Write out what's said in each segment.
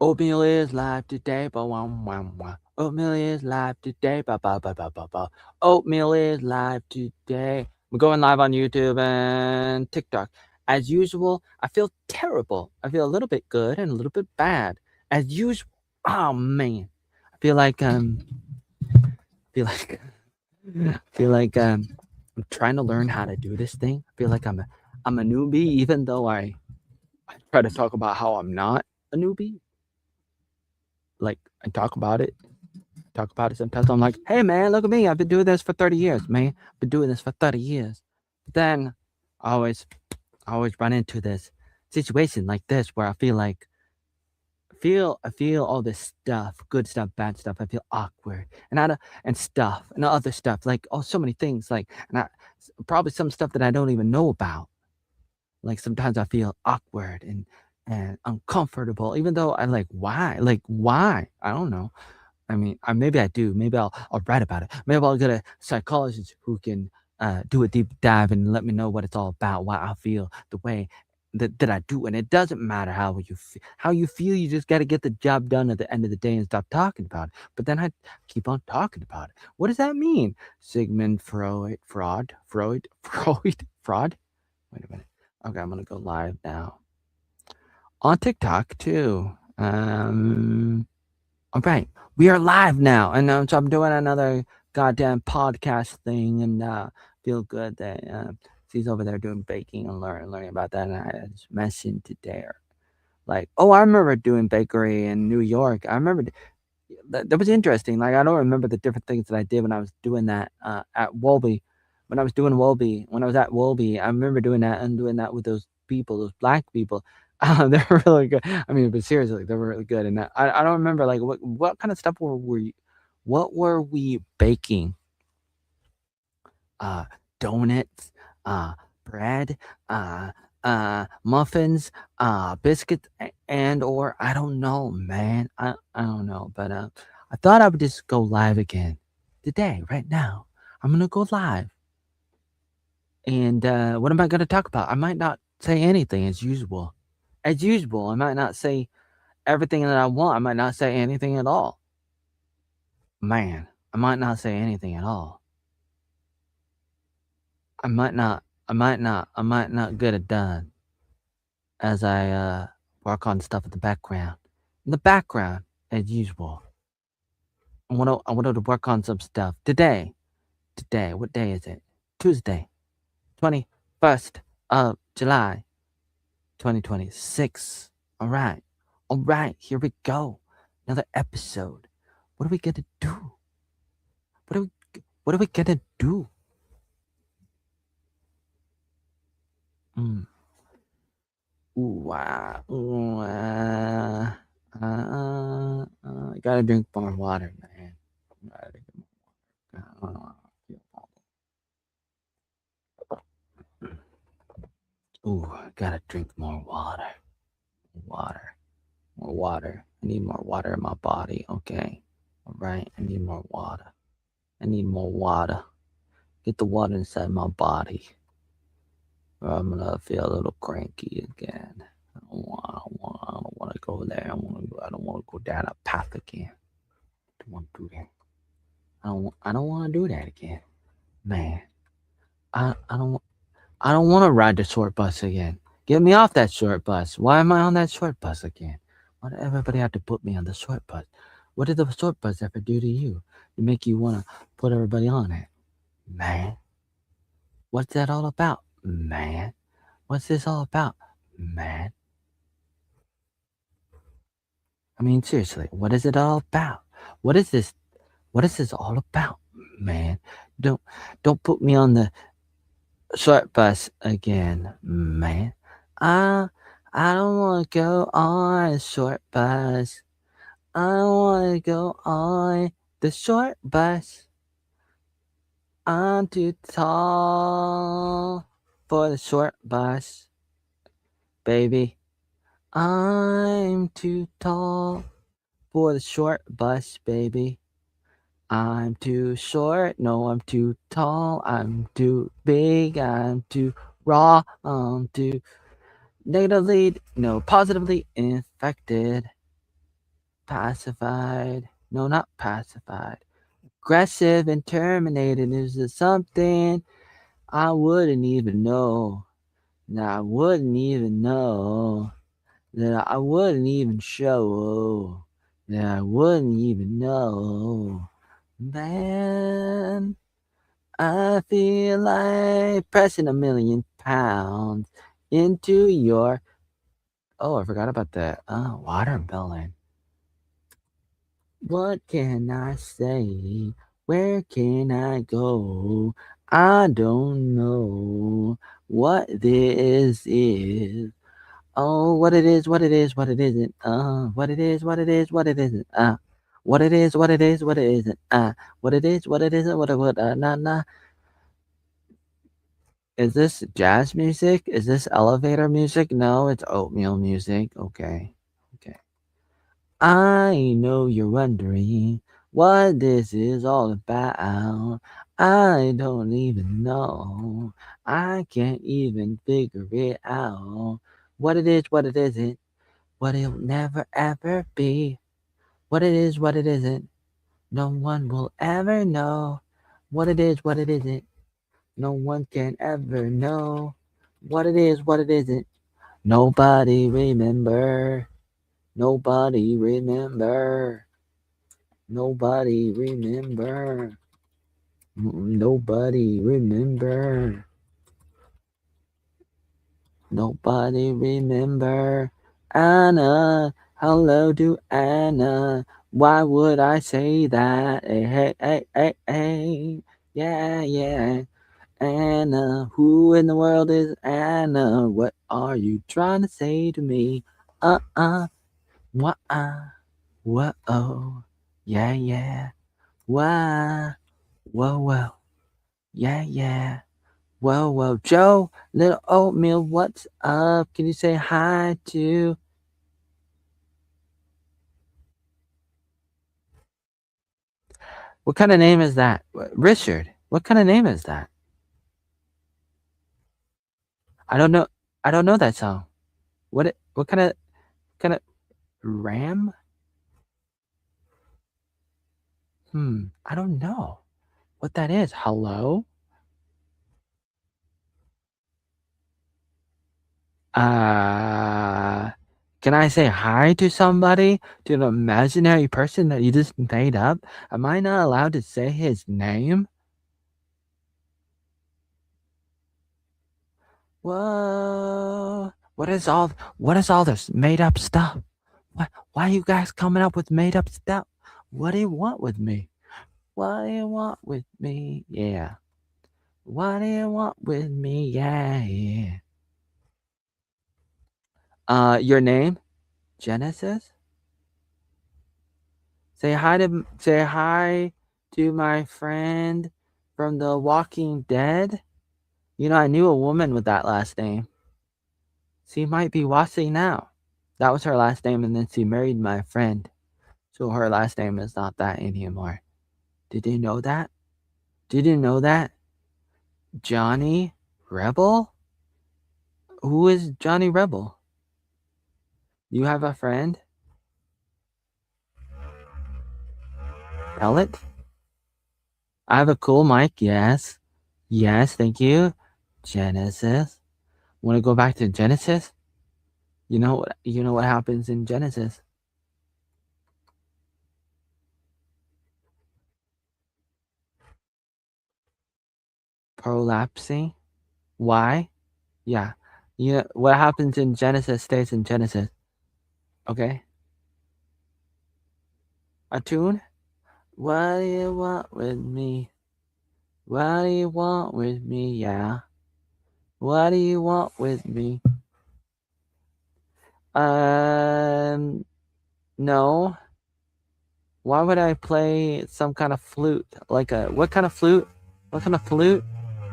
Oatmeal is live today, ba wam wam wam. Oatmeal is live today, ba ba ba ba ba ba. Oatmeal is live today. We're going live on YouTube and TikTok. As usual, I feel terrible. I feel a little bit good and a little bit bad. As usual. Oh man. I feel like feel like feel like I'm trying to learn how to do this thing. I feel like I'm a newbie, even though I try to talk about how I'm not a newbie. Like I talk about it sometimes. I'm like, hey man, look at me. I've been doing this for 30 years, man. I've been doing this for 30 years. But then I always run into this situation like this where I feel all this stuff, good stuff, bad stuff. I feel awkward and and stuff and other stuff, like oh so many things, like probably some stuff that I don't even know about. Like sometimes I feel awkward and uncomfortable, even though I like why? I don't know. I mean, maybe I do. Maybe I'll write about it. Maybe I'll get a psychologist who can do a deep dive and let me know what it's all about, why I feel the way that I do. And it doesn't matter how you feel. You just got to get the job done at the end of the day and stop talking about it. But then I keep on talking about it. What does that mean? Sigmund Freud. Wait a minute. Okay, I'm gonna go live now on TikTok too. All right, we are live now, and so I'm doing another goddamn podcast thing, and feel good that she's over there doing baking and learning about that. And I just mentioned today, like, oh, I remember doing bakery in New York. I remember that was interesting. Like, I don't remember the different things that I did when I was doing that at Wolby. When I was at Wolby, I remember doing that and doing that with those people, those black people. They were really good. I mean, but seriously, they were really good. And I don't remember like what kind of stuff what were we baking? Uh, Donuts, uh, bread, muffins, biscuits, and or I don't know, man. I don't know, but I thought I would just go live again today, right now. I'm gonna go live, and what am I gonna talk about? I might not say anything as usual. As usual, I might not say everything that I want. I might not say anything at all. Man, I might not say anything at all. I might not. I might not get it done as I work on stuff in the background. In the background, as usual. I wanted to work on some stuff today. Today, what day is it? Tuesday, 21st of July, 2026. All right, here we go. Another episode. What are we gonna do? What are we? What are we gonna do? Mm. Ooh, I gotta drink more water, man. Gotta drink more water. I don't know how I feel about it. Ooh, I gotta drink more water. Water. More water. I need more water in my body, okay? Alright, I need more water. I need more water. Get the water inside my body. Or I'm gonna feel a little cranky again. I don't want to go there. I don't want to go down a path again. I don't want to do that. I don't want to do that again, man. I don't. I don't want to ride the short bus again. Get me off that short bus. Why am I on that short bus again? Why did everybody have to put me on the short bus? What did the short bus ever do to you to make you want to put everybody on it, man? What's that all about, man? What's this all about, man? I mean, seriously, what is it all about? What is this? What is this all about, man? Don't don't put me on the short bus again, man. I I don't want to go on a short bus. I don't want to go on the short bus. I'm too tall for the short bus, baby. I'm too tall for the short bus, baby. I'm too short, no, I'm too tall, I'm too big, I'm too raw, I'm too negatively, no, positively infected. pacified. No, not pacified. Aggressive and terminated. Is it something I wouldn't even know? That I wouldn't even know. That I wouldn't even show. That I wouldn't even know. Man, I feel like pressing 1,000,000 pounds into your. Oh, I forgot about that. Watermelon. What can I say? Where can I go? I don't know what this is. Oh, what it is, what it is, what it isn't. What it is, what it is, what it isn't. What it is, what it is, what it isn't. What it is, what it isn't, what nah nah. Is this jazz music? Is this elevator music? No, it's oatmeal music. Okay. Okay. I know you're wondering what this is all about. I don't even know. I can't even figure it out. What it is, what it isn't, what it'll never ever be. What it is, what it isn't, no one will ever know. What it is, what it isn't, no one can ever know. What it is, what it isn't, nobody remember. Nobody remember. Nobody remember. Nobody remember. Nobody remember. Anna, hello to Anna. Why would I say that? Hey, hey, hey, hey, hey. Yeah, yeah. Anna, who in the world is Anna? What are you trying to say to me? What, what, oh. Yeah, yeah. Why? Whoa, whoa. Yeah, yeah. Whoa, whoa. Joe, little oatmeal, what's up? Can you say hi to? What kind of name is that? Richard. What kind of name is that? I don't know. I don't know that song. What kind of Ram? I don't know what that is. Hello? Uh, can I say hi to somebody? To an imaginary person that you just made up? Am I not allowed to say his name? Whoa. What is all this made up stuff? Why are you guys coming up with made up stuff? What do you want with me? What do you want with me? Yeah. What do you want with me? Yeah, yeah. Your name? Genesis? Say hi to my friend from The Walking Dead. You know, I knew a woman with that last name. She might be watching now. That was her last name, and then she married my friend. So her last name is not that anymore. Did you know that? Did you know that? Johnny Rebel? Who is Johnny Rebel? You have a friend? Pellet? I have a cool mic, yes. Yes, thank you. Genesis. Want to go back to Genesis? You know what happens in Genesis? Prolapsing? Why? Yeah. You know what happens in Genesis stays in Genesis. Okay? A tune? What do you want with me? What do you want with me? Yeah. What do you want with me? No. Why would I play some kind of flute? Like what kind of flute? What kind of flute?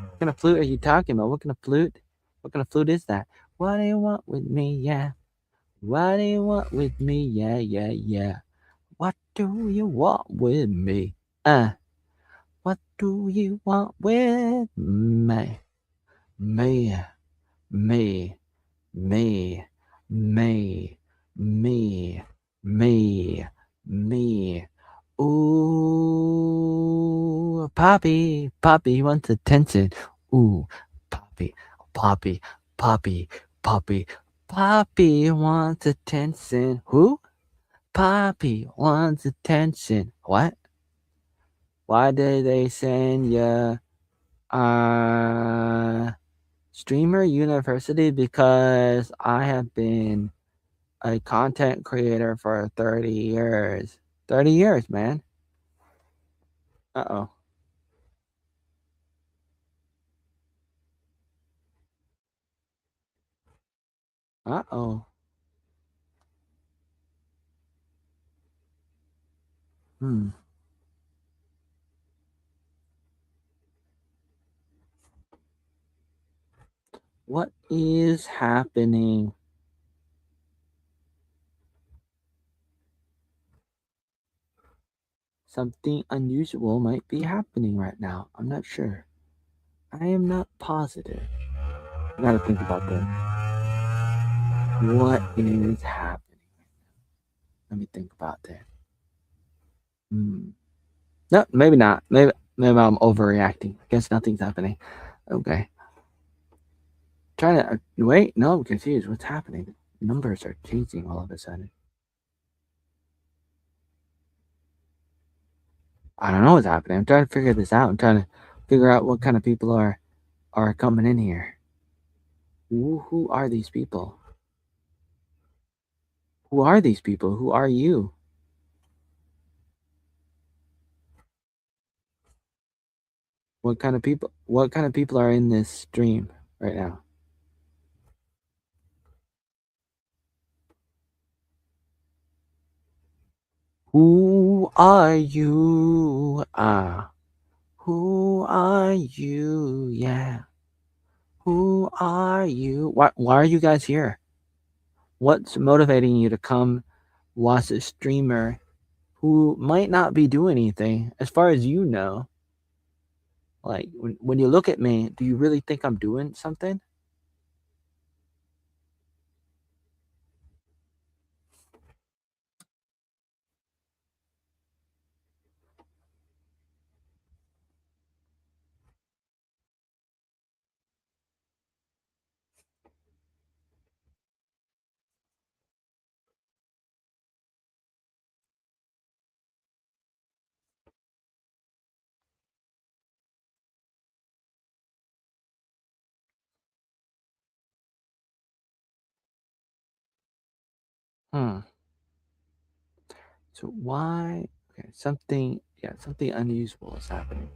What kind of flute are you talking about? What kind of flute? What kind of flute is that? What do you want with me? Yeah. What do you want with me? Yeah, yeah, yeah. What do you want with me? What do you want with me? Me, me, me, me, me, me. Poppy, Poppy wants attention. Ooh, Poppy, Poppy, Poppy, Poppy, Poppy wants attention. Who? Poppy wants attention. What? Why did they send you Streamer University? Because I have been a content creator for 30 years. 30 years, man. Uh-oh. Uh-oh. Hmm. What is happening? Something unusual might be happening right now. I'm not sure. I am not positive. I gotta think about this. What is happening? Let me think about that. Hmm. No, maybe not. Maybe I'm overreacting. Guess nothing's happening. Okay. Trying to wait. No, I'm confused. What's happening? Numbers are changing all of a sudden. I don't know what's happening. I'm trying to figure this out. I'm trying to figure out what kind of people are coming in here. Who are these people? Who are these people? Who are you? What kind of people? What kind of people are in this stream right now? Who are you? Who are you? Yeah. Who are you? Why are you guys here? What's motivating you to come watch a streamer who might not be doing anything, as far as you know? Like, when you look at me, do you really think I'm doing something? Hmm. So why? Okay, something unusual is happening.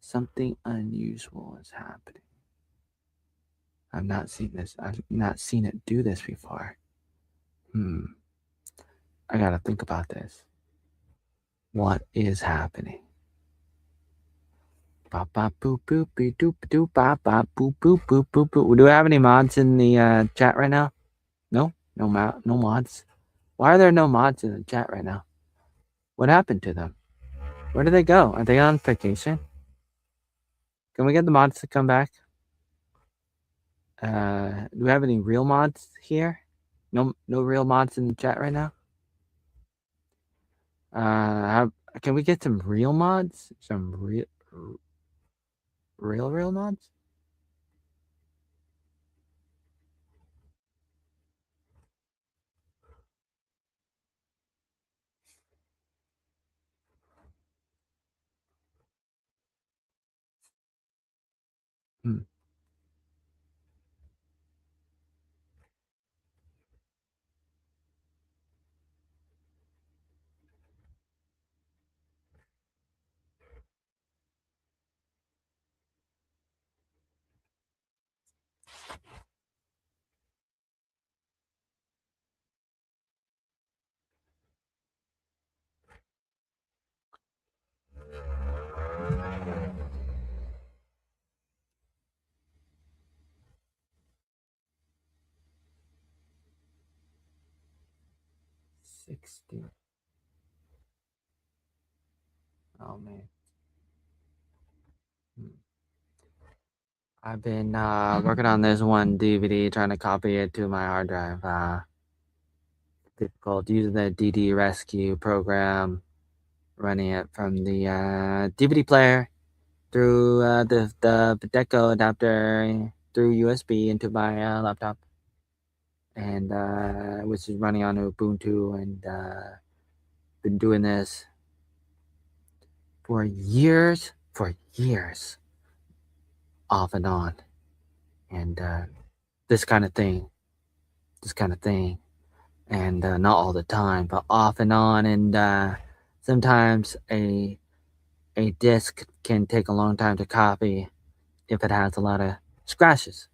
Something unusual is happening. I've not seen this. I've not seen it do this before. Hmm. I gotta think about this. What is happening? Ba ba boop boop be doop doop ba ba boop boop boop boop boop. Do we have any mods in the chat right now? No, no mods. Why are there no mods in the chat right now? What happened to them? Where did they go? Are they on vacation? Can we get the mods to come back? Do we have any real mods here? No real mods in the chat right now. Can we get some real mods? Some real mods? Hmm. 60. Oh man. Hmm. I've been working on this one DVD, trying to copy it to my hard drive. Difficult using the DD Rescue program, running it from the DVD player. through the deco adapter through USB into my laptop, and which is running on Ubuntu, and been doing this for years, off and on, and this kind of thing, this kind of thing, and not all the time, but off and on, and sometimes a disc can take a long time to copy if it has a lot of scratches.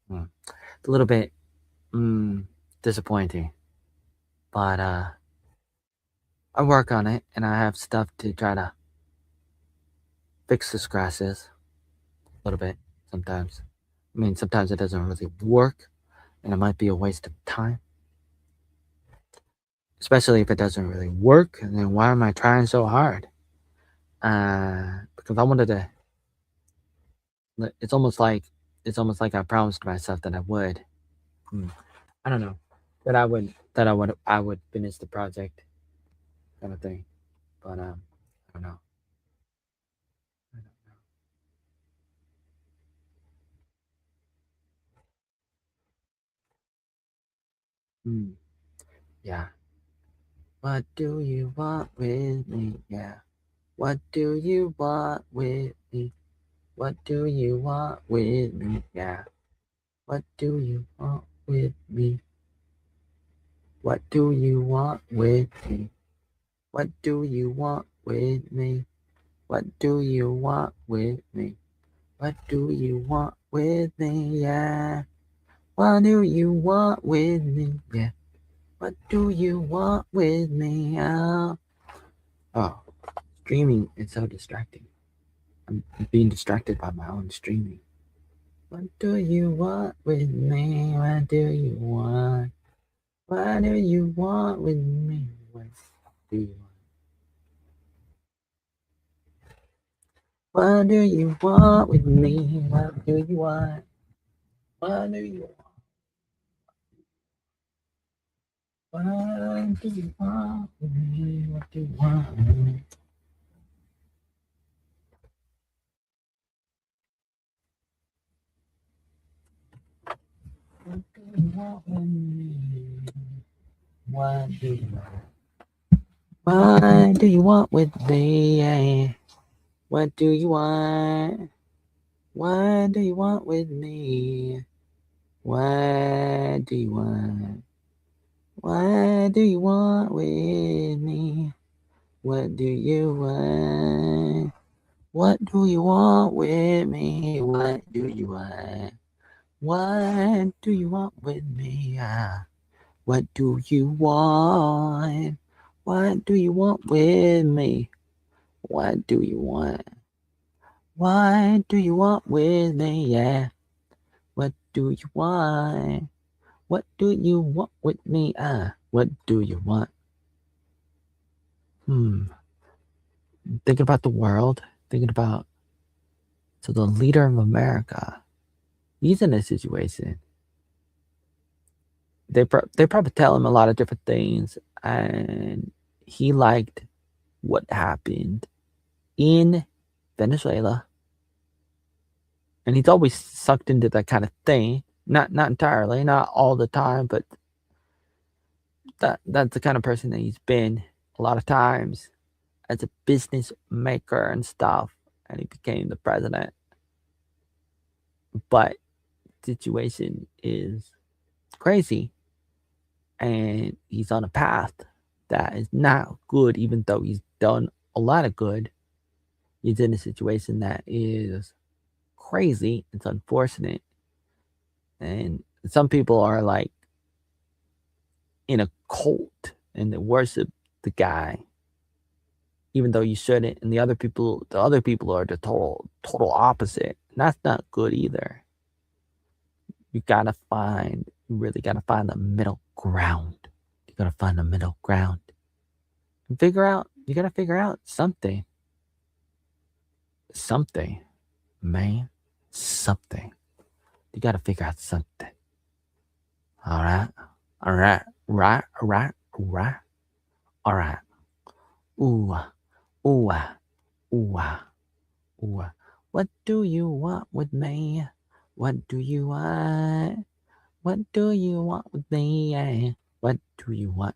It's a little bit disappointing, but I work on it, and I have stuff to try to fix the scratches a little bit sometimes. I mean, sometimes it doesn't really work, and it might be a waste of time. Especially if it doesn't really work, and then why am I trying so hard? Because I wanted to. It's almost like I promised myself that I would. I don't know I would finish the project, kind of thing. But I don't know. Hmm. Yeah. What do you want with me? Yeah. What do you want with me? What do you want with me? Yeah. What do you want with me? What do you want with me? What do you want with me? What do you want with me? What do you want with me? Yeah. What do you want with me? Yeah. What do you want with me? Oh, streaming is so distracting. I'm being distracted by my own streaming. What do you want with me? What do you want? What do you want with me? What do you want? What do you want with me? What do you want? What do you want? What do you want with me? What do you want with me? What do you want with me? What do you want? What do you want with me? What do you want? What do you want with me? What do you want? What do you want with me? What do you want? What do you want with me? What do you want? What do you want with me? What do you want? What do you want with me? What do you want? What do you want with me? Yeah. What do you want? What do you want with me? What do you want? Thinking about the world, thinking about the leader of America. He's in a situation. They probably tell him a lot of different things, and he liked what happened in Venezuela, and he's always sucked into that kind of thing. Not entirely, not all the time, but that's the kind of person that he's been a lot of times as a business maker and stuff, and he became the president. But situation is crazy, and he's on a path that is not good, even though he's done a lot of good. He's in a situation that is crazy. It's unfortunate, and some people are like in a cult and they worship the guy, even though you shouldn't. And the other people are the total opposite. And that's not good either. You really gotta find the middle ground. You gotta find the middle ground and you gotta figure out something. Something, man. Something. You gotta figure out something. All right. All right. Right. Right. Right. All right. Ooh. Ooh. Ooh. Ooh. What do you want with me? What do you want? What do you want with me? Yeah. What do you want?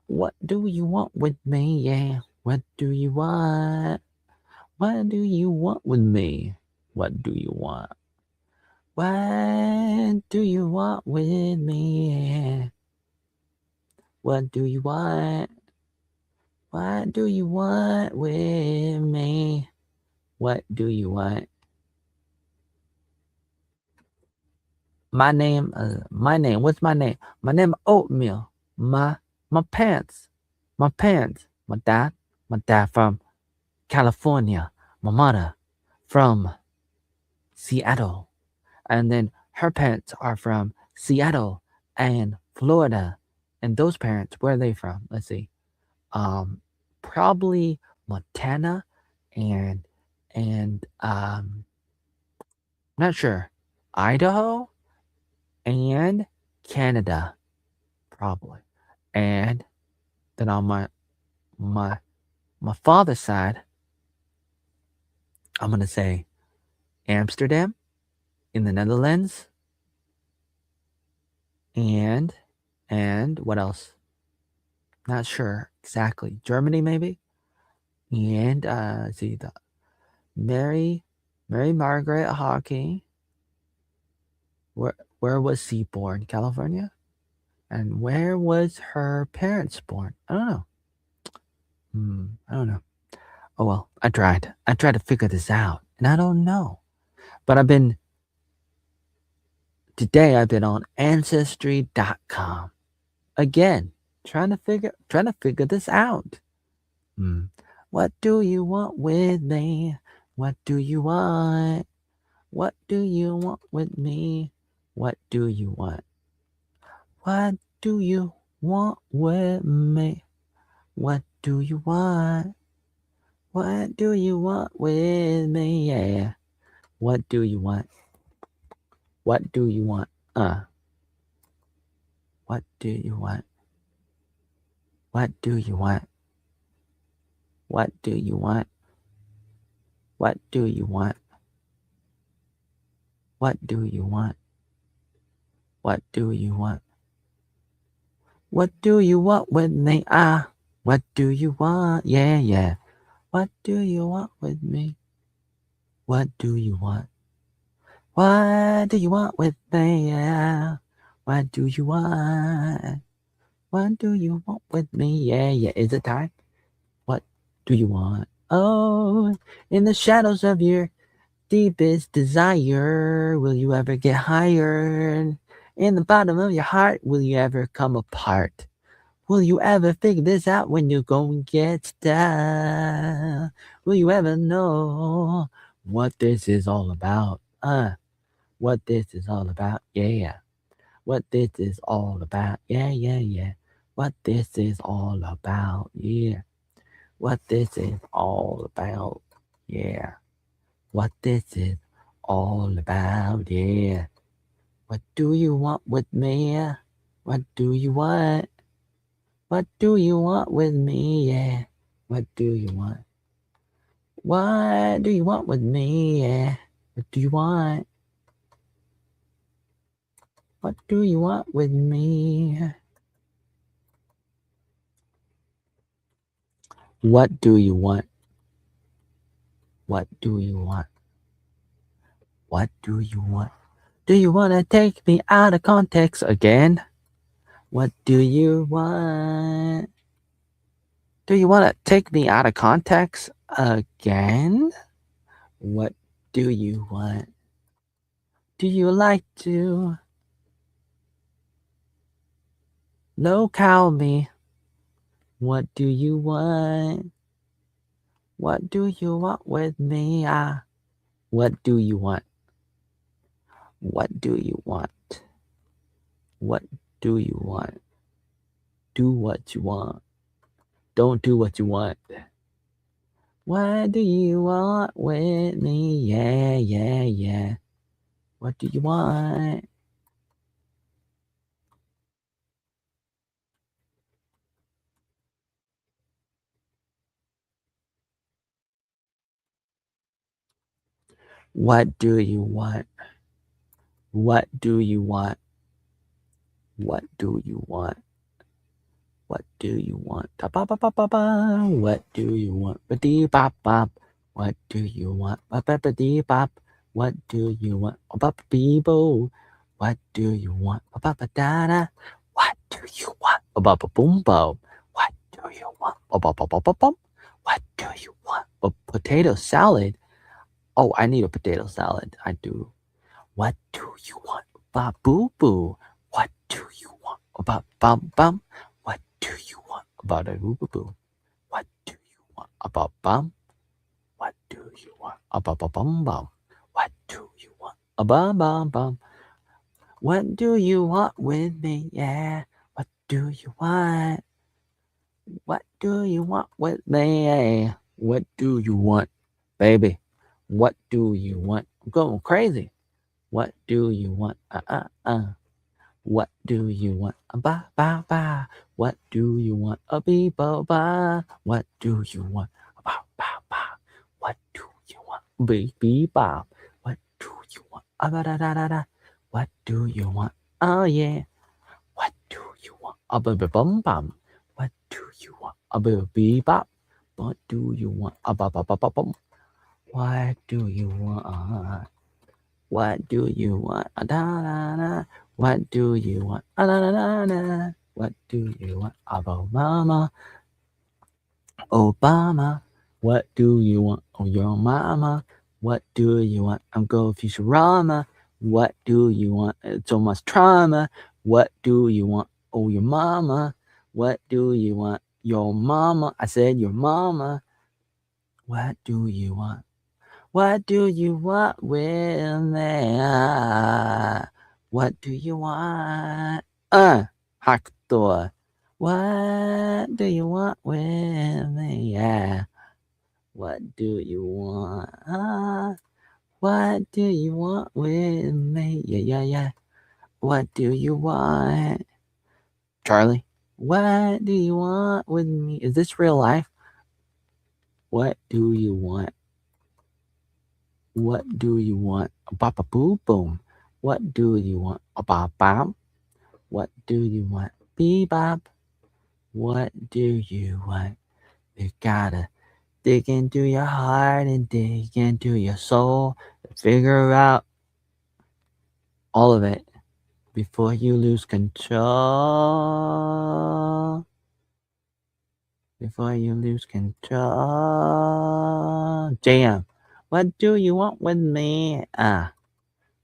What do you want with me? Yeah. What do you want? What do you want with me? What do you want? What do you want with me? Yeah. What do you want? What do you want with me? What do you want? My name. What's my name? My name Oatmeal. My pants. My pants. My dad from California. My mother from Seattle. And then her parents are from Seattle and Florida. And those parents, where are they from? Let's see. Um, Probably Montana and not sure. Idaho and Canada, probably. And then on my my father's side, I'm gonna say Amsterdam in the Netherlands, and what else? Not sure exactly. Germany maybe, and let's see the Mary Margaret Hockey. Where was she born? California. And where was her parents born? I don't know. I don't know. Oh well, I tried. I tried to figure this out, and I don't know. But today I've been on Ancestry.com again, trying to figure this out. Hmm. What do you want with me? What do you want? What do you want with me? What do you want? What do you want with me? What do you want? What do you want with me? Yeah. What do you want? What do you want? What do you want? What do you want? What do you want? What do you want? What do you want? What do you want? What do you want with me? What do you want? Yeah, yeah. What do you want with me? What do you want? What do you want with me? Yeah. What do you want? What do you want with me? Yeah, yeah. Is it time? What do you want? Oh, in the shadows of your deepest desire, will you ever get higher? In the bottom of your heart, will you ever come apart? Will you ever figure this out when you go and get stuck? Will you ever know what this is all about? What this is all about? Yeah. What this is all about? Yeah, yeah, yeah. What this is all about? Yeah. What this is all about? Yeah. What this is all about? Yeah. What do you want with me? What do you want? What do you want with me? Yeah. What do you want? What do you want with me? Yeah. What do you want? What do you want with me? What do you want? What do you want? What do you want? Do you want to take me out of context again? What do you want? Do you want to take me out of context again? What do you want? Do you like to low-cow me? What do you want? What do you want with me? What do you want? What do you want? What do you want? Do what you want. Don't do what you want. What do you want with me? Yeah, yeah, yeah. What do you want? What do you want? What do you want? What do you want? What do you want? Ta ba ba ba ba ba. What do you want? Ba dee bop bop. What do you want? Ba ba ba dee bop. What do you want? Ba ba bee bo. What do you want? Ba ba ba da da. What do you want? Ba ba ba boom bo. What do you want? Ba ba ba ba ba bum. What do you want? A potato salad. Oh, I need a potato salad. I do. What do you want? Ba boo boo. What do you want? Ba bum bum. What do you want? About a boo boo boo. What do you want? About bum. What do you want? About bum bum. What do you want? A bum bum bum. What do you want with me? Yeah. What do you want? What do you want with me? Yeah. What do you want, baby? What do you want? I'm going crazy. What do you want? What do you want? Ba ba ba. What do you want? A bee ba ba. What do you want? Ba ba ba. What do you want? Bee bee ba. What do you want? Ba da da da da. What do you want? Oh yeah. What do you want? A ba ba bum bum. What do you want? A ba bee bop. What do you want? A ba ba ba ba bum. What do you want? What do you want? Da da da. What do you want? Da da da da. What do you want? Obama, Obama. What do you want? Oh, your mama. What do you want? I'm going Futurama. What do you want? It's so much trauma. What do you want? Oh, your mama. What do you want? Your mama. I said your mama. What do you want? What do you want with me? What do you want? Haktor. What do you want with me? Yeah. What do you want? What do you want with me? Yeah, yeah, yeah. What do you want? Charlie, what do you want with me? Is this real life? What do you want? What do you want? Bop boo boom. What do you want? Bop bop. What do you want? Bebop. What do you want? You gotta dig into your heart and dig into your soul and figure out all of it before you lose control. Before you lose control. Jam. What do you want with me?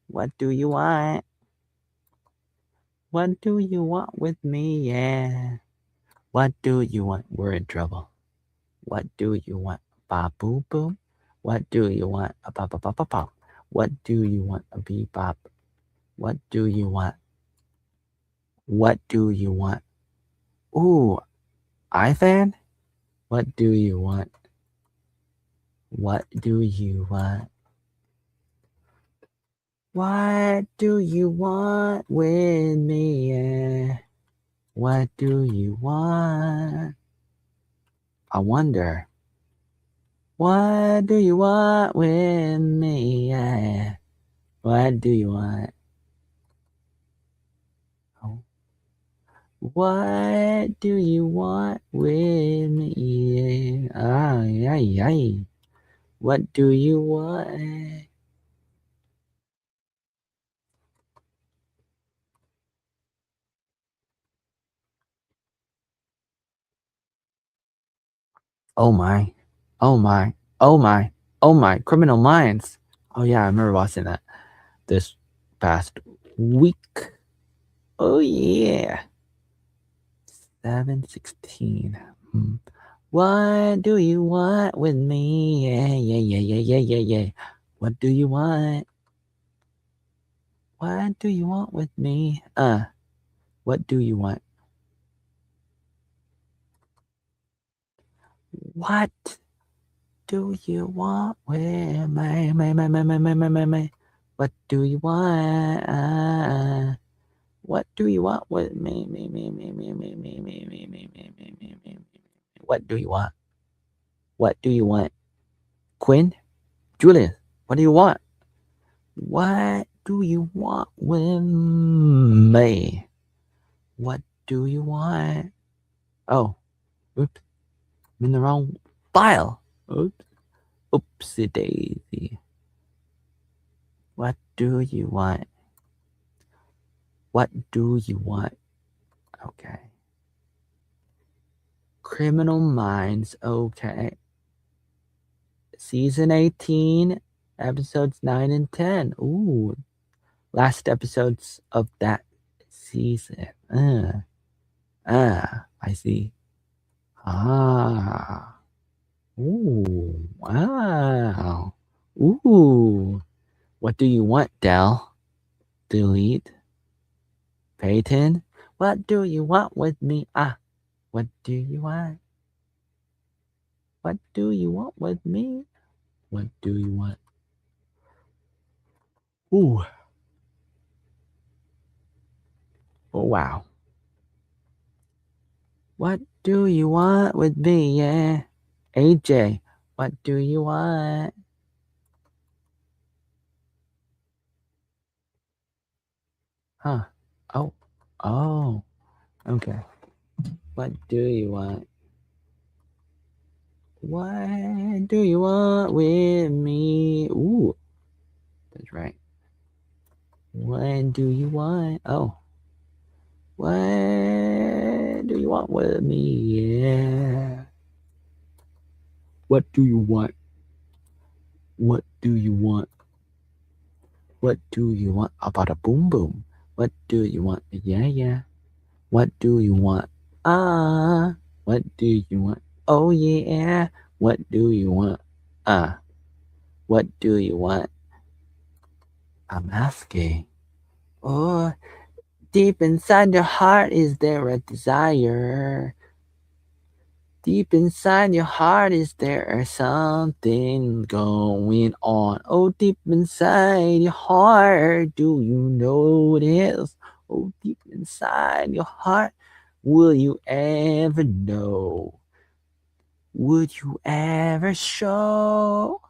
What do you want? What do you want with me? Yeah. What do you want? We're in trouble. What do you want? Ba boom boom. What do you want? A ba ba ba ba ba. What do you want? A bebop. What do you want? What do you want? Ooh, iPhone? What do you want? What do you want? What do you want with me? Yeah. What do you want? I wonder. What do you want with me? Yeah. What do you want? Oh. What do you want with me? Ay, ay, ay. What do you want? Oh my. Oh my. Oh my. Oh my. Criminal Minds. Oh yeah, I remember watching that this past week. Oh yeah. 716. What do you want with me? Yeah, yeah, yeah, yeah, yeah, yeah, yeah. What do you want? What do you want with me? What do you want? What do you want with me? What do you want? What do you want with me? What do you want? What do you want? Quinn? Julius, what do you want? What do you want with me? What do you want? Oh, oops, I'm in the wrong file. Oops, oopsie daisy. What do you want? What do you want? Okay. Criminal Minds. Okay. Season 18, episodes 9 and 10. Ooh, last episodes of that season. I see. Ah. Ooh, wow. Ooh. What do you want, Dell? Delete. Peyton? What do you want with me? What do you want? What do you want with me? What do you want? Ooh. Oh, wow. What do you want with me? Yeah. AJ, what do you want? Huh. Oh. Oh. Okay. What do you want? What do you want with me? Ooh. That's right. What do you want? Oh. What do you want with me? Yeah. What do you want? What do you want? What do you want? About a boom boom. What do you want? Yeah, yeah. What do you want? What do you want? Oh, yeah. What do you want? What do you want? I'm asking. Oh, deep inside your heart, is there a desire? Deep inside your heart, is there something going on? Oh, deep inside your heart, do you notice? Oh, deep inside your heart, will you ever know? Would you ever show?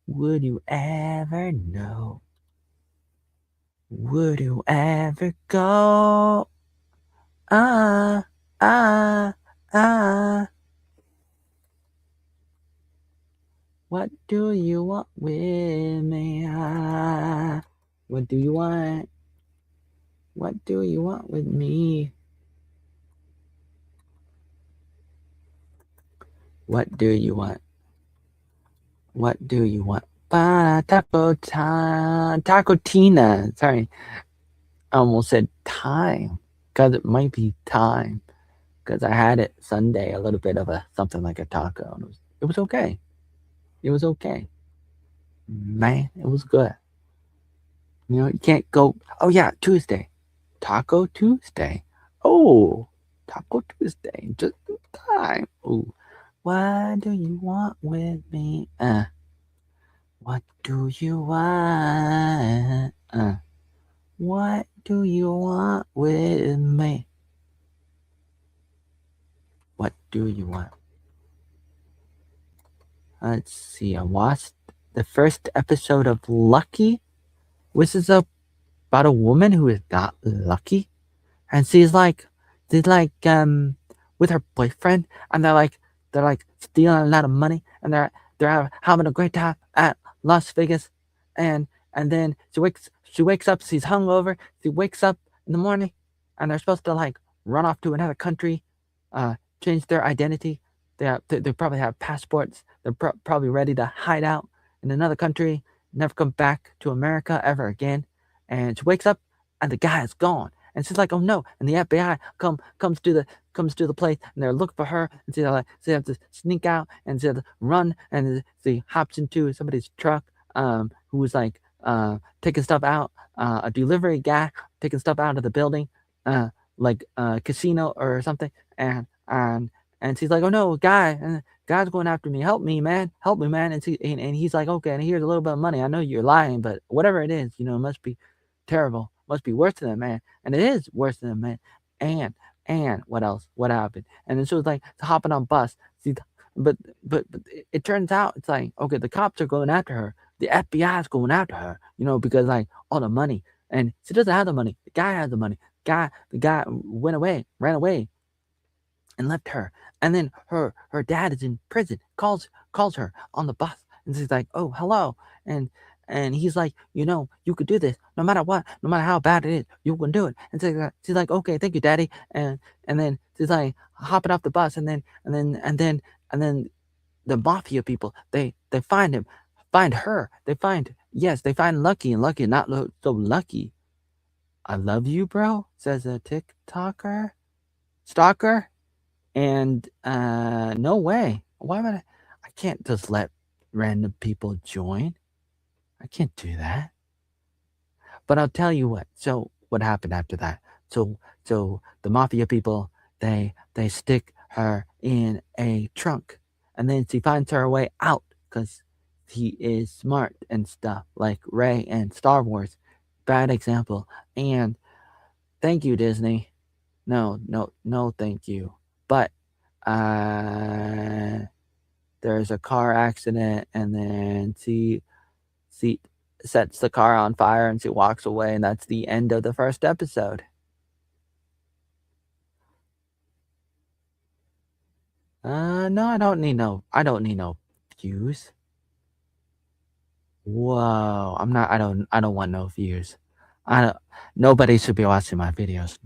Would you ever know? Would you ever go? Ah, ah, ah. What do you want with me? What do you want? What do you want with me? What do you want? What do you want? Taco Tina. Sorry, I almost said time because it might be time because I had it Sunday, a little bit of a something like a taco. And it was okay. It was okay, man. It was good. You know, you can't go. Oh yeah, Tuesday, Taco Tuesday. Oh, Taco Tuesday, just in time. Ooh, what do you want with me? What do you want? What do you want with me? What do you want? Let's see. I watched the first episode of Lucky, which is about a woman who is not lucky, and she's like with her boyfriend, and they're like stealing a lot of money, and they're having a great time at Las Vegas, and then she wakes up, she's hungover, she wakes up in the morning, and they're supposed to like run off to another country, change their identity. They probably have passports. They're probably ready to hide out in another country, never come back to America ever again. And she wakes up, and the guy is gone. And she's like, "Oh no!" And the FBI comes to the place, and they're looking for her. And she have to sneak out, and she have to run, and she hops into somebody's truck, who was like taking stuff out, a delivery guy taking stuff out of the building, like a casino or something, and she's like, "Oh no, guy's going after me. Help me, man." And he's like, "Okay, and here's a little bit of money. I know you're lying, but whatever it is, it must be terrible. Must be worse than that, man." And it is worse than that, man. And what else? What happened? And then she was like hopping on bus. See, but it turns out it's like, okay, the cops are going after her, the FBI is going after her, because like all the money, and she doesn't have the money. The guy has the money. The guy ran away, and left her. And then her dad is in prison. Calls her on the bus, and she's like, "Oh, hello," and and he's like, "You could do this, no matter what, no matter how bad it is, you can do it." And she's like, "Okay, thank you, daddy." And then she's like hopping off the bus, and then the mafia people, they find him, find her, they find Lucky, and Lucky not so lucky. "I love you, bro," says a TikToker stalker. And no way. Why would I can't just let random people join. I can't do that. But I'll tell you what. So what happened after that? So the mafia people, they stick her in a trunk, and then she finds her way out because he is smart and stuff like Ray and Star Wars. Bad example. And thank you, Disney. No, no, no, thank you. But uh, there's a car accident, and then she sets the car on fire, and she walks away, and that's the end of the first episode. No, I don't need no views. Whoa, I don't want no views. I don't, nobody should be watching my videos.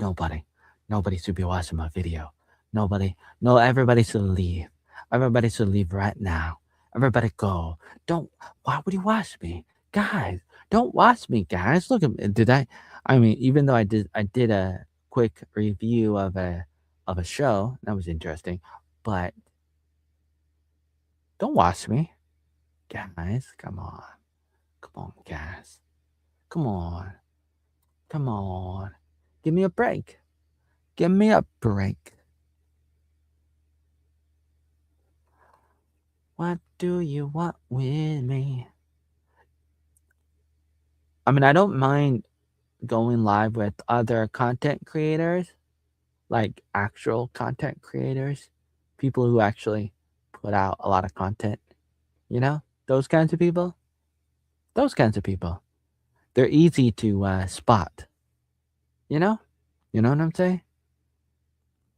Nobody should be watching my video. Nobody, no, everybody should leave. Everybody should leave right now. Everybody go. Don't, why would you watch me? Guys, don't watch me, guys. Look at me. I mean, even though I did a quick review of a show, that was interesting, but don't watch me. Guys, come on. Come on, guys. Come on. Come on. Give me a break. Give me a break. What do you want with me? I mean, I don't mind going live with other content creators, like actual content creators, people who actually put out a lot of content, those kinds of people. Those kinds of people. They're easy to spot, you know? You know what I'm saying?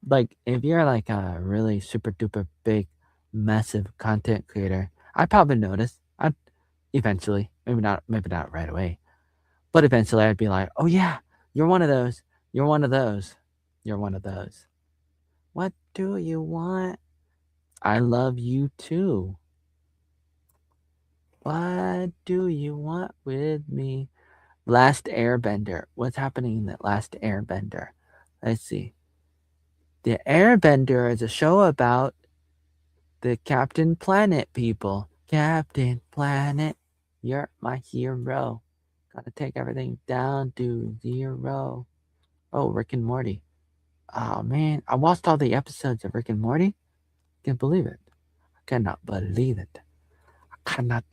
Like, if you're like a really super duper big, massive content creator, I'd probably notice. I'd eventually, maybe not right away, but eventually I'd be like, "Oh yeah, you're one of those. You're one of those. You're one of those. What do you want? I love you too. What do you want with me?" Last Airbender. What's happening in the Last Airbender? Let's see. The Airbender is a show about the Captain Planet people. Captain Planet, you're my hero. Gotta take everything down to zero. Oh, Rick and Morty. Oh man, I watched all the episodes of Rick and Morty. Can't believe it. I cannot believe it. I cannot.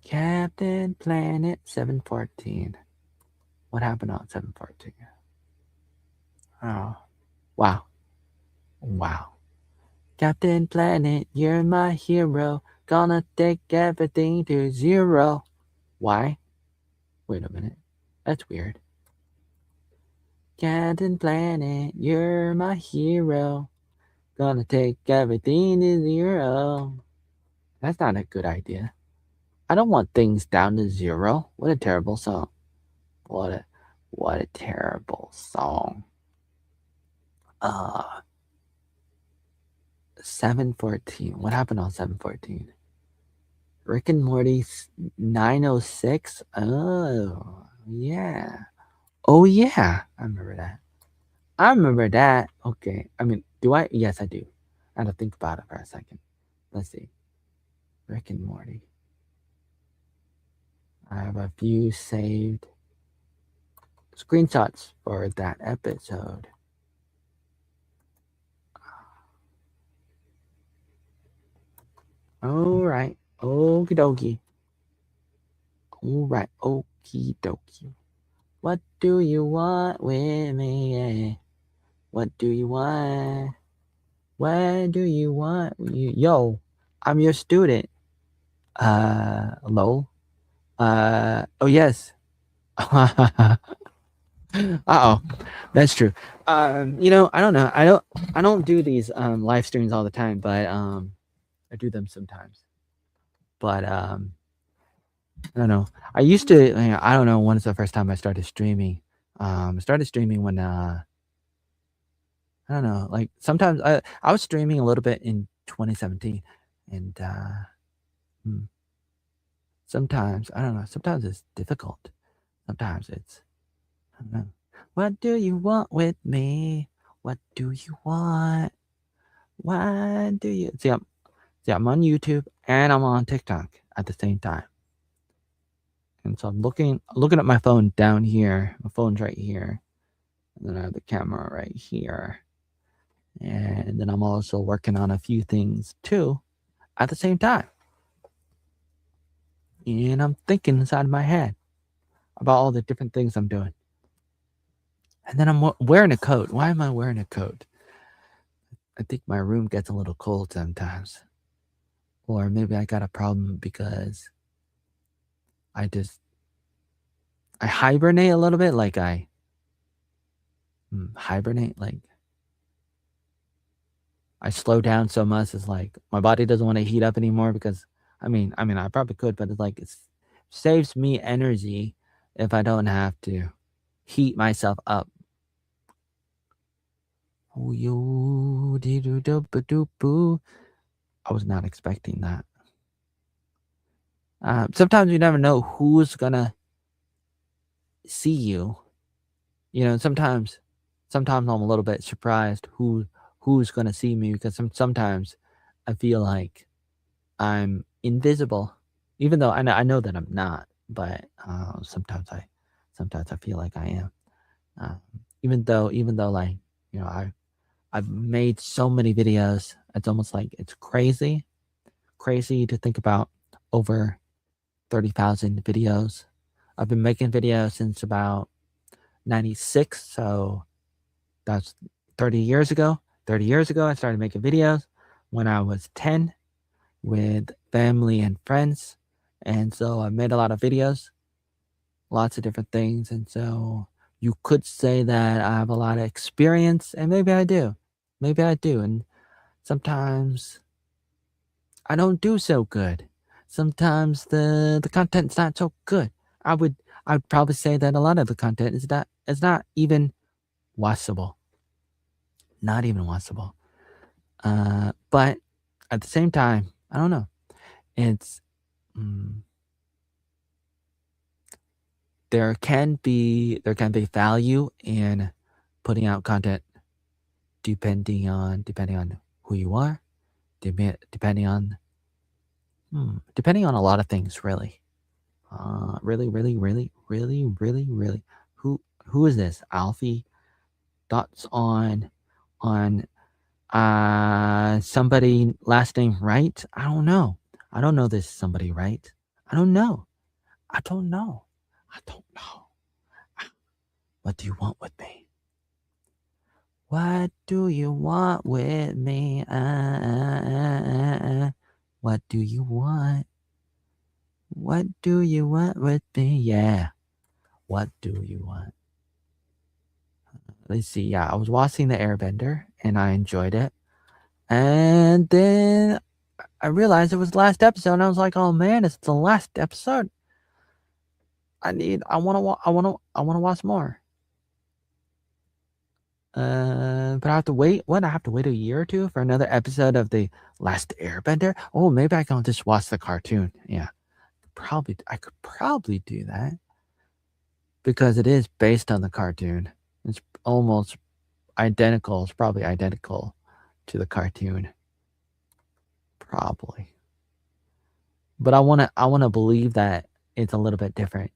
Captain Planet 714. What happened on 714? Oh, wow. Wow. Captain Planet, you're my hero. Gonna take everything to zero. Why? Wait a minute. That's weird. Captain Planet, you're my hero. Gonna take everything to zero. That's not a good idea. I don't want things down to zero. What a terrible song. What a what a terrible song. Uh 714. What happened on 714? Rick and Morty's 906? Oh, yeah. Oh, yeah. I remember that. I remember that. Okay. I mean, do I? Yes, I do. I had to think about it for a second. Let's see. Rick and Morty. I have a few saved screenshots for that episode. All right. Okie dokie. All right. Okie dokie. What do you want with me? What do you want? What do you want? Yo, I'm your student. Lol. Oh yes. Uh-oh. That's true. I don't know. I don't do these live streams all the time, but I do them sometimes. But I don't know. I used to, I don't know when's the first time I started streaming. I started streaming when I don't know, like sometimes I was streaming a little bit in 2017, and hmm, sometimes I don't know. Sometimes it's difficult. Sometimes it's I don't know. What do you want with me? What do you want? What do you see? I'm on YouTube and I'm on TikTok at the same time, and so I'm looking at my phone down here. My phone's right here, and then I have the camera right here, and then I'm also working on a few things too at the same time. And I'm thinking inside my head about all the different things I'm doing. And then I'm wearing a coat. Why am I wearing a coat? I think my room gets a little cold sometimes. Or maybe I got a problem because I hibernate a little bit. Like I hibernate, like I slow down so much. It's like my body doesn't want to heat up anymore because I probably could, but it's like it saves me energy if I don't have to heat myself up. Oh, yo, I was not expecting that. Sometimes you never know who's gonna see you. Sometimes I'm a little bit surprised who's gonna see me because sometimes I feel like I'm invisible, even though I know that I'm not. But sometimes I feel like I am. Uh, even though like I've made so many videos, it's almost like it's crazy to think about over 30,000 videos. I've been making videos since about 96, so that's 30 years ago. 30 years ago, I started making videos when I was 10 with family and friends. And so I made a lot of videos, lots of different things. And so you could say that I have a lot of experience, and maybe I do. Maybe I do. And sometimes I don't do so good. Sometimes the content's not so good. I would probably say that a lot of the content is not even watchable. Not even watchable. But at the same time, I don't know. It's mm, there can be value in putting out content depending on who you are, depending on depending on a lot of things, really. Really, really, really, really, really, really. Who is this? Alfie? Thoughts on somebody last name right? I don't know. I don't know this somebody right. I don't know. I don't know. I don't know. What do you want with me? What do you want with me? What do you want? What do you want with me? Yeah. What do you want? Let's see. Yeah, I was watching The Airbender and I enjoyed it. And then I realized it was the last episode and I was like, "Oh man, it's the last episode. I want to watch more." But I have to wait. What? I have to wait a year or two for another episode of The Last Airbender? Oh, maybe I can just watch the cartoon. Yeah. I could probably do that because it is based on the cartoon. It's almost identical. It's probably identical to the cartoon. Probably. But I wanna believe that it's a little bit different.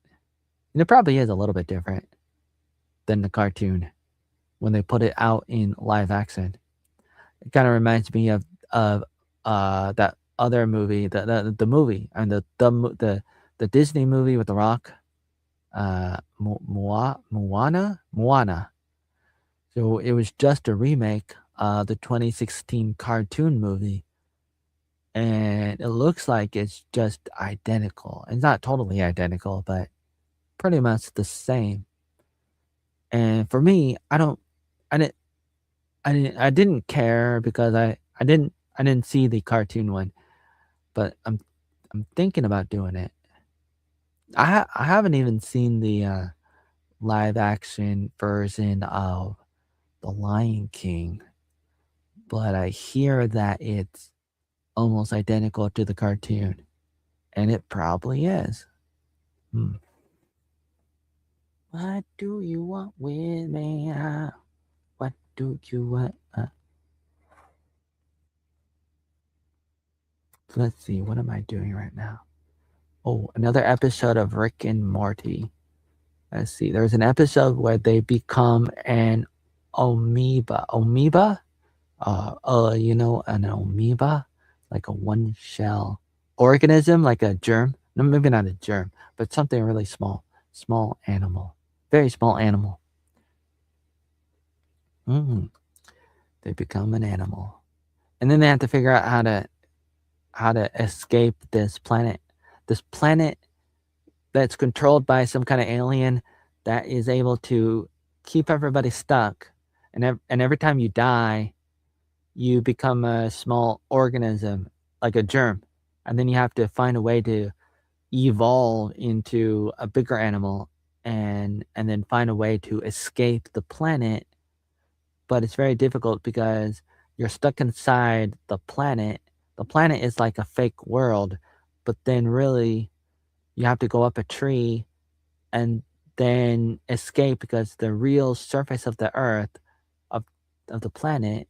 And it probably is a little bit different than the cartoon when they put it out in live action. It kind of reminds me of that other movie, the movie, and the Disney movie with The Rock, Moana. So it was just a remake the 2016 cartoon movie, and it looks like it's just identical. It's not totally identical, but pretty much the same. And for me, I didn't, I didn't care because I didn't see the cartoon one, but I'm thinking about doing it. I haven't even seen the live action version of The Lion King, but I hear that it's almost identical to the cartoon, and it probably is. Hmm. What do you want with me? What do you want? Let's see, what am I doing right now? Oh, another episode of Rick and Morty. Let's see, there's an episode where they become an amoeba. Amoeba? An amoeba, like a one shell organism, like a germ. No, maybe not a germ, but something really small. Small animal. Very small animal. Mm, they become an animal. And then they have to figure out how to escape this planet. This planet that's controlled by some kind of alien that is able to keep everybody stuck. And every time you die, you become a small organism, like a germ. And then you have to find a way to evolve into a bigger animal and then find a way to escape the planet. But it's very difficult because you're stuck inside the planet. The planet is like a fake world, but then really you have to go up a tree and then escape because the real surface of the earth of of the planet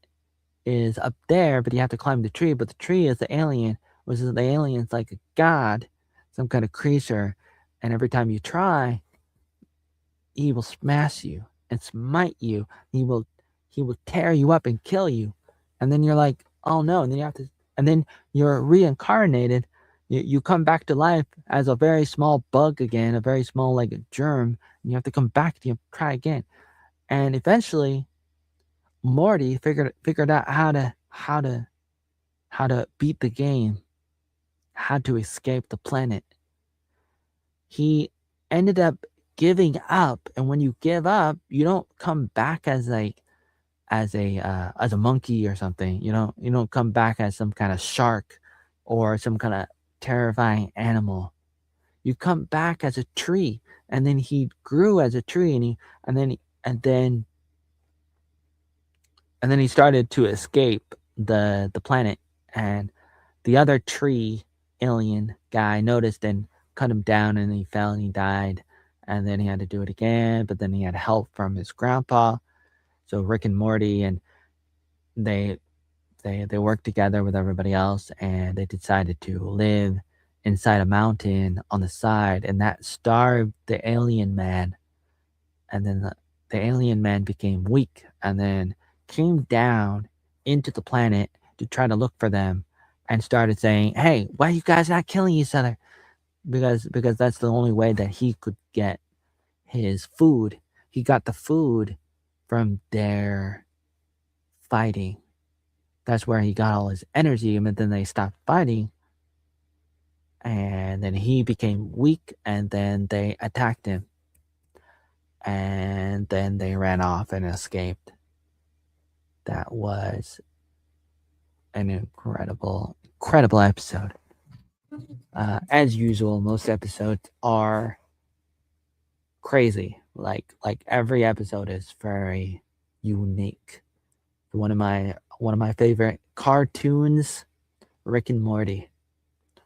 is up there, but you have to climb the tree. But the tree is the alien, which is the alien's like a god, some kind of creature. And every time you try, he will smash you and smite you. He will tear you up and kill you. And then you're like, oh no, and then you have to and then you're reincarnated. You come back to life as a very small bug again, a very small like a germ, and you have to come back to try again. And eventually Morty figured out how to beat the game, how to escape the planet. He ended up giving up, and when you give up, you don't come back as a monkey or something. You don't come back as some kind of shark or some kind of terrifying animal. You come back as a tree, and then he grew as a tree, and then and then and then he started to escape the planet, and the other tree alien guy noticed and cut him down, and he fell and he died, and then he had to do it again, but then he had help from his grandpa. So Rick and Morty, and they they worked together with everybody else, and they decided to live inside a mountain on the side, and that starved the alien man. And then the alien man became weak and then came down into the planet to try to look for them and started saying, "Hey, why are you guys not killing each other?" Because that's the only way that he could get his food. He got the food from their fighting. That's where he got all his energy, and then they stopped fighting, and then he became weak, and then they attacked him, and then they ran off and escaped. That was an incredible episode. As usual, most episodes are crazy. Like every episode is very unique. One of my favorite cartoons, Rick and Morty.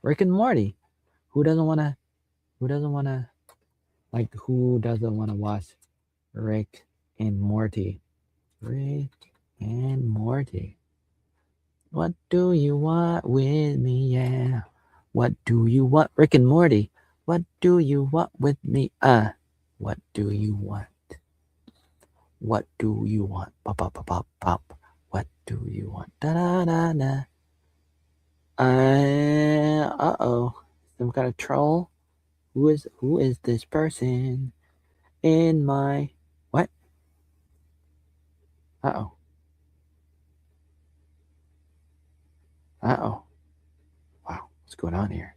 Rick and Morty. Who doesn't wanna who doesn't wanna who doesn't wanna watch Rick and Morty? Rick and Morty. What do you want with me? Yeah. What do you want? Rick and Morty. What do you want with me? What do you want? What do you want? Pop, pop, pop, pop, pop. What do you want? Da da da da. Uh-oh. Some kind of troll? Who is this person in my what? Uh-oh. Uh-oh. Wow, what's going on here?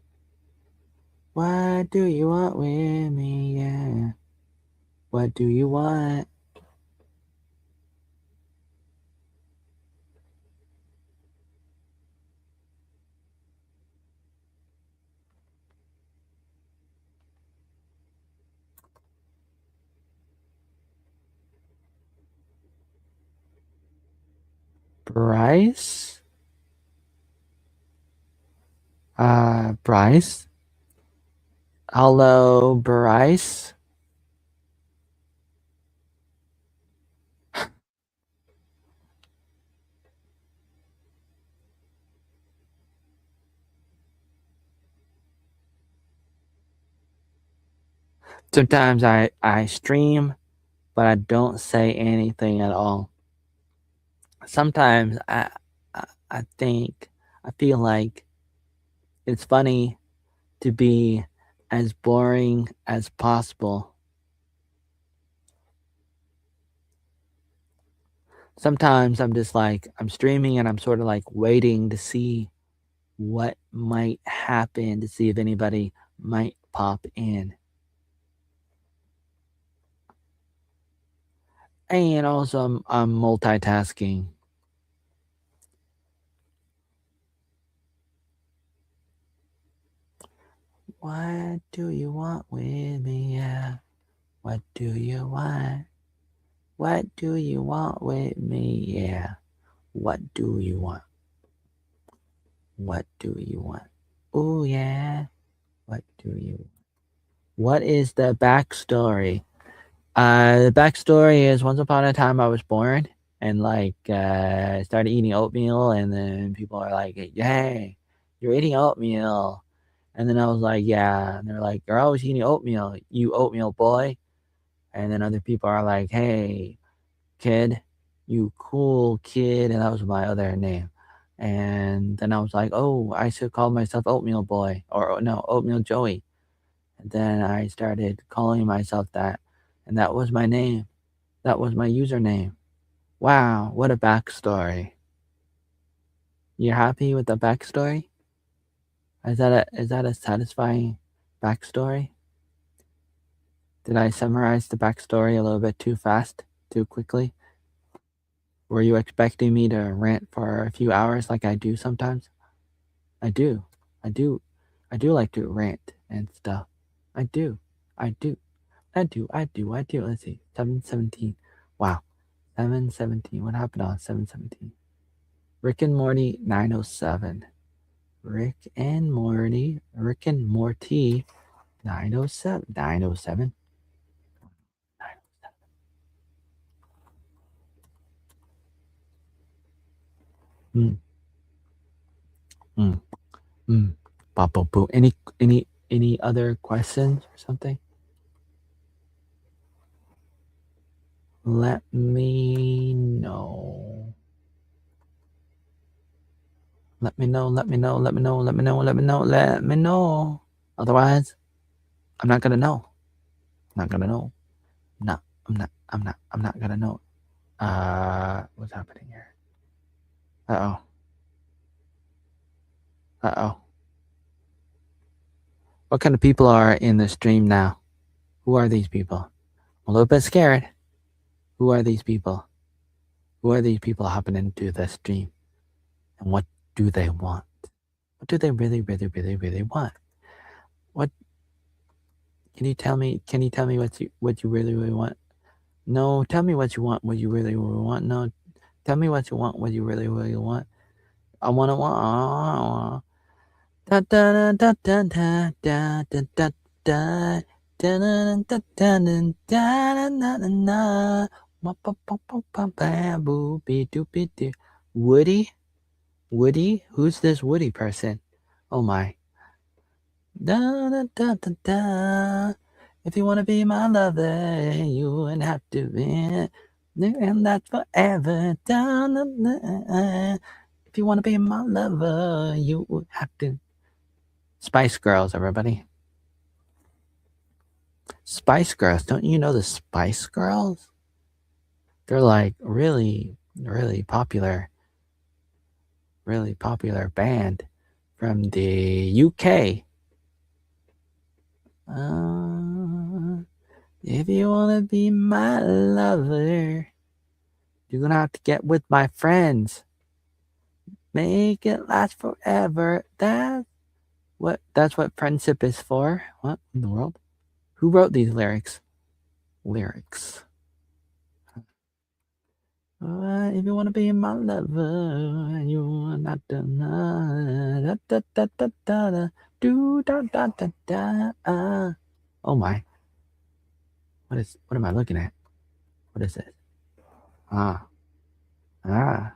What do you want with me? Yeah. What do you want? Bryce? Bryce? Hello, Bryce? Sometimes I stream, but I don't say anything at all. Sometimes I think, I feel like it's funny to be as boring as possible. Sometimes I'm just like, I'm streaming and I'm sort of like waiting to see what might happen, to see if anybody might pop in. And also, I'm multitasking. What do you want with me? Yeah. What do you want? What do you want with me? Yeah. What do you want? What do you want? Oh, yeah. What do you? What is the backstory? The backstory is once upon a time I was born and like I started eating oatmeal, and then people are like, "Hey, you're eating oatmeal," and then I was like, "Yeah," and they're like, "You're always eating oatmeal, you oatmeal boy," and then other people are like, "Hey, kid, you cool kid," and that was my other name. And then I was like, "Oh, I should call myself Oatmeal Boy, or no, Oatmeal Joey." And then I started calling myself that, and that was my name. That was my username. Wow, what a backstory. You're happy with the backstory? Is that a satisfying backstory? Did I summarize the backstory a little bit too fast, too quickly? Were you expecting me to rant for a few hours like I do sometimes? I do. I do. I do like to rant and stuff. I do. I do. I do. I do. I do. Let's see. 717. Wow. 717. What happened on 717? Rick and Morty 907. Rick and Morty. Rick and Morty 907. 907. Mm, mm, mm. Bop, boo. Any other questions or something? Let me know. Let me know. Let me know. Let me know. Let me know. Let me know. Let me know. Otherwise, I'm not gonna know. I'm not gonna know. No, I'm not gonna know. What's happening here? Uh oh. Uh oh. What kind of people are in the stream now? Who are these people? I'm a little bit scared. Who are these people? Who are these people hopping into the stream? And what do they want? What do they really, really, really, really want? What can you tell me? Can you tell me what you really, really want? No, tell me what you want. What you really, really want? No, tell me what you want. What you really, really want? I wanna want. Da da da da da da da da da. Woody? Woody? Who's this Woody person? Oh my. Da, da, da, da, da. If you want to be my lover, you would have to be. And that's forever. Da, da, da. If you want to be my lover, you would have to. Spice Girls, everybody. Spice Girls. Don't you know the Spice Girls? They're like really, really popular. really popular band from the UK. If you wanna be my lover, you're gonna have to get with my friends. Make it last forever. That's what friendship is for. What in the world? Who wrote these lyrics? Lyrics. If you wanna be my lover, you are not the da da da da da da do da da da da. Oh my! What am I looking at? What is it? Ah ah.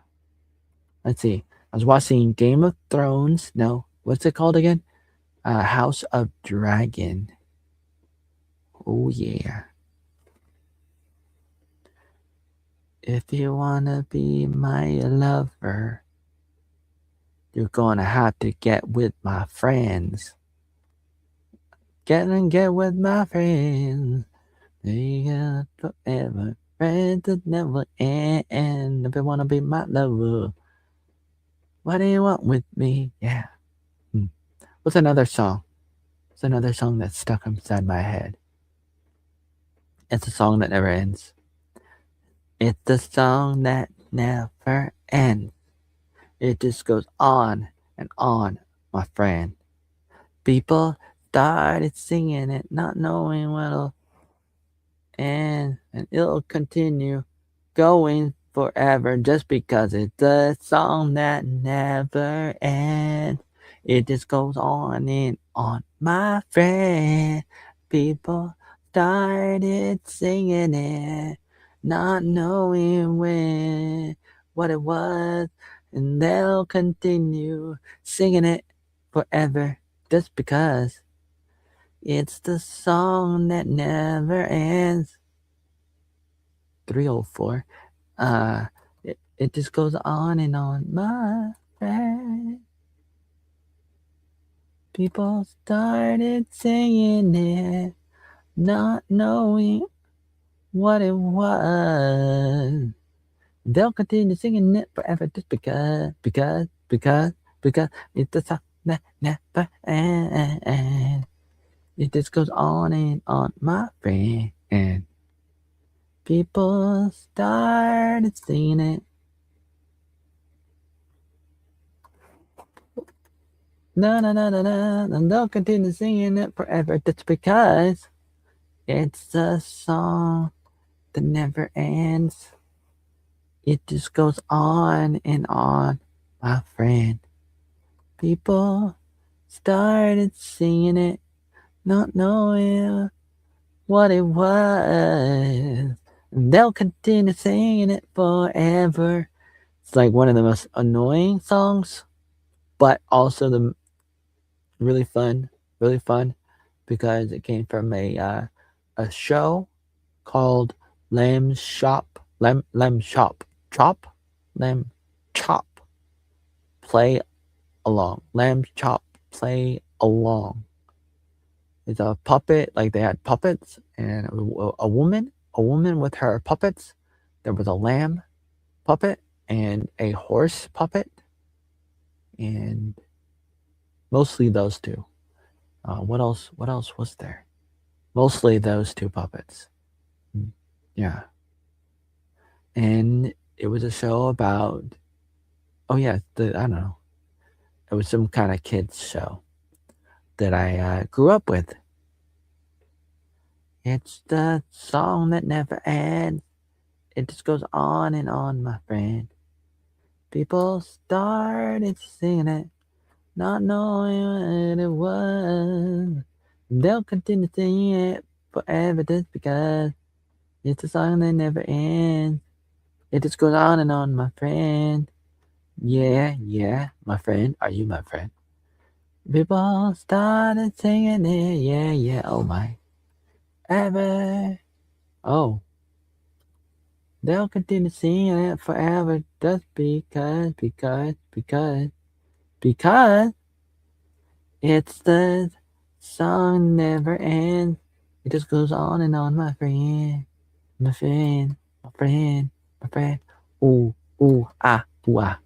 Let's see. I was watching Game of Thrones. No, what's it called again? House of Dragon. Oh yeah. If you wanna be my lover, you're gonna have to get with my friends. Get with my friends. They got forever. Friends that never end. If you wanna be my lover, what do you want with me? Yeah. What's another song? What's another song that's stuck inside my head? It's a song that never ends. It's the song that never ends. It just goes on and on, my friend. People started singing it, not knowing what'll end, and it'll continue going forever just because it's a song that never ends. It just goes on and on, my friend. People started singing it, not knowing what it was, and they'll continue singing it forever just because it's the song that never ends. 304. It just goes on and on, my friend. People started singing it, not knowing what it was. They'll continue singing it forever just because it's the song that never ends. It just goes on and on, my friend. And people started singing it. No, no, no, no, no, and they'll continue singing it forever just because it's a song that never ends. It just goes on and on, my friend. People started singing it, not knowing what it was. And they'll continue singing it forever. It's like one of the most annoying songs, but also the really fun, because it came from a show called Lamb Chop Play Along. Lamb Chop Play Along. It's a puppet, like they had puppets, and a woman with her puppets. There was a lamb puppet and a horse puppet, and mostly those two. What else? What else was there? Mostly those two puppets. Yeah. And it was a show about, oh yeah, I don't know. It was some kind of kids show that I grew up with. It's the song that never ends. It just goes on and on, my friend. People started singing it, not knowing what it was. They'll continue singing it forever just because it's a song that never ends. It just goes on and on, my friend. Yeah, my friend. Are you my friend? People started singing it, yeah, oh my. Ever. Oh. They'll continue singing it forever just because it's the song never ends. It just goes on and on, my friend. My friend, my friend, my friend. Ooh, ooh, ah, ooh, ah.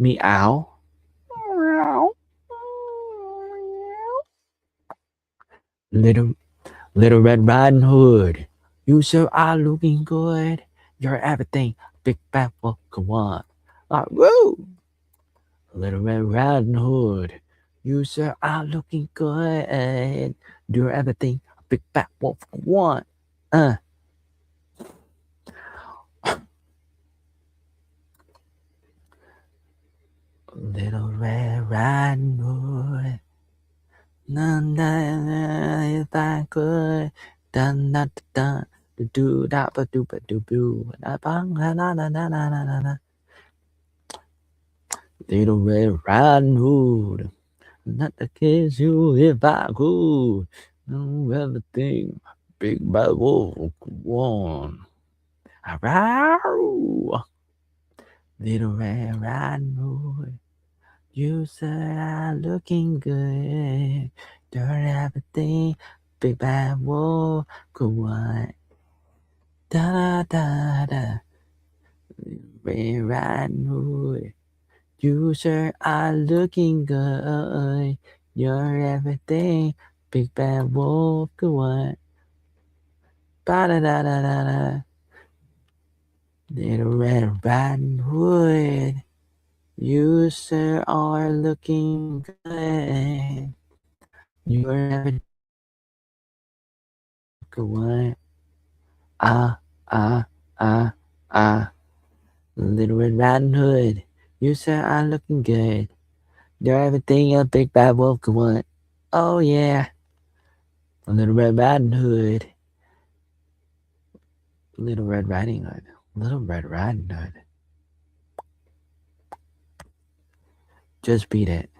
Meow. Little Little Red Riding Hood. You sure are looking good. You're everything. Big bad wolf. Come on. Woo! Little Red Riding Hood. You sure are looking good. You're everything. Big bad wolf. Come on. Uh. Little Red Riding Hood. None if I could. Dun dun dun. Do da ba do ba do boo. Da bang la la la la la la la. Little Red Riding Hood. Not to kiss you if I could. No everything. Big bad wolf. One. Arow. Little Red Riding Hood. You said I'm looking good. Doing everything. Big bad wolf. Could want. Da da da. Red Riding Hood. You sure are looking good. You're everything. Big bad wolf. Could want. Ba da da da da da. Little Red Riding Hood. You sure are looking good. You're everything. Could want. Ah, ah, ah, ah. Little Red Riding Hood. You sure are looking good. You're everything a big bad wolf could want. Oh yeah. Little Red Riding Hood. Little Red Riding Hood. Little Red Riding Hood. Just beat it.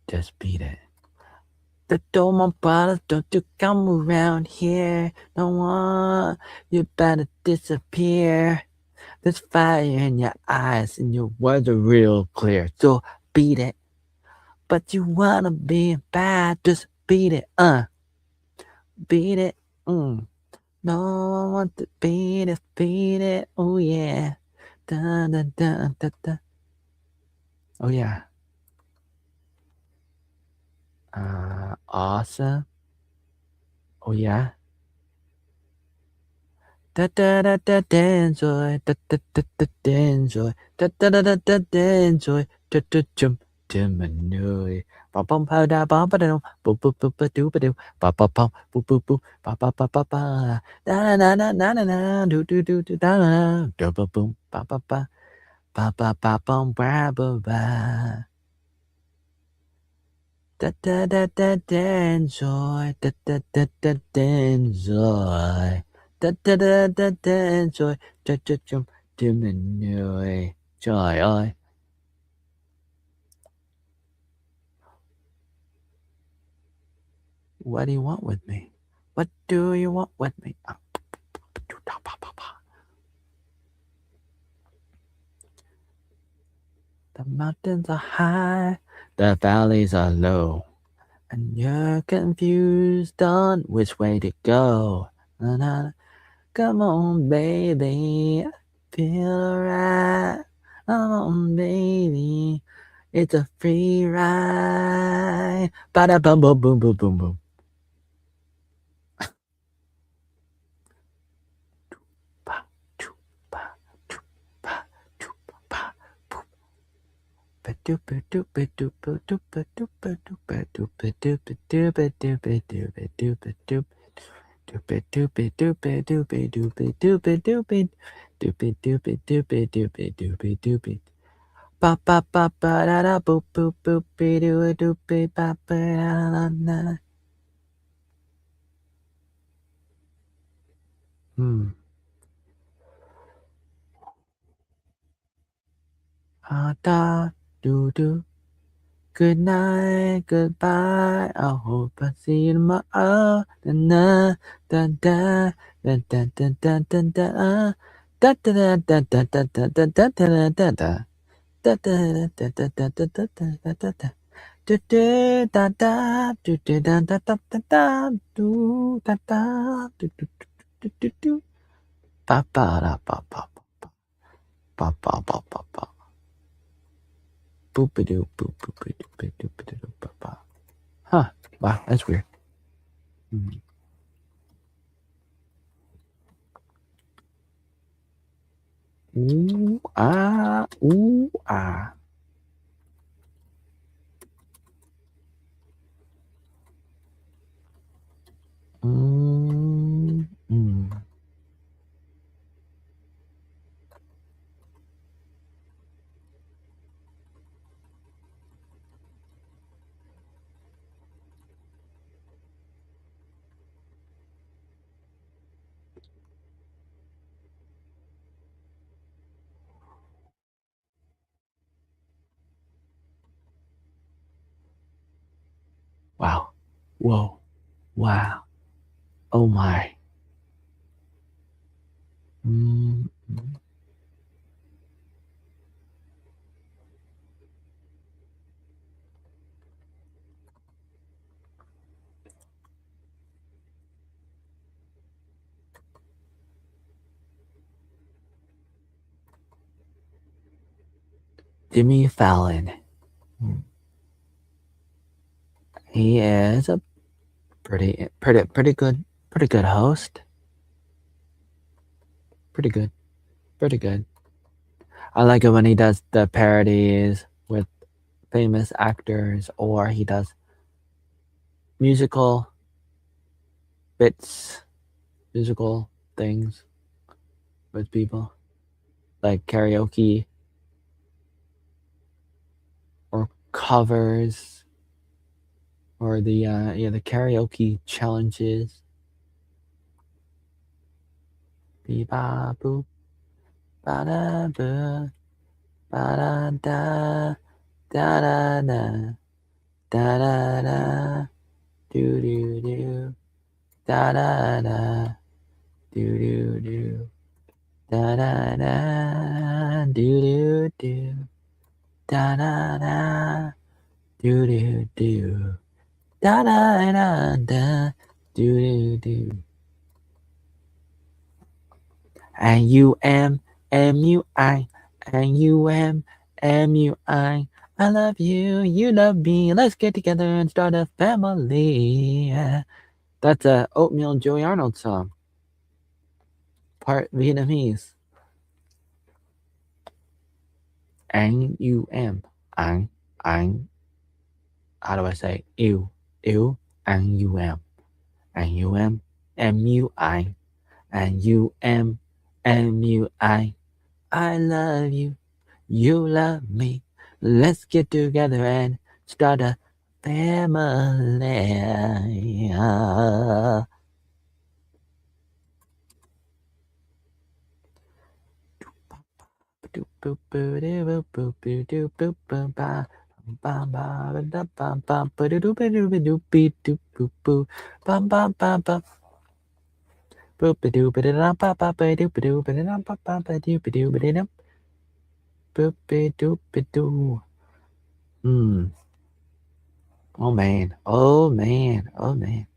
Just beat it. The door, my brother, don't you come around here. No one, you better disappear. There's fire in your eyes and your words are real clear. So beat it. But you wanna be bad, just beat it. Beat it. No one wants to beat it. Oh yeah. Da da da da da. Oh yeah. Awesome. Oh yeah. Da da da da enjoy. Da da da da enjoy. Da da da da da enjoy. Da da jump. Diminui. Ba bum pa da ba ba da bo bo bo ba do ba do ba ba bum bo bo bo ba ba ba ba ba da na na na na na na do do do do da na da ba boom ba ba ba ba ba ba bum ba ba ba da da da da da enjoy da da da da da enjoy da da da da da enjoy da da jump diminui. Trời ơi. What do you want with me? What do you want with me? The mountains are high, the valleys are low, and you're confused on which way to go. Na-na. Come on, baby, feel right. Come on, baby, it's a free ride. Ba-da bum boom boom boom boom boom. Ba ba ba ba da da boop boop boop be doo doo be ba ba da da da. Da doo doo. Good night, goodbye. I hope I see you tomorrow. Da da da da da da da da da da. Da da da da da da da da da da da. Da da da da da da da da da da. Do do da da do do da da da da da do da da do do do do do. Ba ba da ba ba ba ba ba ba ba ba. Boop-a-doo, boop-a-doo-ba-doo-ba-doo-ba-ba. Huh. Wow, that's weird. Mm. Ooh, ah, ooh, ah. Mm, mm. Wow. Whoa. Wow. Oh my. Mm, mm. Jimmy Fallon. Mm. He is a pretty good host. Pretty good. Pretty good. I like it when he does the parodies with famous actors or he does musical bits, musical things with people like karaoke or covers or the karaoke challenges. Beep ba boop ba da ba ba da da da da da da da da do do do da da da do do do da da da do do do da da da do do do da da da da do do do. And you M-U-I, and you M-U-I. I love you, you love me. Let's get together and start a family. That's a Oatmeal Joey Arnold song, part Vietnamese. And you am, I'm. How do I say? You, and you am, M-U-I, and you M-U-I. I love you. You love me. Let's get together and start a family. Hmm. Oh man. Oh man. Oh man.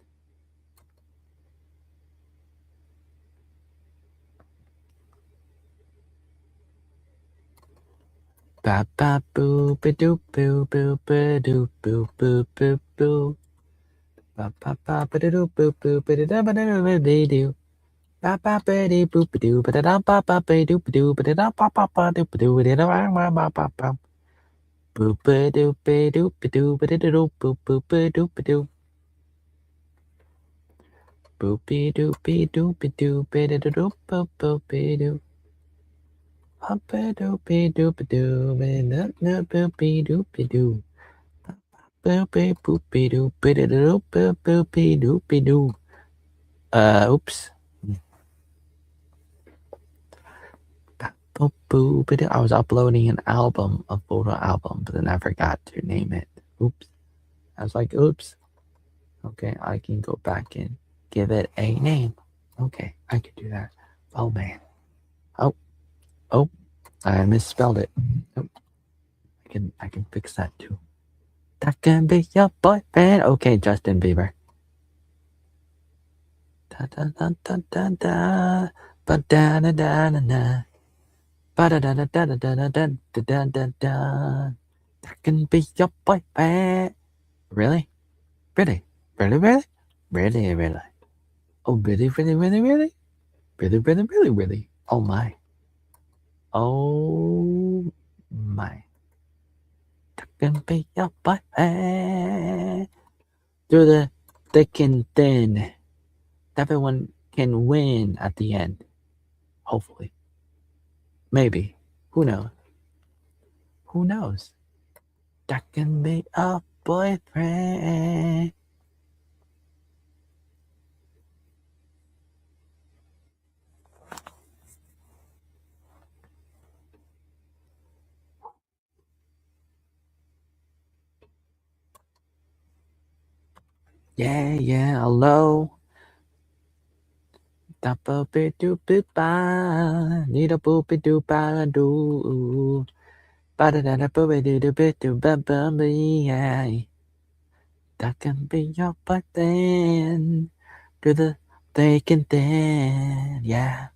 Ba ba boo ba doo boo boo ba doo boo boo boo boo. Ba ba ba ba doo boo boo ba da ba da ba doo. Ba ba ba dee boo ba doo ba da ba ba ba doo ba doo ba da ba ba ba doo ba doo ba da ba ba ba ba ba. Boo ba doo ba doo ba doo ba da doo boo boo ba doo ba doo. Boo be doo be doo ba doo ba da doo boo boo ba doo. Ba ba doo ba doo ba doo ba da da boo be doo ba doo. Boopy boopy doo biddy doo boopy doopy doo. Oops. I was uploading an album, a photo album, but then I forgot to name it. Oops. I was like, oops. Okay, I can go back and give it a name. Okay, I can do that. Oh man. Oh, I misspelled it. Oh, I can fix that too. That can be your boyfriend. Okay, Justin Bieber. Da da da da da da. Ba da da da da da. Ba da da da da da da da da da da da. I can be your boyfriend. Really? Really? Really? Really? Really? Really? Oh, really? Really? Really? Really? Really? Really? Really? Really? Oh my. Oh my. I can be your boyfriend. Through the thick and thin. Everyone can win at the end. Hopefully. Maybe. Who knows? Who knows? That can be a boyfriend. Yeah, yeah, hello. Da boopy doopy ba. Need a boopy doo ba doo. Ba da da da boopy doo doo bit doo ba ba ba. Yeah. That can be your boyfriend. Do the they can then. Yeah.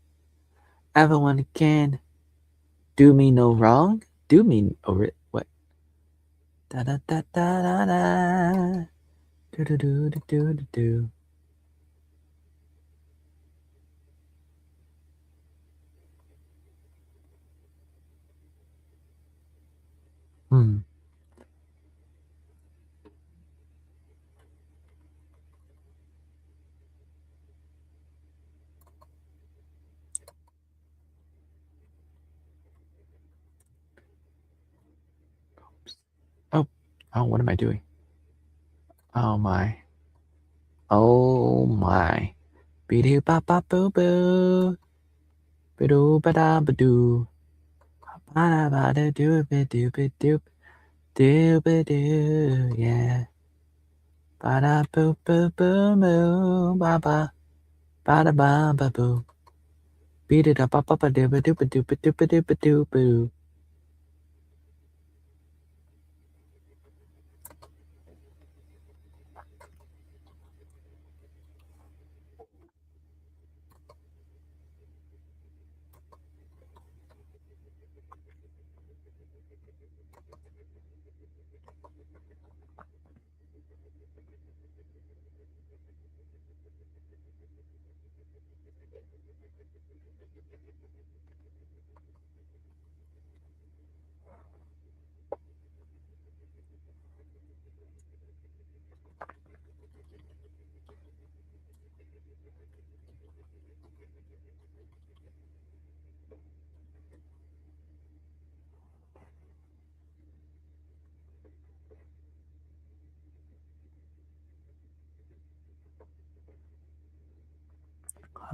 Everyone can do me no wrong. Do me what? Da da da da da da. Do do do do do do do. Hmm. Oh. Oh, what am I doing? Oh my. Oh my. Be-doo ba ba boo boo. Be-doo ba da ba doo. Ba da ba da doo ba doo ba doo. Doo ba doo. Yeah. Ba da boo boo boo moo. Ba ba. Ba da ba ba boo. Beat it up, up, a doo ba doo ba doo ba doo ba doo ba doo boo.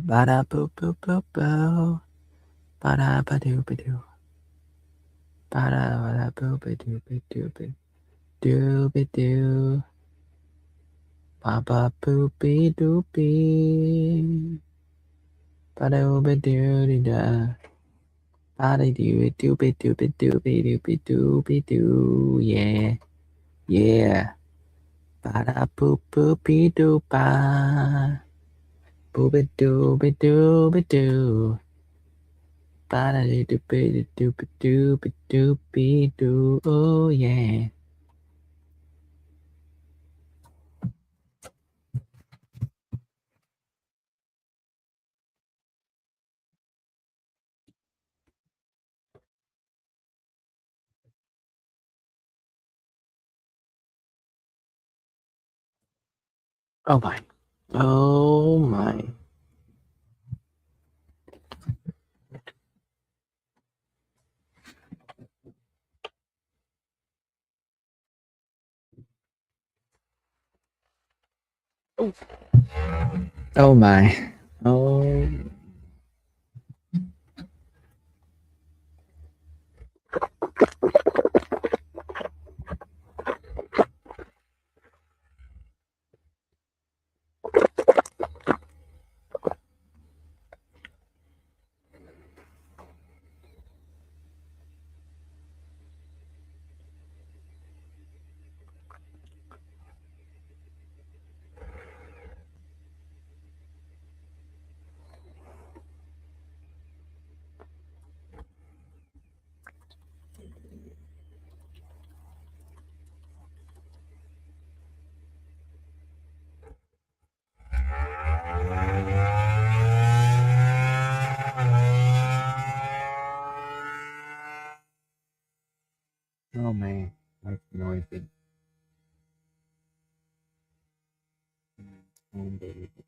Ba da boo boo boo boo. Ba da ba doo ba doo. Ba da ba da boo ba doo ba doo ba doo ba doo. Ba ba boopy doopy. Ba doo ba doo dee da. Ba da doo doopy doopy doopy doopy doopy doo. Yeah. Yeah. Ba da boop boopy doopa. Boopy doopy doopy doo. Ba da doo doopy doopy doopy doopy doo. Oh yeah. Oh my. Oh my. Oh my. Oh. Oh man, that's noisy. Unbelievable.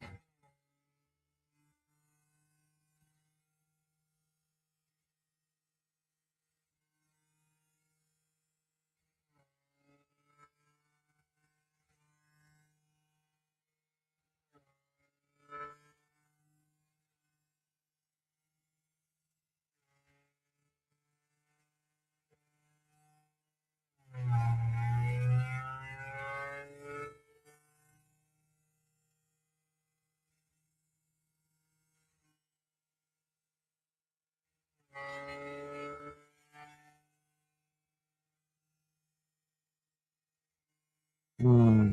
Hmm.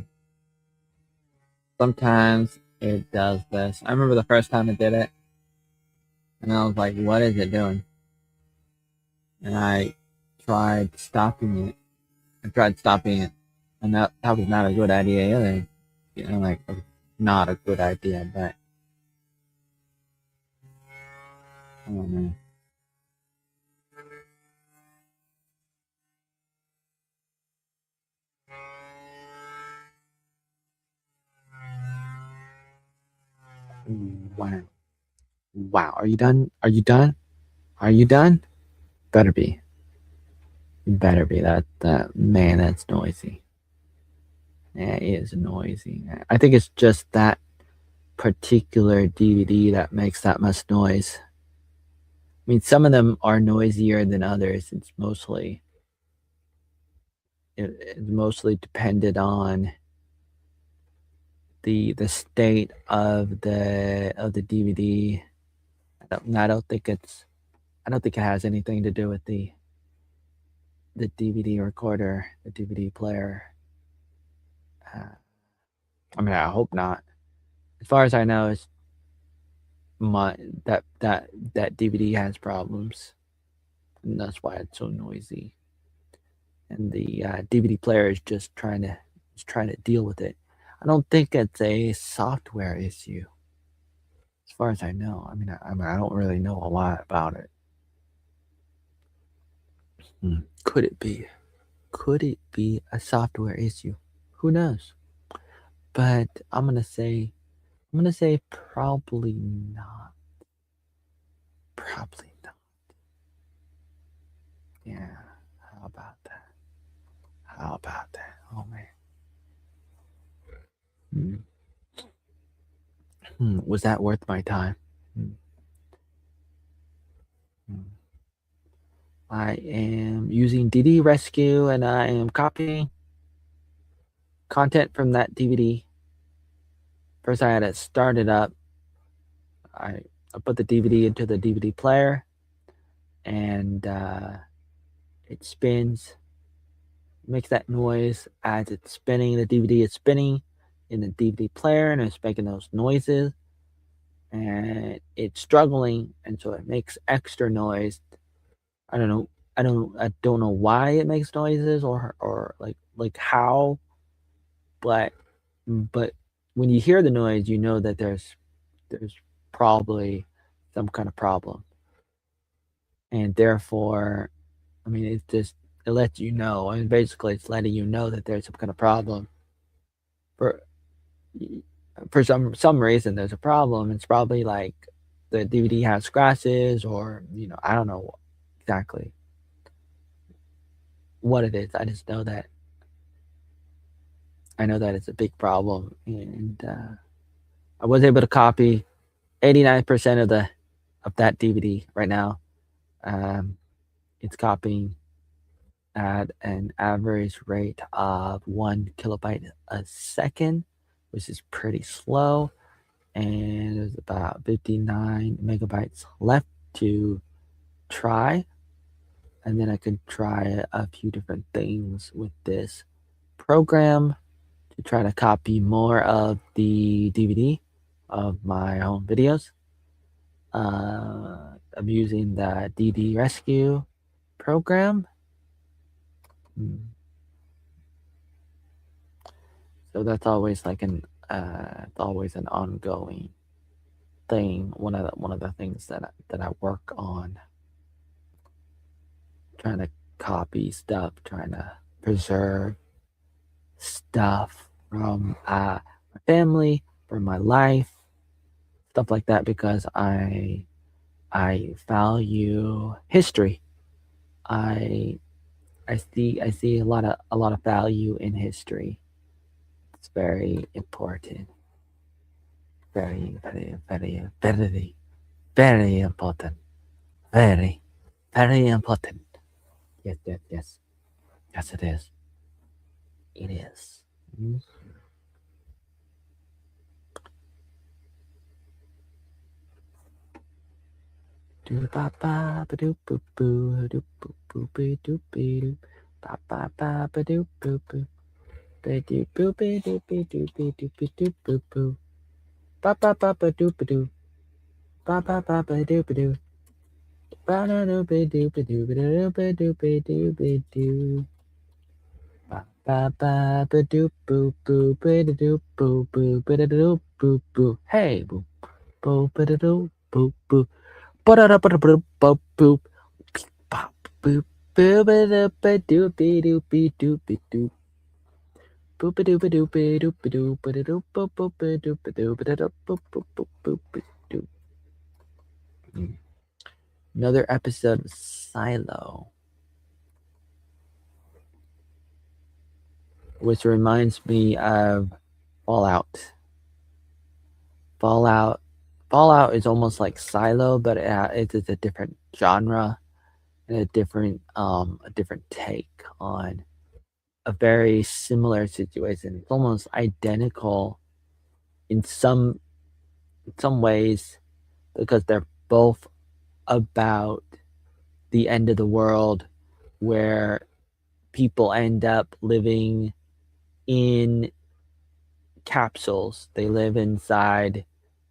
Sometimes it does this. I remember the first time it did it, and I was like, "What is it doing?" And I tried stopping it. I tried stopping it, and that was not a good idea either. You know, like not a good idea. But oh man, wow, wow. Are you done? Are you done? Are you done? Better be. Better be. That man. That's noisy. Yeah, it is noisy. I think it's just that particular DVD that makes that much noise. I mean, some of them are noisier than others. It's mostly dependent on the state of the DVD. I don't think it has anything to do with the DVD recorder, the DVD player. Uh, I mean, I hope not. As far as I know, it's my that DVD has problems, and that's why it's so noisy. And the DVD player is trying to deal with it. I don't think it's a software issue, as far as I know. I mean, I don't really know a lot about it. Could it be? Could it be a software issue? Who knows? But I'm gonna say probably not. Probably not. Yeah. How about that? How about that? Oh man. Hmm. Was that worth my time? Hmm. Hmm. I am using DD Rescue and I am copying content from that DVD. First, I had to start it up. I, I put the DVD into the DVD player and it spins, makes that noise as it's spinning. The DVD is spinning in the DVD player and it's making those noises and it's struggling and so it makes extra noise. I don't know. I don't know why it makes noises or like how, but but when you hear the noise, you know that there's probably some kind of problem, and therefore, I mean, it lets you know. I mean, basically, it's letting you know that there's some kind of problem. For for some reason, there's a problem. It's probably like the DVD has scratches, or I don't know exactly what it is. I know that it's a big problem, and I was able to copy 89% of that DVD right now. Um, it's copying at an average rate of 1 kilobyte a second, which is pretty slow. And there's about 59 megabytes left to try. And then I could try a few different things with this program to try to copy more of the DVD of my own videos. I'm using the DD Rescue program. Mm. So that's always like it's always an ongoing thing. One of the things that I work on, trying to copy stuff, trying to preserve stuff from my family, from my life, stuff like that, because I value history. I I see a lot of value in history. It's very important. Very, very, very, very, very important. Very, very important. Yes, yes, yes. Yes, it is. It is. Mm. Do ba ba ba do boo boo do boo boo be do be do ba ba ba ba do boo boo be do boo be do be do be do be do boo boo ba ba ba ba do ba do ba ba ba ba do ba do ba da do be do be do be do be do be do be do ba ba ba ba do boo boo be do boo boo be do boo boo hey boo boo be do boo boo ba da da ba da boo boo pop boop booba doop doopy doopy doopy doop boopa doopa doopy doopy doopa doop boop boopa doopa doopa doop boop boop boop boop doop. Another episode of Silo, which reminds me of Fallout. Fallout Fallout is almost like Silo, but it's a different genre and a different take on a very similar situation. It's almost identical in some ways because they're both about the end of the world where people end up living in capsules. They live inside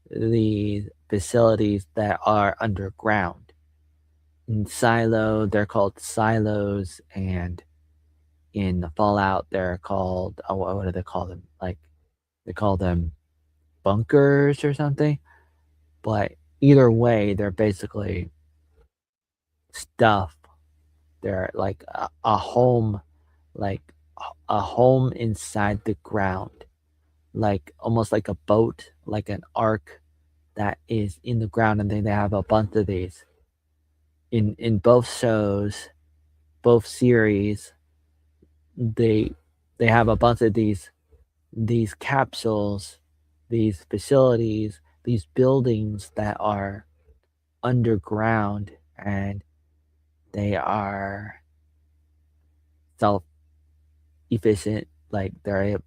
these facilities that are underground. In Silo, they're called silos, and in the Fallout, they're called, oh, what do they call them? Like, they call them bunkers or something. But either way, they're basically stuff. They're like a home, like a home inside the ground, like almost like a boat, like an ark that is in the ground, and then they have a bunch of these in both shows, both series. They they have a bunch of these capsules, these facilities, these buildings that are underground, and they are self efficient, like they're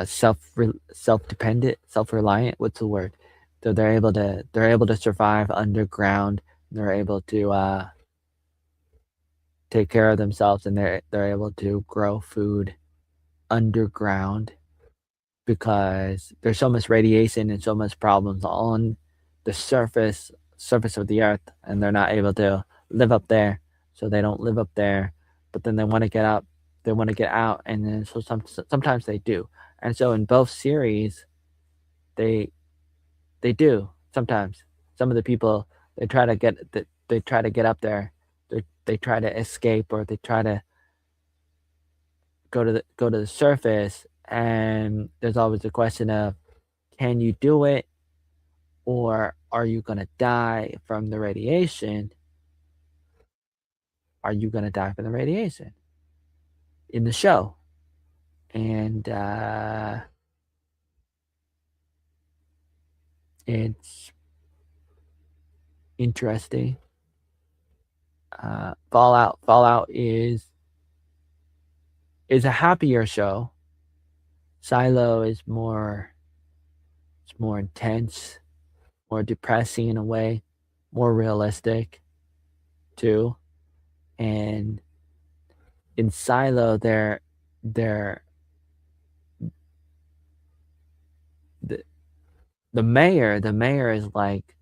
self dependent, self reliant. What's the word? So they're able to survive underground. They're able to take care of themselves, and they're able to grow food underground because there's so much radiation and so much problems on the surface of the earth, and they're not able to live up there. So they don't live up there, but then they want to get up, they want to get out, and then sometimes they do. And so in both series, they they do sometimes. Some of the people, they try to get up there, they try to escape, or they try to go to the surface, and there's always the question of, can you do it, or are you gonna die from the radiation? Are you gonna die from the radiation in the show? And it's interesting. Fallout is a happier show. Silo is more intense, more depressing in a way, more realistic too. And in Silo, they're the the mayor is like,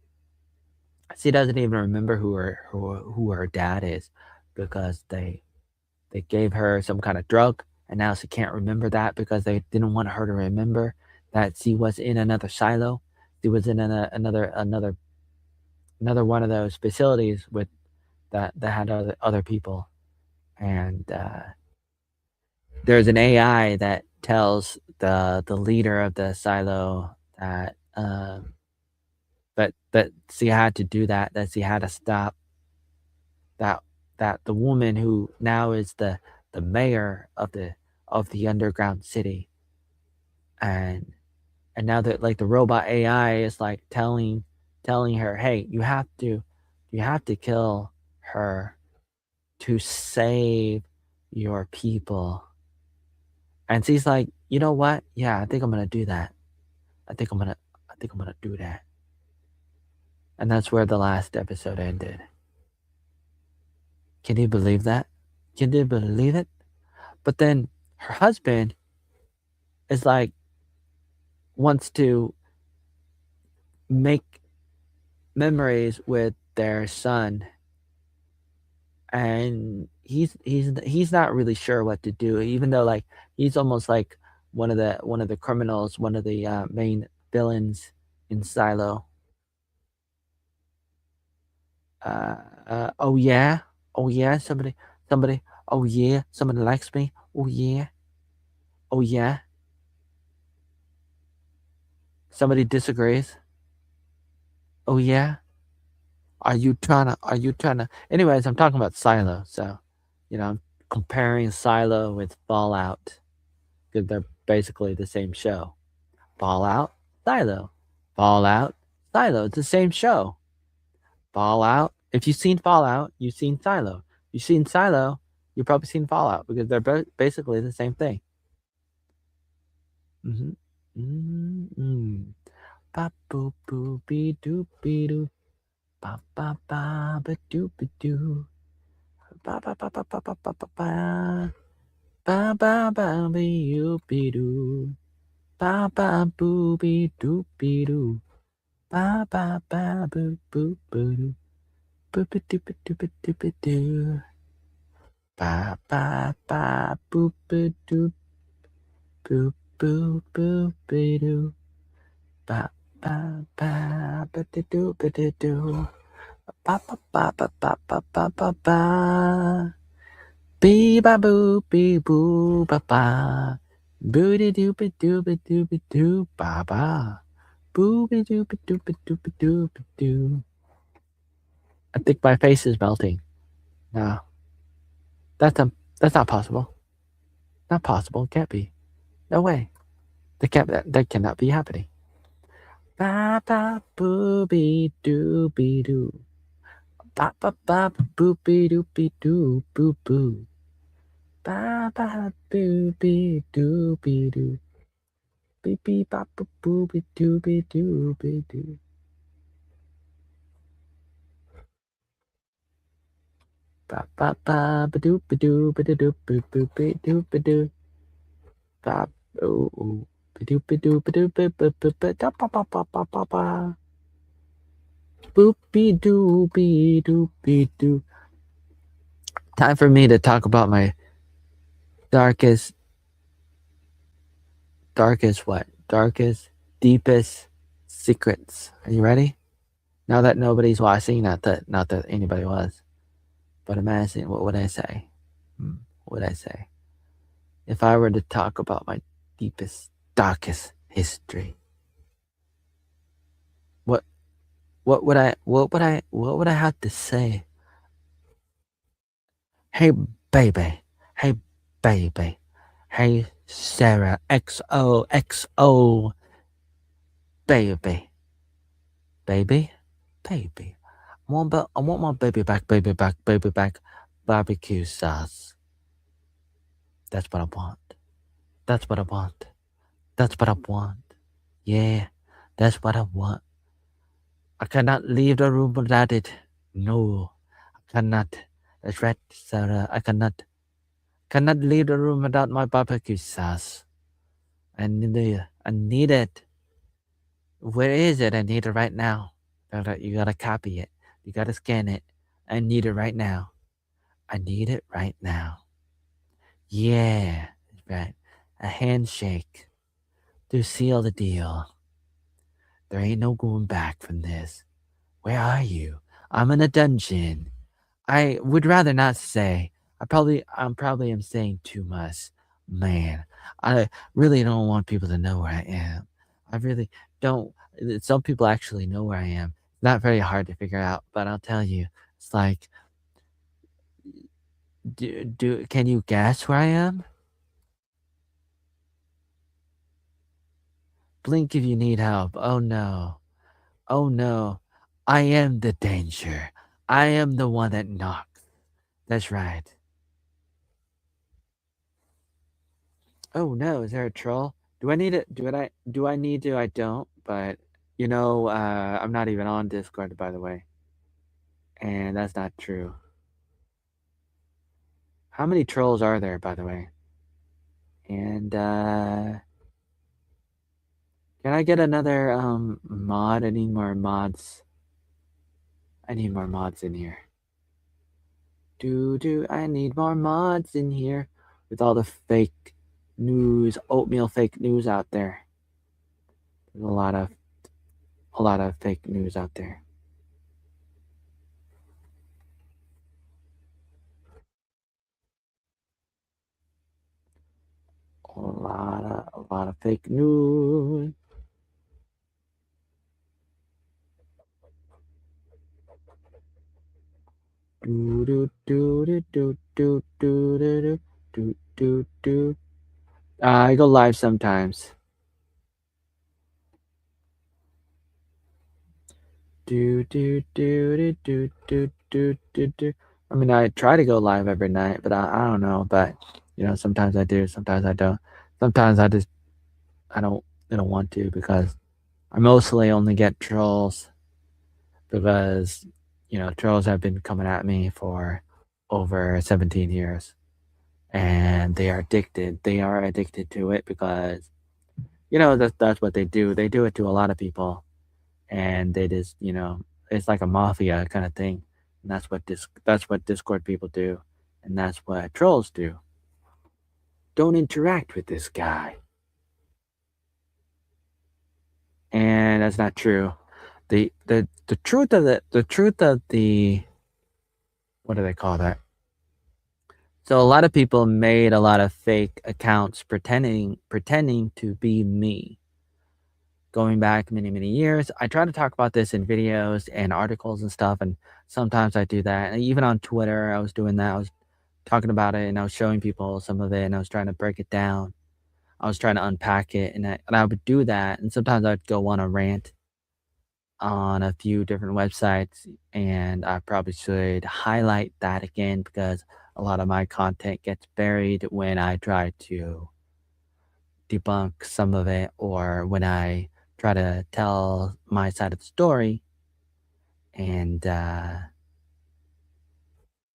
she doesn't even remember who her dad is, because they gave her some kind of drug, and now she can't remember that because they didn't want her to remember that she was in another silo. She was in another one of those facilities with that had other people, and there's an AI that tells the leader of the silo that that she had to do that, that she had to stop that that the woman who now is the mayor of the underground city, and now that like the robot AI is like telling her, hey, you have to kill her to save your people. And she's like, you know what? Yeah, I think I'm gonna do that. I think I'm gonna I think I'm gonna do that. And that's where the last episode ended. Can you believe that? Can you believe it? But then her husband is like wants to make memories with their son, and he's not really sure what to do, even though like he's almost like one of the criminals, one of the main villains in Silo. Oh yeah, oh yeah, somebody, oh yeah, somebody likes me. Oh yeah, oh yeah, somebody disagrees. Oh yeah, are you trying to? Anyways, I'm talking about Silo, so I'm comparing Silo with Fallout because they're basically the same show. Fallout, Silo, Fallout, Silo. It's the same show. Fallout. If you've seen Fallout, you've seen Silo. You've seen Silo, you've probably seen Fallout because they're basically the same thing. Mm-hmm. Mm-hmm. Ba boo boo be doo be doo. Ba ba ba ba doo be doo. Ba ba ba ba ba ba ba ba ba. Ba ba ba be you be doo. Ba ba boo be doo be doo. Ba ba ba boo boo boo doo. Boo ba doo ba doo ba doo ba doo. Ba ba ba boo ba doo. Boo boo boo be doo. Ba ba ba ba da doo ba da doo. Ba ba ba ba ba ba ba ba ba. Bee ba boo bee boo ba ba. Boo de doo ba doo ba doo ba doo ba ba. Boo ba doo ba doo ba doo ba doo ba doo. I think my face is melting. No, that's a, that's not possible. Not possible. Can't be. No way. That cannot be happening. Ba ba boo be doo be doo. Ba ba ba boo be doo be doo boo boo. Ba ba boo be doo be doo. Beep beep bop boop boo be doo be doo be doo. Ba ba ba ba doo ba doo ba doo boo boo be doo ba doo. Ba ooh ba doo ba doo ba doo ba ba ba ba da ba ba ba ba ba ba. Boop be doo be doo be doo. Time for me to talk about my darkest, what? Darkest, deepest secrets. Are you ready? Now that nobody's watching, not that anybody was, but imagine what would I say? What would I say if I were to talk about my deepest, darkest history? What what would I have to say? Hey baby, hey baby, hey Sarah XOXO baby, baby, baby. I want my baby back, barbecue sauce. That's what I want. That's what I want. That's what I want. Yeah, that's what I want. I cannot leave the room without it. No, I cannot. That's right, Sarah. I cannot leave the room without my barbecue sauce. I need it. I need it. Where is it? I need it right now. You gotta copy it. You gotta scan it. I need it right now. I need it right now. Yeah, that's right. A handshake to seal the deal. There ain't no going back from this. Where are you? I'm in a dungeon. I would rather not say. I'm probably am saying too much. Man, I really don't want people to know where I am. I really don't. Some people actually know where I am. Not very hard to figure out, but I'll tell you, it's like, can you guess where I am? Blink if you need help. Oh no. Oh no. I am the danger. I am the one that knocks. That's right. Oh no, is there a troll? Do I need it? Do I need to? I don't, but I'm not even on Discord, by the way. And that's not true. How many trolls are there, by the way? And can I get another mod? I need more mods. I need more mods in here. I need more mods in here with all the fake news, oatmeal fake news out there. There's a lot of fake news out there. A lot of fake news. Do do do do do do do do do do do. I go live sometimes. Do do do do do do do do do. I mean, I try to go live every night, but I don't know. But sometimes I do, sometimes I don't. Sometimes I don't want to because I mostly only get trolls because trolls have been coming at me for over 17 years and they are addicted. They are addicted to it because that's what they do. They do it to a lot of people and they just it's like a mafia kind of thing. And that's what Discord people do and that's what trolls do. Don't interact with this guy. And that's not true. The truth of the what do they call that? So a lot of people made a lot of fake accounts pretending to be me. Going back many, many years. I try to talk about this in videos and articles and stuff, and sometimes I do that. And even on Twitter, I was doing that. I was talking about it and I was showing people some of it and I was trying to break it down. I was trying to unpack it and I would do that. And sometimes I'd go on a rant on a few different websites and I probably should highlight that again because a lot of my content gets buried when I try to debunk some of it or when I try to tell my side of the story. And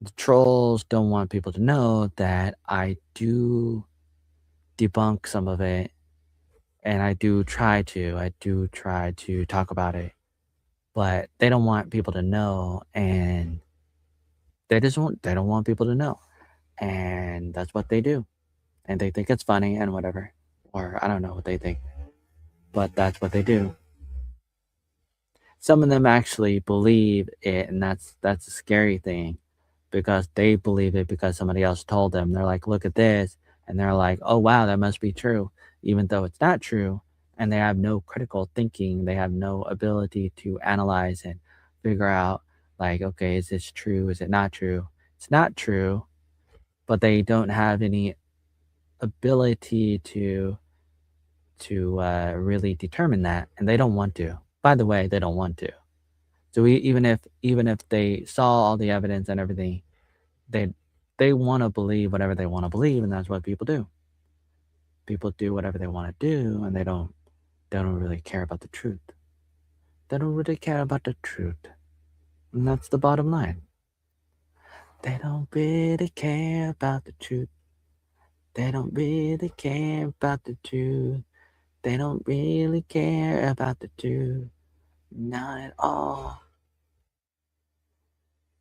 the trolls don't want people to know that I do debunk some of it and I do try to talk about it, but they don't want people to know and they don't want people to know. And that's what they do. And they think it's funny and whatever. Or I don't know what they think, but that's what they do. Some of them actually believe it, and that's a scary thing because they believe it because somebody else told them. They're like, "Look at this," and they're like, "Oh wow, that must be true," even though it's not true. And they have no critical thinking. They have no ability to analyze and figure out, like, okay, is this true? Is it not true? It's not true, but they don't have any ability to really determine that, and they don't want to. By the way, they don't want to. So even if they saw all the evidence and everything, they they want to believe whatever they want to believe, and that's what people do. People do whatever they want to do, and they don't really care about the truth. They don't really care about the truth, and that's the bottom line. They don't really care about the truth. They don't really care about the truth. They don't really care about the truth. Not at all.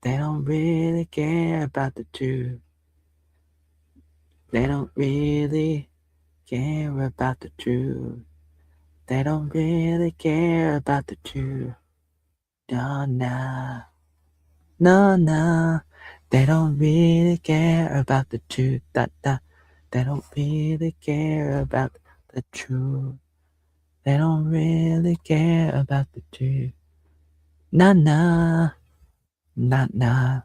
They don't really care about the truth. They don't really care about the truth. They don't really care about the truth. No, no, no, no. They don't really care about the truth. Da, da. They don't really care about the truth. They don't really care about the truth. Nah, nah, nah, nah.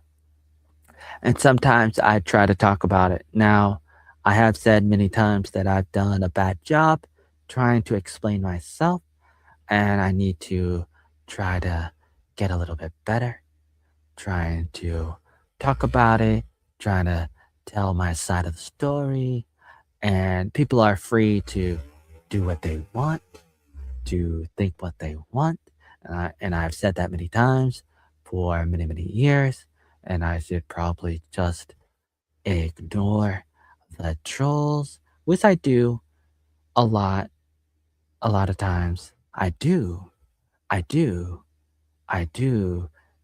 And sometimes I try to talk about it. Now, I have said many times that I've done a bad job trying to explain myself, and I need to try to get a little bit better, trying to talk about it, trying to tell my side of the story. And people are free to do what they want, to think what they want. And I've said that many times for many, many years. And I should probably just ignore the trolls, which I do a lot, a lot of times. I do, I do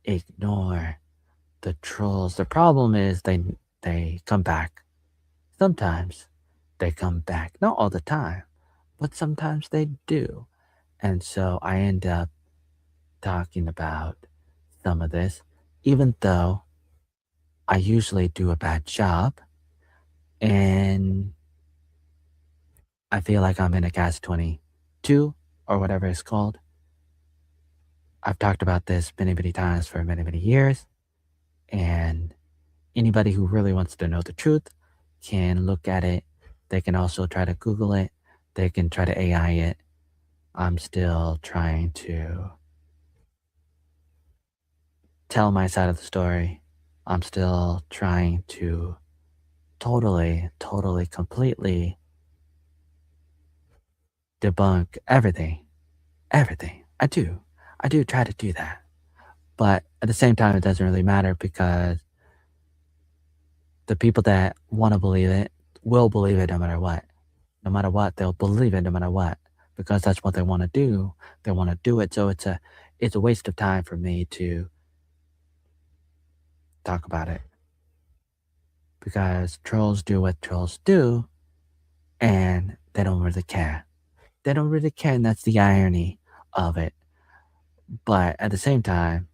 ignore the trolls. The problem is they come back. Sometimes they come back. Not all the time, but sometimes they do. And so I end up talking about some of this, even though I usually do a bad job. And I feel like I'm in a catch 22 or whatever it's called. I've talked about this many, many times for many, many years. And anybody who really wants to know the truth can look at it. They can also try to Google it. They can try to AI it. I'm still trying to tell my side of the story. I'm still trying to totally, totally, completely debunk everything. Everything. I do. I do try to do that. But at the same time, it doesn't really matter because the people that want to believe it will believe it no matter what. No matter what, they'll believe it no matter what because that's what they want to do. They want to do it. So it's a waste of time for me to talk about it because trolls do what trolls do and they don't really care. They don't really care, and that's the irony of it. But at the same time,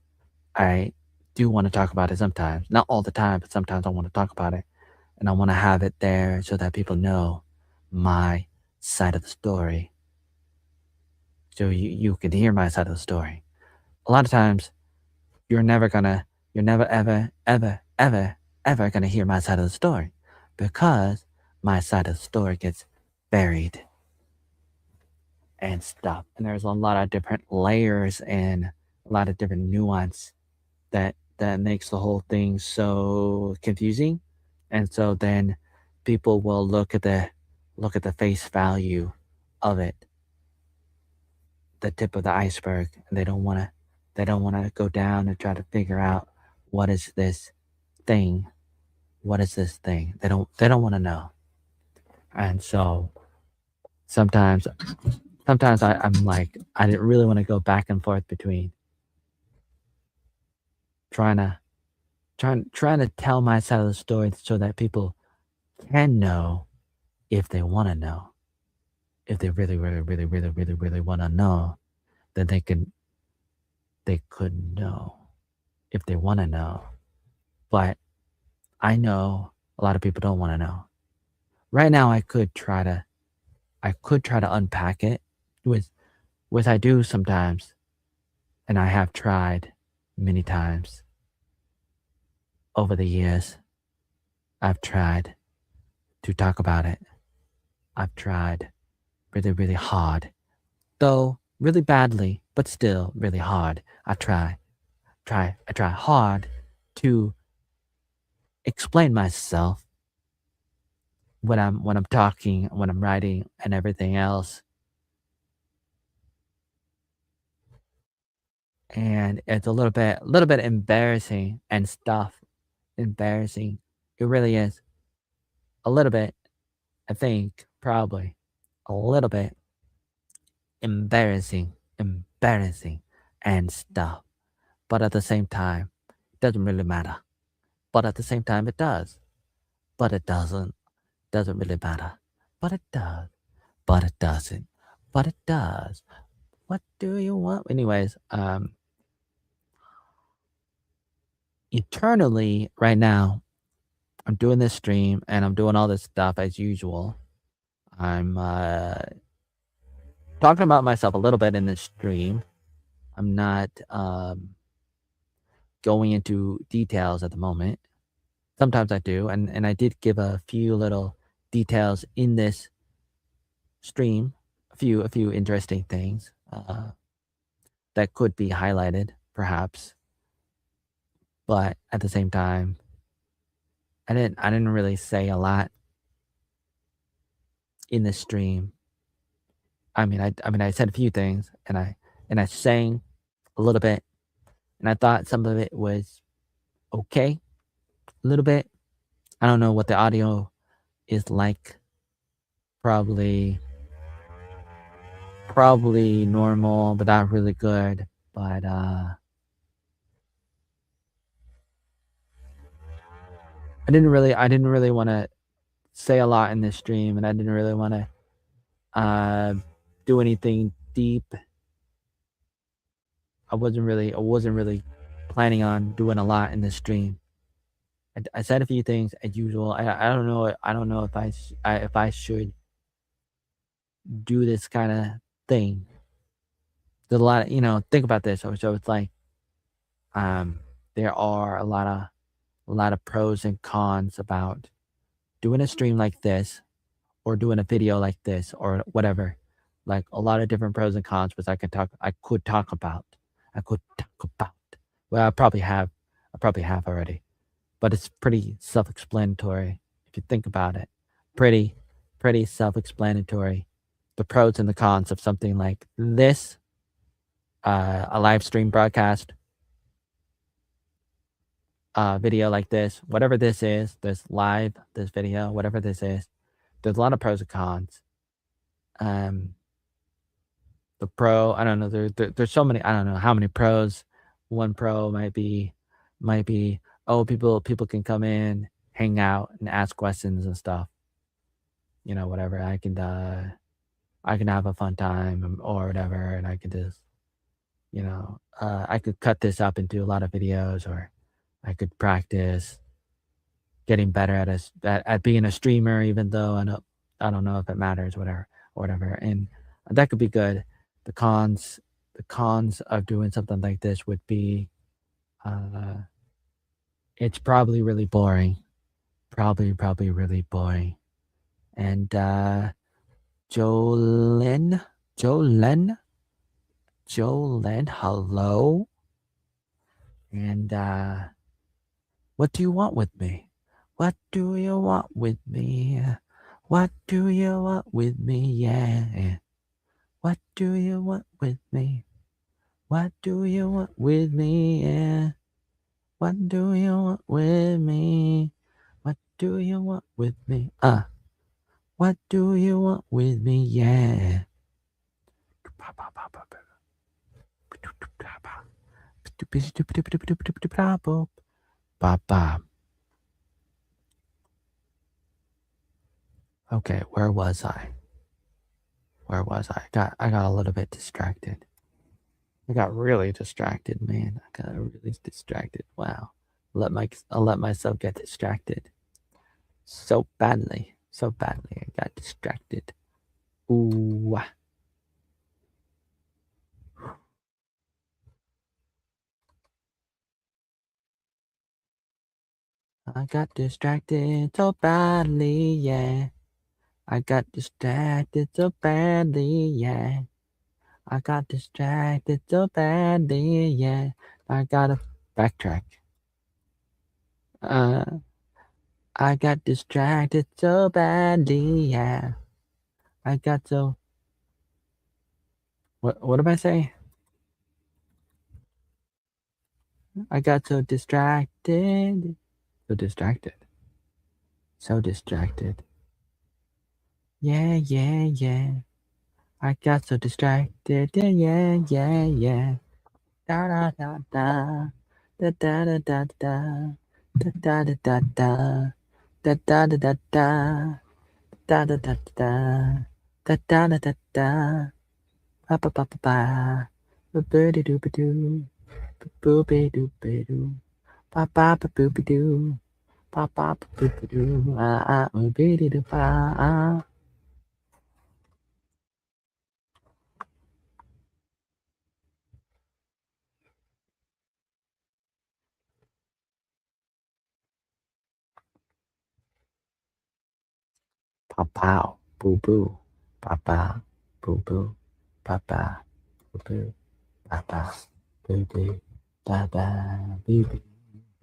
I do want to talk about it sometimes. Not all the time, but sometimes I want to talk about it. And I want to have it there so that people know my side of the story. So you can hear my side of the story. A lot of times, you're never, ever, ever, ever, ever gonna hear my side of the story because my side of the story gets buried and stuff. And there's a lot of different layers and a lot of different nuance that makes the whole thing so confusing. And so then people will look at the face value of it, the tip of the iceberg, and they don't wanna go down and try to figure out what is this thing? What is this thing? They don't wanna know. And so sometimes sometimes I'm like, I didn't really want to go back and forth between trying to trying to tell my side of the story so that people can know if they want to know. If they really, really, really, really, really, really want to know, then they could know if they want to know. But I know a lot of people don't want to know. Right now, I could try to unpack it with which I do sometimes, and I have tried many times over the years. I've tried to talk about it. I've tried really, really hard, though really badly, but still really hard. I try hard to explain myself when I'm talking, when I'm writing, and everything else. And it's a little bit embarrassing and stuff. Embarrassing. It really is. A little bit, I think, probably. A little bit embarrassing, and stuff. But at the same time, it doesn't really matter. But at the same time, it does. But it doesn't. Doesn't really matter. But it does. But it doesn't. But it does. What do you want? Anyways, eternally right now, I'm doing this stream and I'm doing all this stuff as usual. I'm talking about myself a little bit in this stream. I'm not going into details at the moment. Sometimes I do, and I did give a few little details in this stream, a few interesting things that could be highlighted, perhaps. But at the same time, I didn't really say a lot in this stream. I mean, I said a few things, and I sang a little bit, and I thought some of it was okay, a little bit. I don't know what the audio is like. Probably normal, but not really good. But I didn't really want to say a lot in this stream, and I didn't really want to do anything deep. I wasn't really planning on doing a lot in this stream. I said a few things as usual. I don't know if I should do this kind of thing. There's a lot of, think about this. So it's like there are a lot of pros and cons about doing a stream like this or doing a video like this or whatever. Like a lot of different pros and cons which I could talk about. I could talk about. Well, I probably have already. But it's pretty self-explanatory if you think about it. Pretty self-explanatory. The pros and the cons of something like this, a live stream broadcast, video like this, whatever this is, this video, whatever this is, there's a lot of pros and cons. The pro, I don't know, there's so many, I don't know how many pros. One pro might be, oh, people can come in, hang out, and ask questions and stuff. Whatever. I can have a fun time or whatever, and I can just, I could cut this up into a lot of videos, or I could practice getting better at being a streamer, even though I don't know if it matters, whatever. And that could be good. The cons of doing something like this would be, it's probably really boring. Probably really boring. And Jolene, hello. And what do you want with me? What do you want with me? What do you want with me? Yeah. What do you want with me? What do you want with me? Yeah. What do you want with me? What do you want with me? What do you want with me? Yeah. Okay, where was I? I got a little bit distracted. I got really distracted, man. I got really distracted. Wow. I let myself get distracted. So badly. I got distracted. Ooh. I got distracted so badly, yeah. I got distracted so badly, yeah. I got distracted so badly, yeah. I gotta backtrack. I got distracted so badly, yeah. I got so. What did I say? I got so distracted. So distracted. Yeah. I got so distracted. Yeah. Da da da da. Da da da da da. Da da da da da. Da da da da da. Da da da da. Da da da da da. Ba ba ba ba ba. Ba ba doo ba doo. Ba ba doo ba doo. Ba ba ba boopy doo. Ba ba ba boopy doo. Ah ah boopy doo ba ah. Pow pow. Boo boo. Ba ba. Boo boo. Ba ba. Boo boo. Ba ba. Boo boo. Ba ba. Boo boo.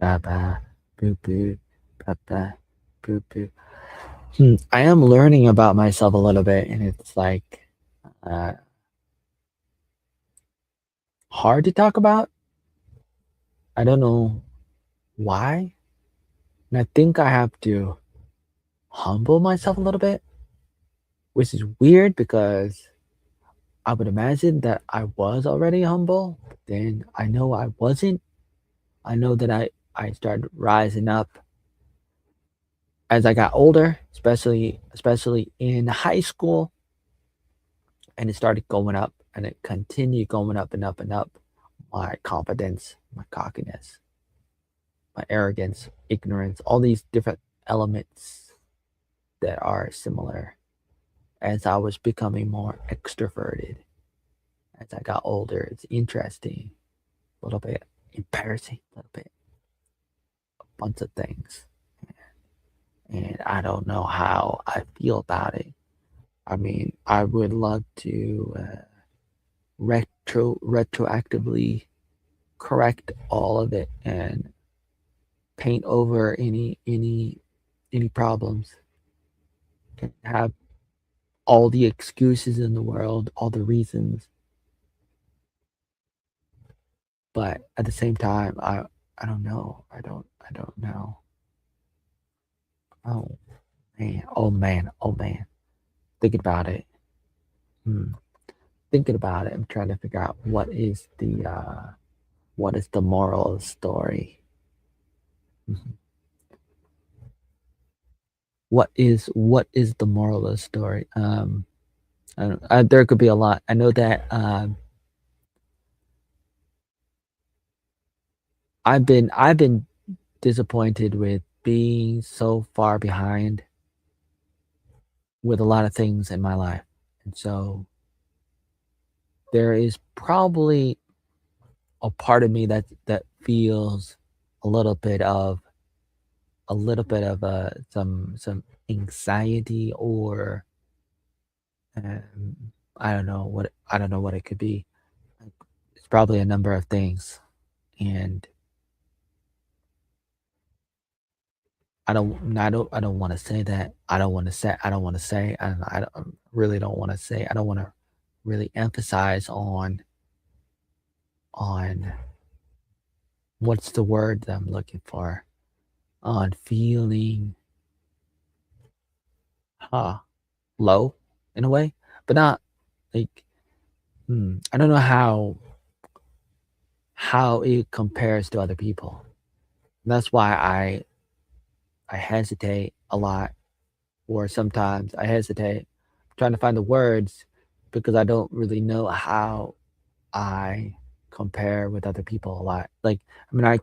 Ba ba. Boo boo. Ba ba. Boo boo. I am learning about myself a little bit, and it's like uh, hard to talk about. I don't know why. And I think I have to humble myself a little bit, which is weird because I would imagine that I was already humble. But then I know I wasn't. I know that I started rising up as I got older, especially in high school, and it started going up, and it continued going up and up and up. My confidence, my cockiness, my arrogance, ignorance, all these different elements that are similar as I was becoming more extroverted. As I got older, it's interesting, a little bit embarrassing, a little bit, a bunch of things. And I don't know how I feel about it. I mean, I would love to retroactively correct all of it and paint over any problems and have all the excuses in the world, all the reasons. But at the same time, I don't know. I don't know. Oh man. Oh man. Oh man. Thinking about it. Hmm. Thinking about it. I'm trying to figure out what is the moral of the story. Mhm. What is the moral of the story? I don't, there could be a lot. I know that I've been disappointed with being so far behind with a lot of things in my life. And so there is probably a part of me that feels a little bit of some anxiety or um, I don't know what it could be. Like, it's probably a number of things, and I don't want to say that. I don't want to say. I really don't want to say. I don't want to really emphasize on what's the word that I'm looking for, on feeling huh, low in a way, but not like I don't know how it compares to other people. That's why I hesitate a lot, or sometimes I hesitate trying to find the words because I don't really know how I compare with other people a lot. Like, I mean, I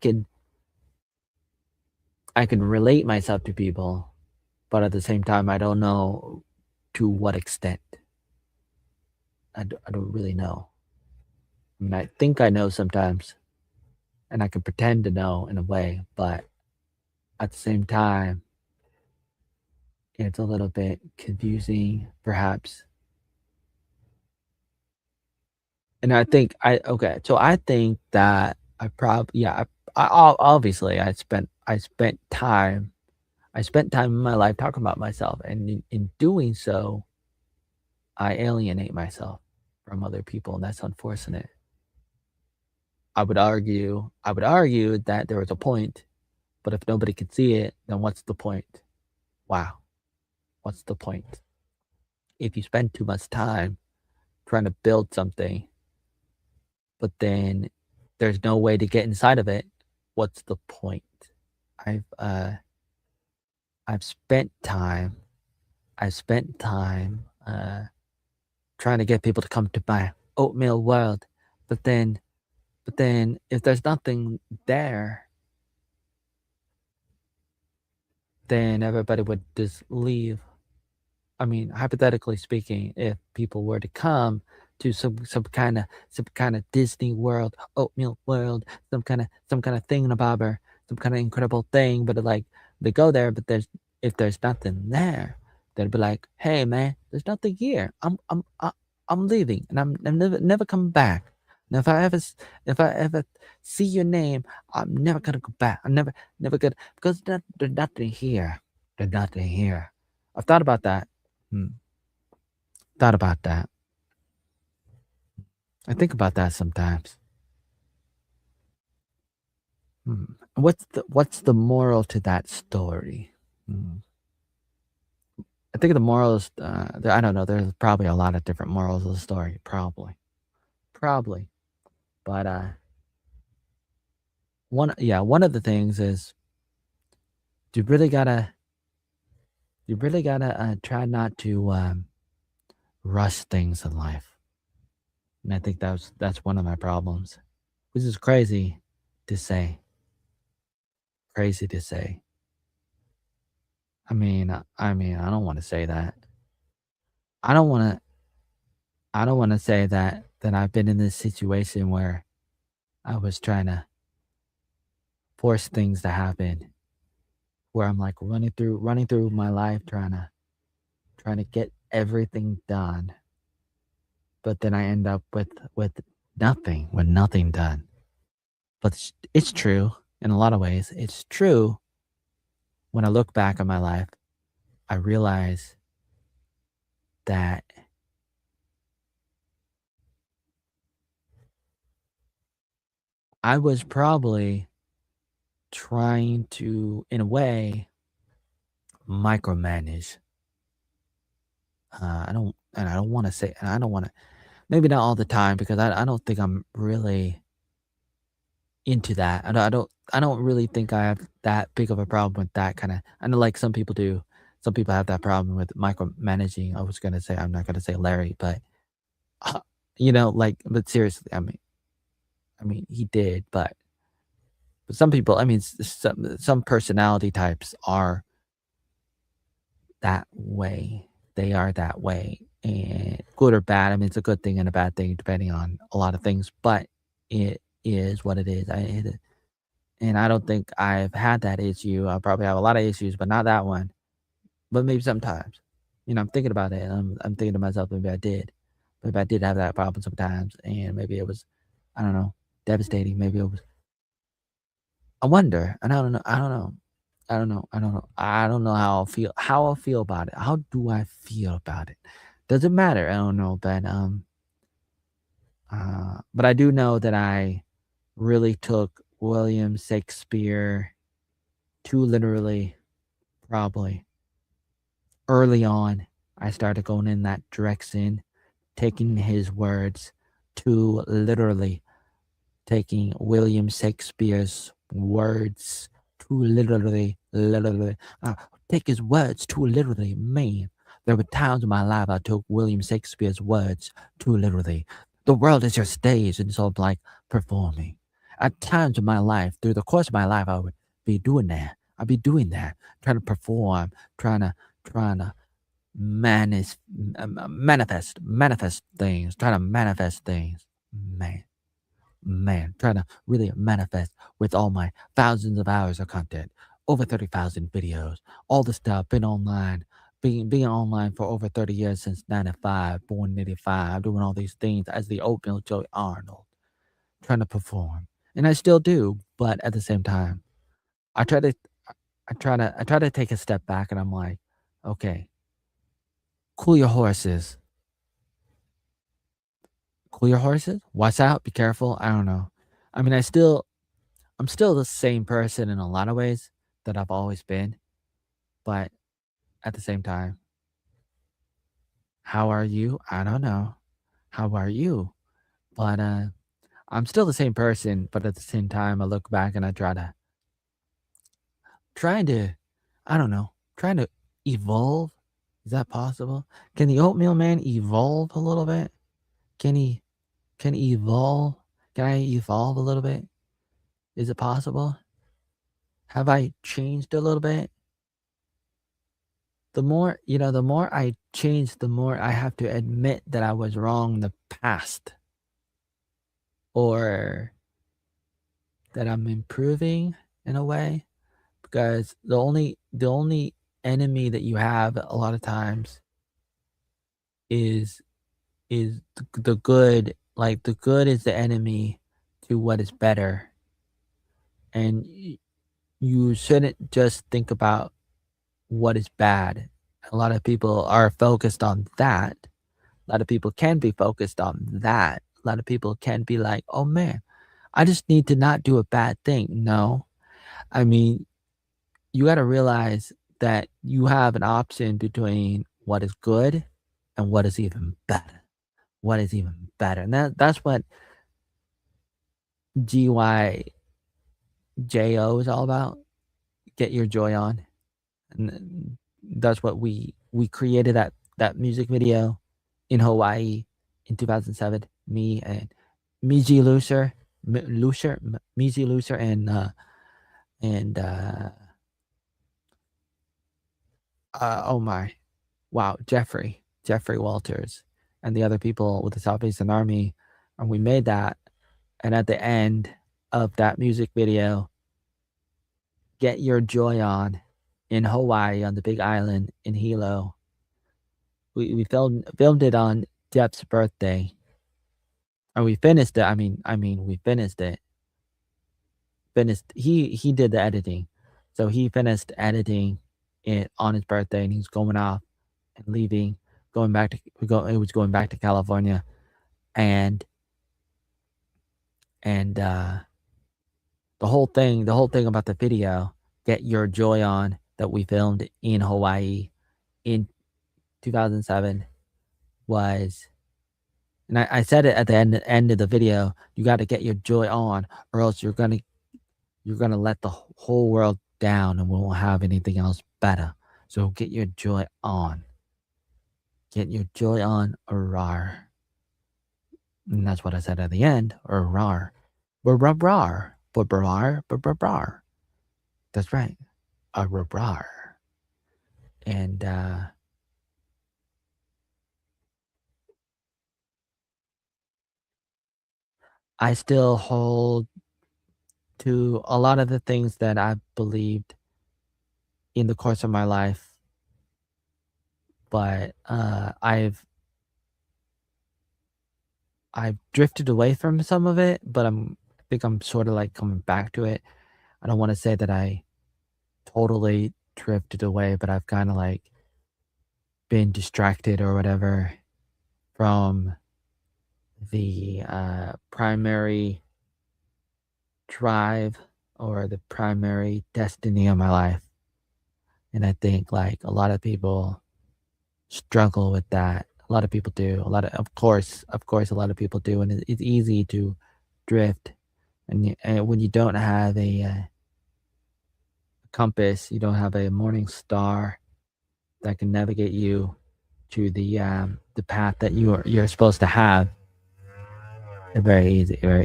can relate myself to people, but at the same time, I don't know to what extent. I don't really know. I mean, I think I know sometimes, and I can pretend to know in a way, but at the same time, it's a little bit confusing, perhaps. And I think okay, so I think that I probably yeah, obviously I spent time in my life talking about myself, and in doing so, I alienate myself from other people, and that's unfortunate. I would argue that there was a point, but if nobody can see it, then what's the point? Wow, what's the point? If you spend too much time trying to build something, but then there's no way to get inside of it, what's the point? I've uh I've spent time I've spent time trying to get people to come to my oatmeal world, but then if there's nothing there, then everybody would just leave. I mean, hypothetically speaking, if people were to come to some kind of Disney World, Oatmeal World, some kind of thingamabobber, some kind of incredible thing, but like they go there, but if there's nothing there, they'd be like, "Hey, man, there's nothing here. I'm leaving, and I'm never coming back. And if I ever see your name, I'm never gonna go back. I'm never gonna because there's nothing here. There's nothing here." I've thought about that. Hmm. Thought about that. I think about that sometimes. Hmm. What's the moral to that story? Hmm. I think the moral is, I don't know. There's probably a lot of different morals of the story. Probably. But one of the things is you really gotta, try not to rush things in life, and I think that's one of my problems, which is crazy to say. Crazy to say. I mean, I don't want to say that. I don't want to. I don't want to say that I've been in this situation where I was trying to force things to happen, where I'm like running through my life trying to get everything done, but then I end up with nothing done. But it's true in a lot of ways. It's true when I look back on my life, I realize that I was probably trying to, in a way, micromanage. I don't want to say, and I don't want to, maybe not all the time because I don't think I'm really into that. I don't really think I have that big of a problem with that kind of. I know like some people do. Some people have that problem with micromanaging. I was gonna say I'm not gonna say Larry, but uh, but seriously, I mean he did, but some people, I mean, some personality types are that way. They are that way, and good or bad. I mean, it's a good thing and a bad thing depending on a lot of things, but it is what it is. And I don't think I've had that issue. I probably have a lot of issues, but not that one. But maybe sometimes, I'm thinking about it, and I'm thinking to myself, maybe I did. Maybe I did have that problem sometimes, and maybe it was, I don't know, devastating. Maybe it was. I wonder, and I don't know. I don't know. I don't know. I don't know. I don't know how I'll feel. How I'll feel about it. How do I feel about it? Doesn't matter. I don't know, but I do know that I really took William Shakespeare too literally. Probably early on, I started going in that direction, taking his words too literally, taking William Shakespeare's words too literally. Uh, take his words too literally. Man, there were times in my life I took William Shakespeare's words too literally. The world is your stage, and so I'm like performing. At times in my life, through the course of my life, I would be doing that. I'd be doing that, trying to perform, trying to manifest things, trying to manifest things. Man. Man, trying to really manifest with all my thousands of hours of content, over 30,000 videos, all the stuff, been online, being online for over 30 years since 95, born in 85, doing all these things as the Oatmeal Joey Arnold, trying to perform. And I still do, but at the same time, I try to I try to take a step back and I'm like, okay, cool your horses. Cool your horses? Watch out, be careful. I don't know. I mean, I'm still the same person in a lot of ways that I've always been, but at the same time, how are you? I don't know. How are you? But I'm still the same person, but at the same time, I look back and I trying to, I don't know, trying to evolve. Is that possible? Can the oatmeal man evolve a little bit? Can he can he evolve? Can I evolve a little bit? Is it possible? Have I changed a little bit? the more I change, the more I have to admit that I was wrong in the past, or that I'm improving in a way, because the only enemy that you have a lot of times is the good. Like, the good is the enemy to what is better, and you shouldn't just think about what is bad. A lot of people are focused on that. A lot of people can be focused on that. A lot of people can be like, "Oh man, I just need to not do a bad thing." No, I mean, you got to realize that you have an option between what is good and what is even better. What is even better, and that's what GYJO is all about. Get your joy on, and that's what we created that music video in Hawaii in 2007. Me and Miji Lucer, Miji Lucer, and oh my, wow, Jeffrey Walters, and the other people with the Salvation Army, and we made that. And at the end of that music video, "Get Your Joy On" in Hawaii on the Big Island in Hilo. We filmed it on Jeff's birthday, and we finished it. I mean, we finished it. Finished. He did the editing, so he finished editing it on his birthday, and he's going off and leaving, going back to It was going back to California, and and the whole thing about the video, "Get Your Joy On," that we filmed in Hawaii in 2007 was, and I said it at the end of the video, "You got to get your joy on, or else you're gonna let the whole world down, and we won't have anything else better. So get your joy on, get your joy on, rar." And that's what I said at the end, rar, rar, rar. That's right, rar. And I still hold to a lot of the things that I believed in the course of my life, but I've drifted away from some of it, but I think I'm sort of like coming back to it. I don't want to say that I totally drifted away, but I've kind of like been distracted or whatever from the primary drive or the primary destiny of my life. And I think like a lot of people struggle with that. A lot of people do. Of course, a lot of people do, and it's easy to drift. And when you don't have a compass, you don't have a morning star that can navigate you to the path that you're supposed to have. It's very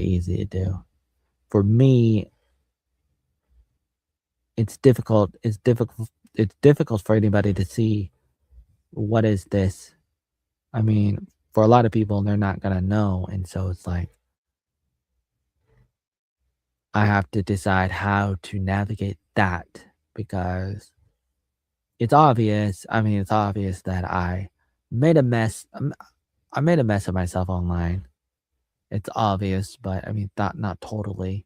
easy to do. For me, it's difficult. It's difficult. It's difficult for anybody to see what is this. I mean, for a lot of people, they're not gonna know, and so it's like I have to decide how to navigate that, because it's obvious. I mean, it's obvious that I made a mess. I made a mess of myself online. It's obvious, but I mean, not totally.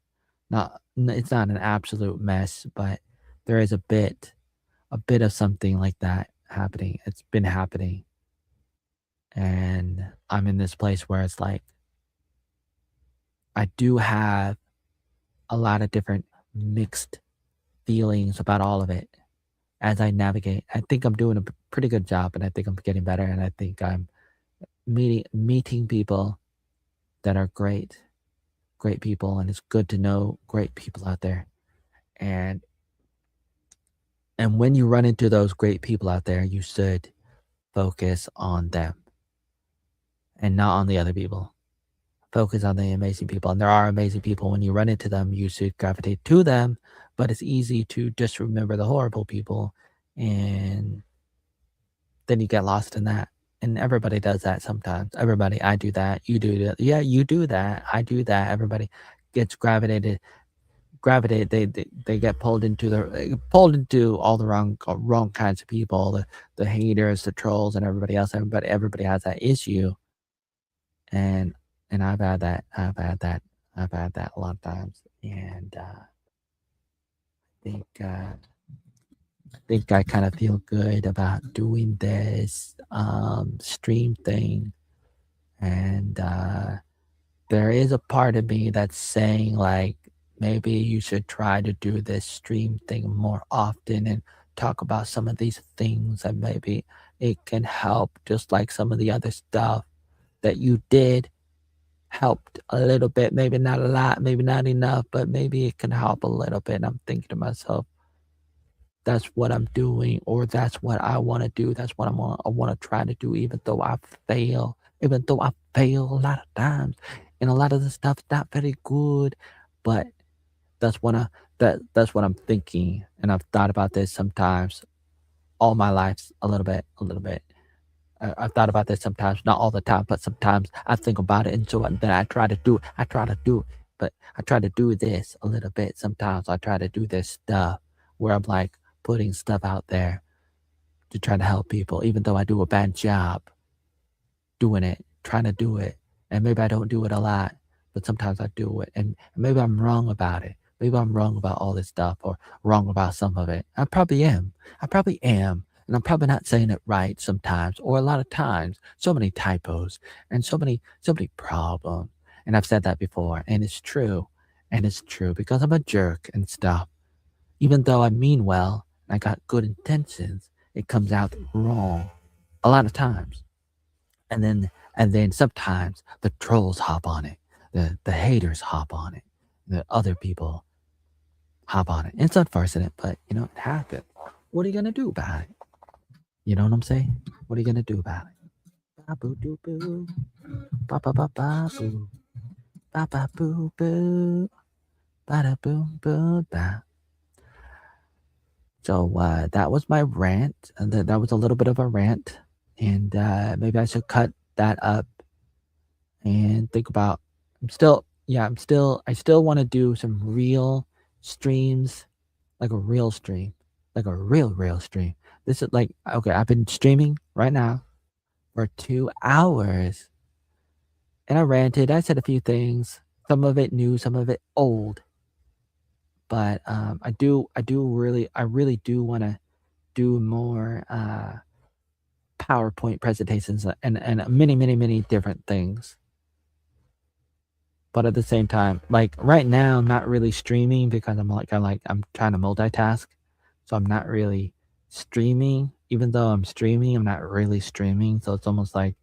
It's not an absolute mess, but there is a bit of something like that happening. It's been happening, and I'm in this place where it's like I do have a lot of different mixed feelings about all of it as I navigate. I think I'm doing a pretty good job, and I think I'm getting better, and I think I'm meeting people that are great people, and it's good to know great people out there. And when you run into those great people out there, you should focus on them and not on the other people. Focus on the amazing people. And there are amazing people. When you run into them, you should gravitate to them. But it's easy to just remember the horrible people and then you get lost in that. And everybody does that sometimes. Everybody, I do that. You do that. Yeah, you do that. I do that. Everybody gets gravitate. They get pulled into all the wrong kinds of people. The haters, the trolls, and everybody else. Everybody has that issue. And I've had that. I've had that a lot of times. And think uh, think I kind of feel good about doing this stream thing. And there is a part of me that's saying, like, maybe you should try to do this stream thing more often and talk about some of these things, and maybe it can help, just like some of the other stuff that you did helped a little bit, maybe not a lot, maybe not enough, but maybe it can help a little bit. And I'm thinking to myself, that's what I'm doing, or that's what I want to do. That's what I want to try to do, even though I fail a lot of times, and a lot of the stuff's not very good. But that's what that's what I'm thinking, and I've thought about this sometimes all my life, a little bit. I've thought about this sometimes, not all the time, but sometimes I think about it, and so then I try to do it. But I try to do this a little bit. Sometimes I try to do this stuff where I'm like putting stuff out there to try to help people, even though I do a bad job doing it, trying to do it. And maybe I don't do it a lot, but sometimes I do it. And maybe I'm wrong about it. Maybe I'm wrong about all this stuff, or wrong about some of it. I probably am. I probably am. And I'm probably not saying it right sometimes, or a lot of times. So many typos and so many problems. And I've said that before, and it's true. And it's true because I'm a jerk and stuff. Even though I mean well, and I got good intentions, it comes out wrong a lot of times. And then sometimes the trolls hop on it, the haters hop on it, the other people hop on it. It's unfortunate, but it happens. What are you gonna do about it? You know what I'm saying? What are you gonna do about it? Ba boo doo boo, ba ba ba ba boo, ba ba boo boo, ba da boom boo ba. So that was my rant, and that was a little bit of a rant, and maybe I should cut that up and think about. I still want to do some real streams, like a real stream, like a real stream. This is like, okay, I've been streaming right now for 2 hours, and I ranted. I said a few things, some of it new, some of it old, but I really do want to do more PowerPoint presentations, and many different things. But at the same time, like right now, I'm not really streaming because I'm trying to multitask, so I'm not really streaming. Even though I'm streaming, I'm not really streaming. So it's almost like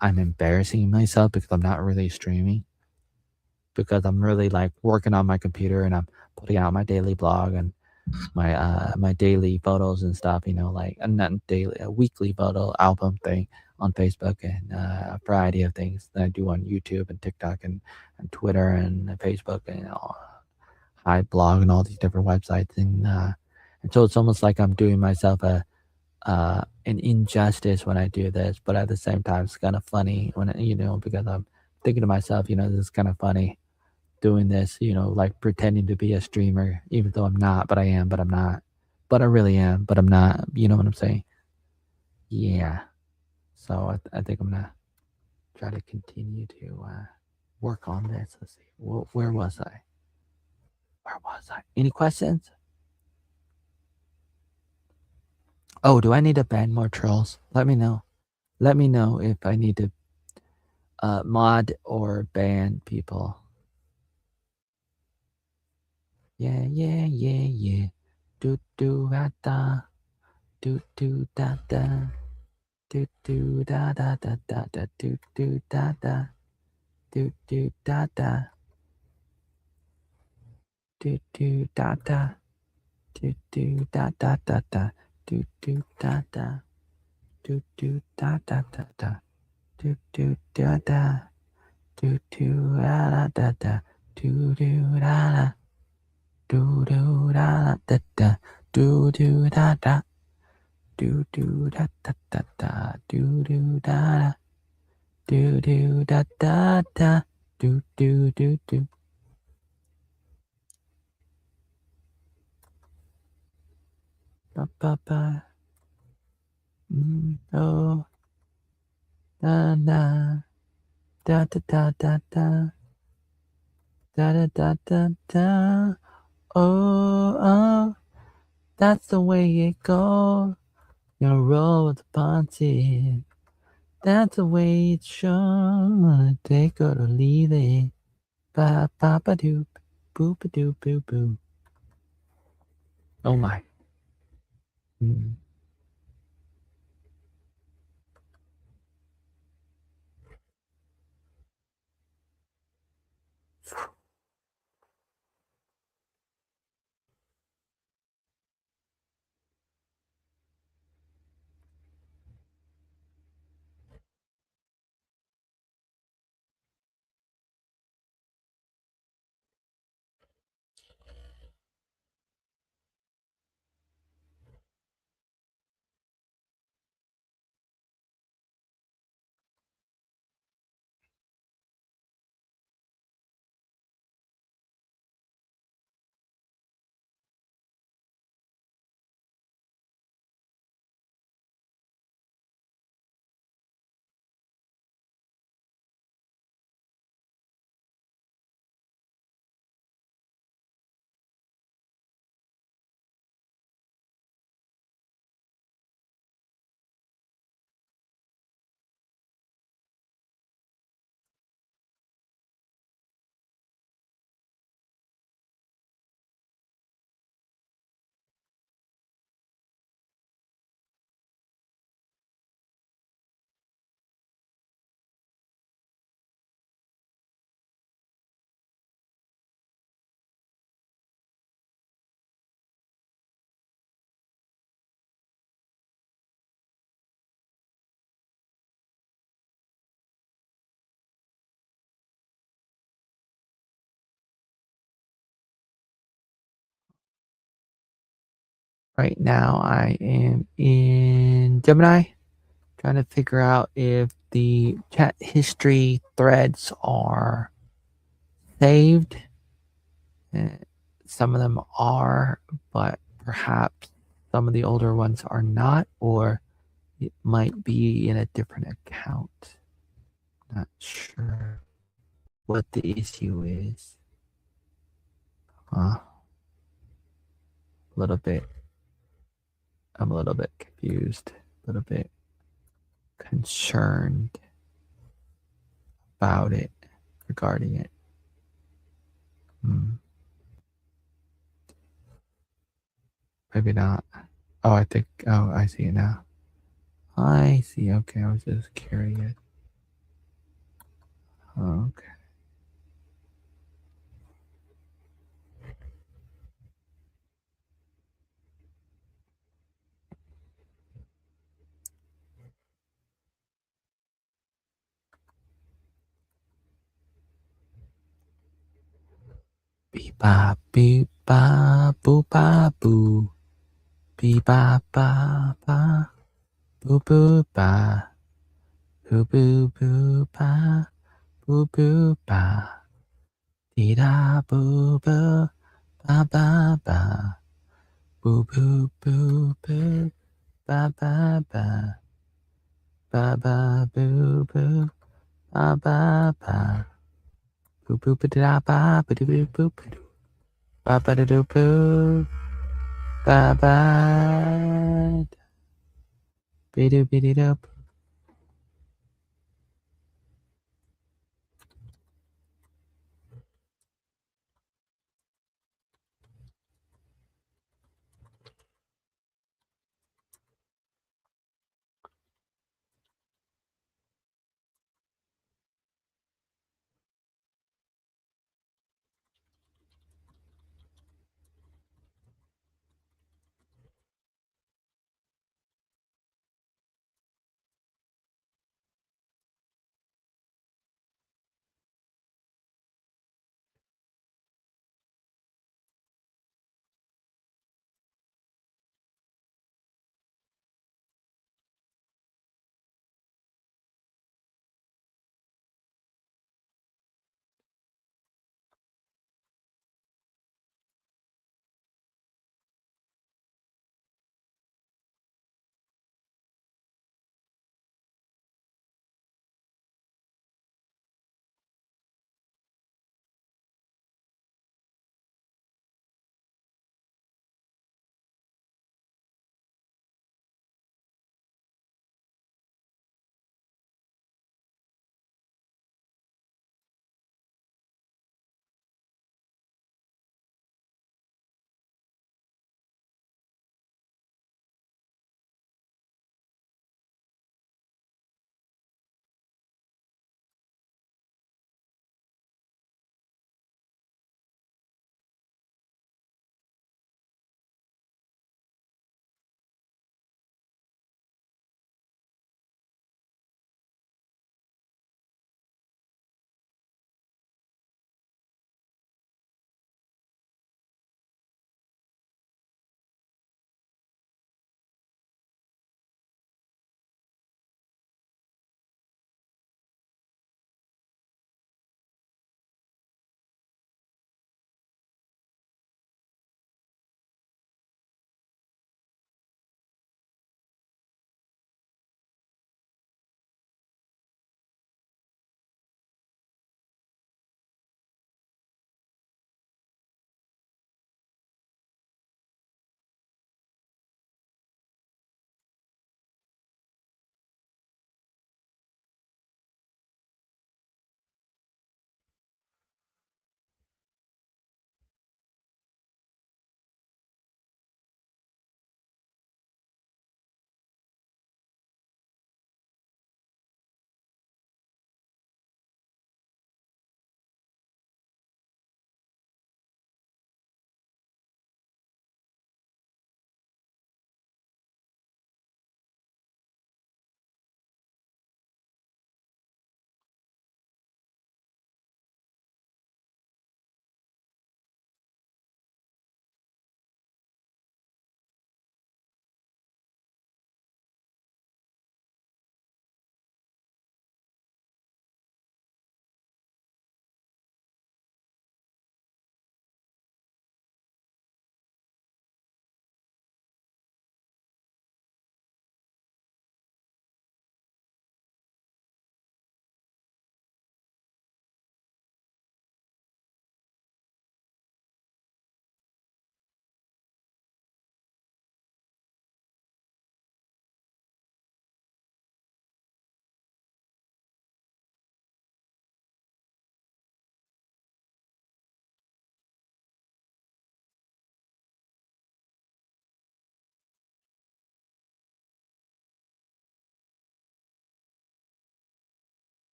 I'm embarrassing myself because I'm not really streaming, because I'm really like working on my computer, and I'm putting out my daily blog and my daily photos and stuff. Like not daily, a weekly photo album thing on Facebook, and a variety of things that I do on YouTube and TikTok and Twitter and Facebook, and I blog and all these different websites, and so it's almost like I'm doing myself an injustice when I do this, but at the same time it's kind of funny because I'm thinking to myself, this is kind of funny doing this, like pretending to be a streamer, even though I'm not, but I am, but I'm not, but I really am, but I'm not. You know what I'm saying? Yeah. So I think I'm gonna try to continue to work on this. Let's see. Where was I? Where was I? Any questions? Oh, do I need to ban more trolls? Let me know. Let me know if I need to mod or ban people. Yeah. Do do da da. Do do da da. Do do da da da da da. Do do da da. Do do da da. Do do da da. Do do da da da da. Do do da da. Do do da da da da. Do do da da. Do do da da da da. Do do da da. Do do da da da da. Do do da da. do do da da da da do do da do do da da da do do do do. Ba ba ba. Oh da da da da da da da da da da da da. Oh oh, that's the way it goes. You roll with the punches. That's the way it should. Take it or leave it. Ba ba ba doop, boop a doop boo boo. Oh my. Mm. Right now I am in Gemini, trying to figure out if the chat history threads are saved. Uh, Some of them are, but perhaps some of the older ones are not, or it might be in a different account. Not sure what the issue is. A little bit. I'm a little bit confused, a little bit concerned about it, regarding it. Hmm. Maybe not. Oh, I think. Oh, I see it now. I see. Okay, I was just curious. Okay. Beep ba beep ba boo ba boo. Beep ba ba ba. Boo boo ba. Boo boo boo ba. Boo boo ba. Dee da boo boo. Ba ba ba. Boo boo boo boo. Ba ba ba. Ba ba boo boo. Ba ba ba. Boo boo ba da ba ba doo boo boo ba doo. Ba ba da doo boo. Ba ba. Be doo be doo doo.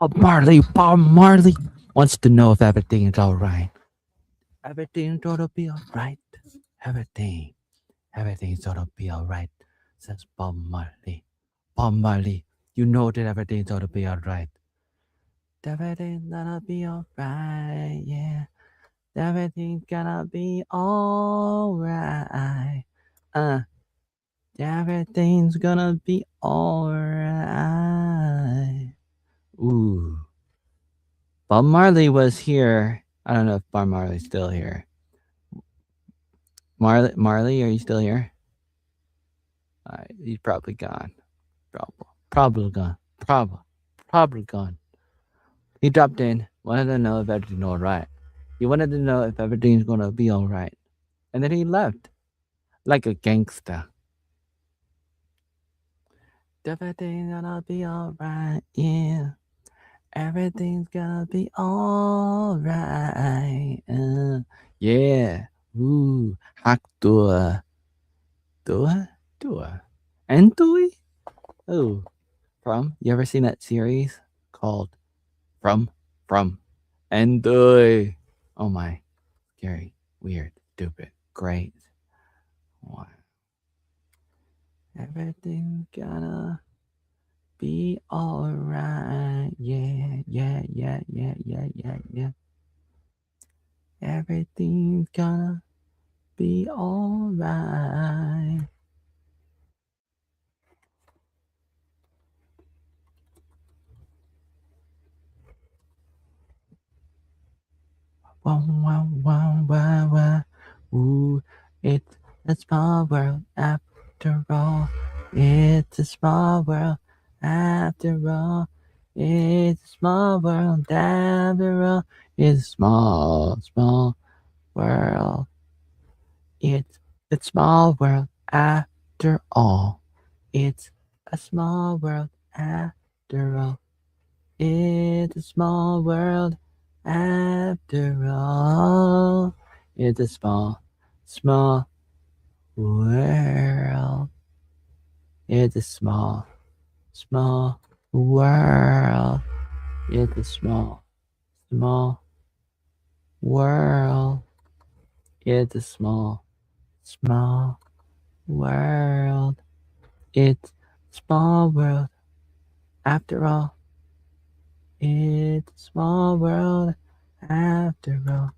Bob Marley wants to know if everything is all right. Everything's gonna be all right. Everything, everything's gonna be all right, says Bob Marley. Bob Marley, you know that everything's gonna be all right. Everything's gonna be all right, yeah. Everything's gonna be all right. Everything's gonna be all right. Ooh. Bob Marley was here. I don't know if Bob Marley's still here. Marley, are you still here? He's probably gone. Probably gone. Probably gone. He dropped in, wanted to know if everything's all right. He wanted to know if everything's gonna be all right, and then he left like a gangster. Everything's gonna be all right, yeah. Everything's gonna be all right. Yeah. Ooh, hak tua. Tua? Tua. And tui? Oh, From? You ever seen that series called From, and tui? Oh my. Scary, weird, stupid, great. Wow. Everything's gonna be alright. Yeah, yeah, yeah, yeah, yeah, yeah, yeah. Everything's gonna be alright. Wow, wow, wow, wow, wow. Ooh, it's a small world after all. It's a small world after all. It's a small world after all. It's a small, small world. It's a small world after all. It's a small world after all. It's a small world after all. It's a small, small world. It's a small, small world. It's a small, small world. It's a small, small world. It's a small world after all. It's a small world after all.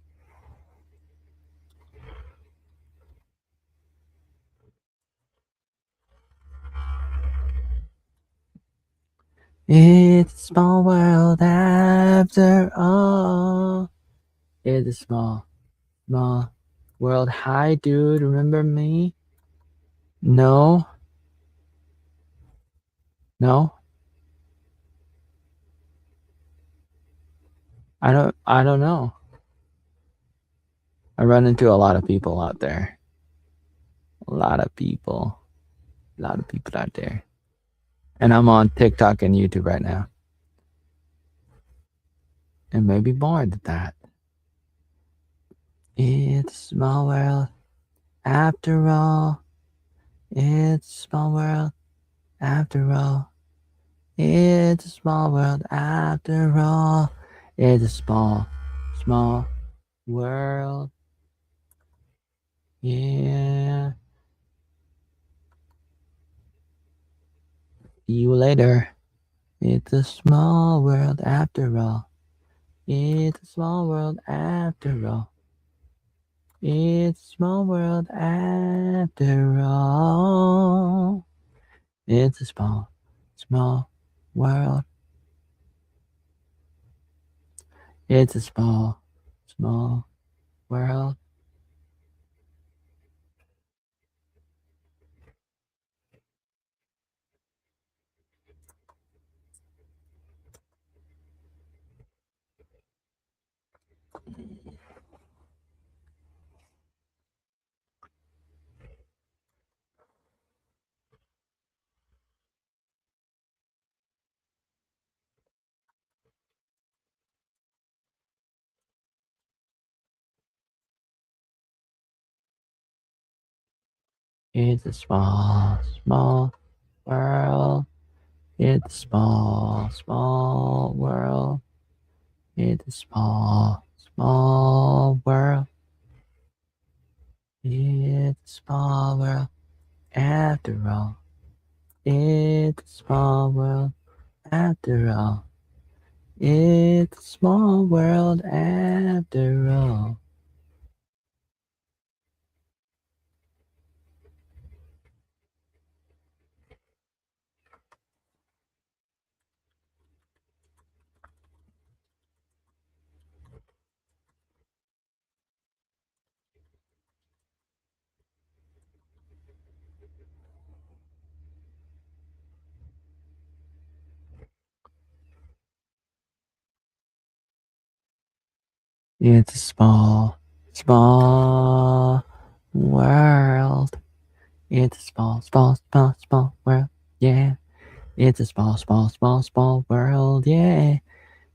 It's a small world after all. It's a small, small world. Hi, dude. Remember me? No, no. I don't know. I run into a lot of people out there. A lot of people. A lot of people out there. And I'm on TikTok and YouTube right now. And maybe more than that. It's a small world after all. It's a small world after all. It's a small world after all. It's a small, small world. Yeah. See you later. It's a small world after all. It's a small world after all. It's a small world after all. It's a small, small world. It's a small, small world. It's a small, small world. It's a small, small world. It's a small, small world. It's a small world after all. It's a small world after all. It's a small world after all. It's a small, small world. It's a small, small, small, small world. Yeah. It's a small, small, small, small world. Yeah.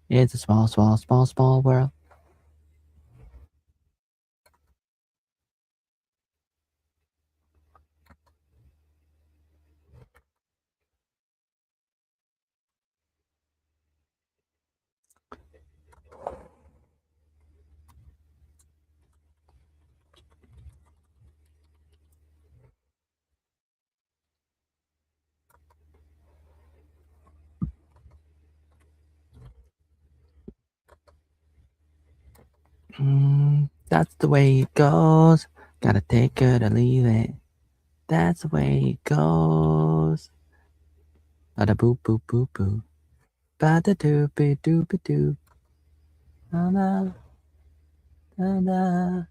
It's a small, small, small, small world. That's the way it goes. Gotta take it or leave it. That's the way it goes. Bada boop boop boop boop. Bada doop doop doop. Da da da da.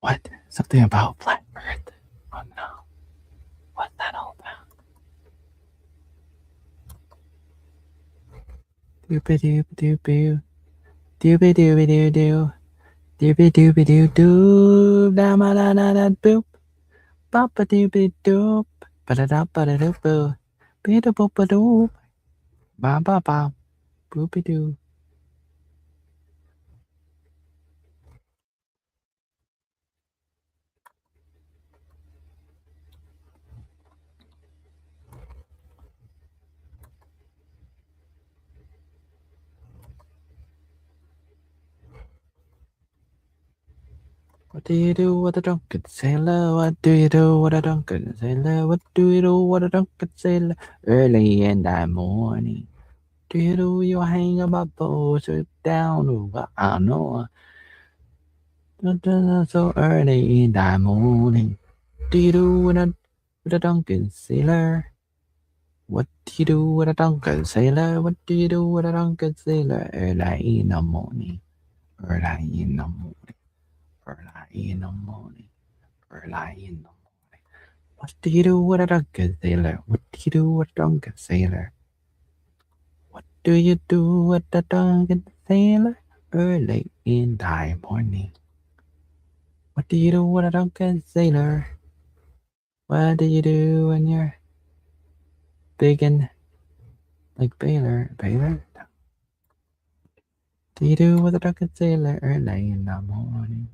What? Something about flat Earth? Oh no. What's that all about? Doopy doopy doopy. Doopy doopy doo doo. Doopy doopy doo doo. Da ma da da da boop. Boppa doopy doop. Ba da da ba da doop boo. Be da boop ba doop. Ba ba ba. Boopy doo. What do you do with a drunken sailor? What do you do with a drunken sailor? What do you do with a drunken sailor? Early in the morning. Do you do you hang about boat or down? Oh, I know. So early in the morning. Do you do with a drunken sailor? What do you do with a drunken sailor? What do you do with a drunken sailor? Early in the morning. Early in the morning. Early in the morning. Early in the morning. What do you do with a drunken sailor? What do you do with a drunken sailor? What do you do with a drunken sailor? Early in the morning. What do you do with a drunken sailor? What do you do when you're big and like Baylor? Baylor? No. Do you do with a drunken sailor early in the morning?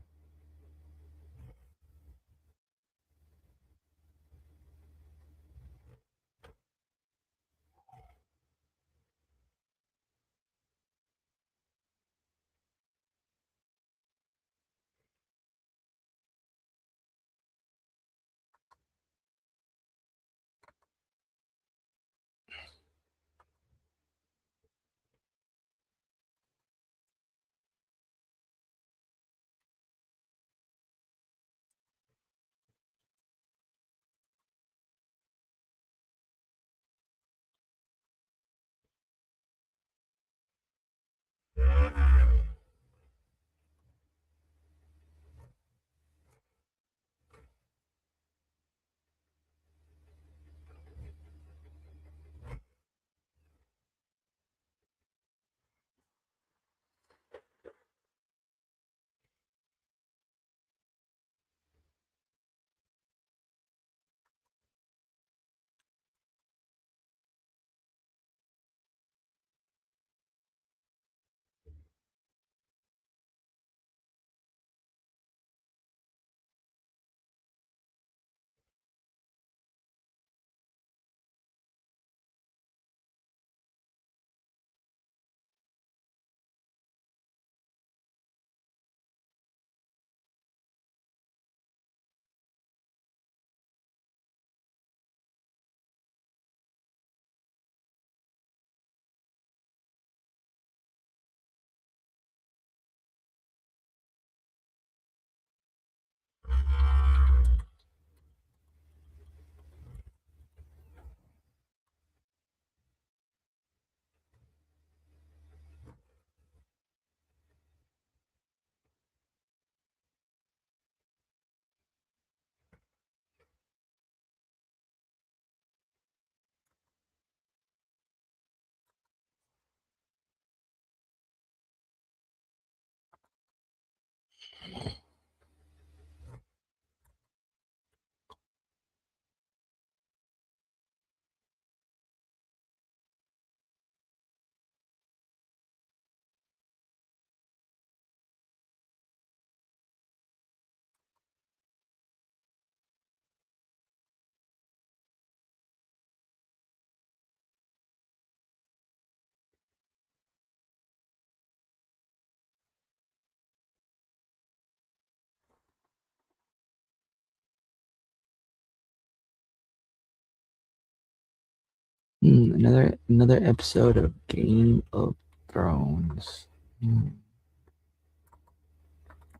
Another episode of Game of Thrones.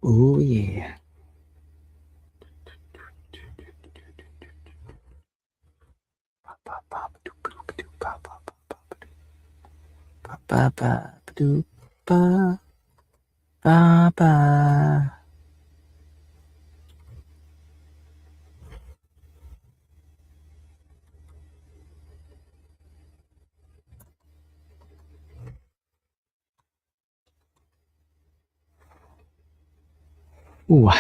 Oh yeah. Ba ba ba ba ba ba. Ooh.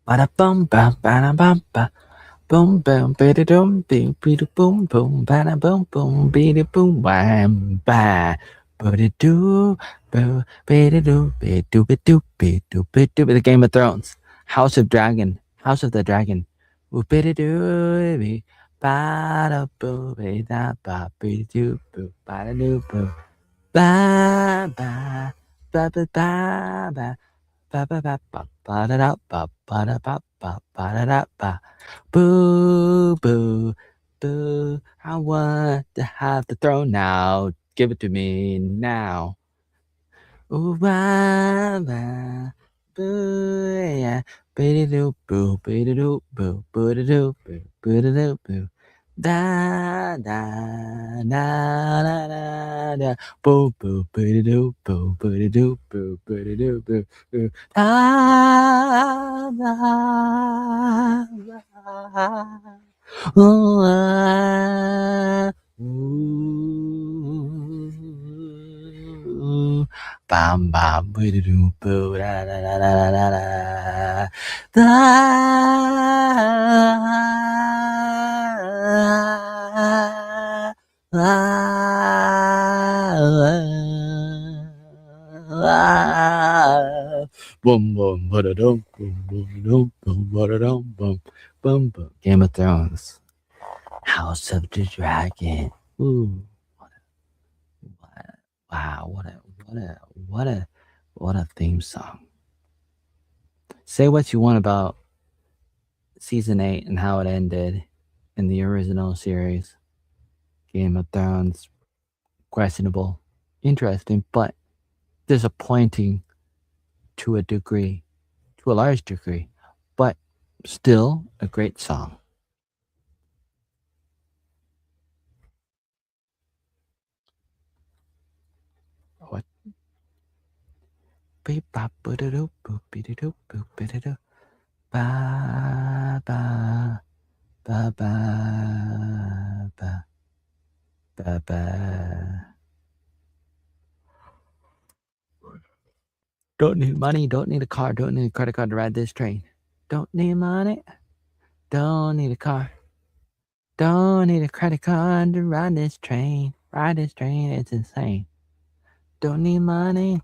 Bada bum bum bada bum ba boom boom bada dum bing bida boom boom bada boom boom bida boom wham ba bada doo boo bada doo bidu bidu bidu bidu. The Game of Thrones, House of Dragon, House of the Dragon. Ooh bida doo be bada boo bida ba bidu boo bada doo boo ba ba ba ba ba ba. Ba ba ba ba ba da da ba ba da ba ba ba da da ba. Boo boo boo. I want to have the throne now. Give it to me now. Ooh ba ba. Boo yeah. Biddy doo boo biddy doo boo boo doo boo boo doo boo. Da da da da da da. Boo boo biddy doo boo biddy doo boo biddy doo boo. Da da da. Ooh, ooh, bam bam boo doo boo da da da da da da da boom boom ba da dum boom boom dum boom ba da dum boom boom boom. Game of Thrones, House of the Dragon. Ooh, what, wow, what a theme song. Say what you want about season 8 and how it ended in the original series. Game of Thrones, questionable, interesting, but disappointing to a degree, to a large degree, but still a great song. What? Beep, bop, ba-da-doo, boop, be-da-doo, boop, be-da-doo. Ba, ba, ba, ba, ba, ba, ba. Don't need money, don't need a car, don't need a credit card to ride this train. Don't need money, don't need a car, don't need a credit card to ride this train. Ride this train, it's insane. Don't need money,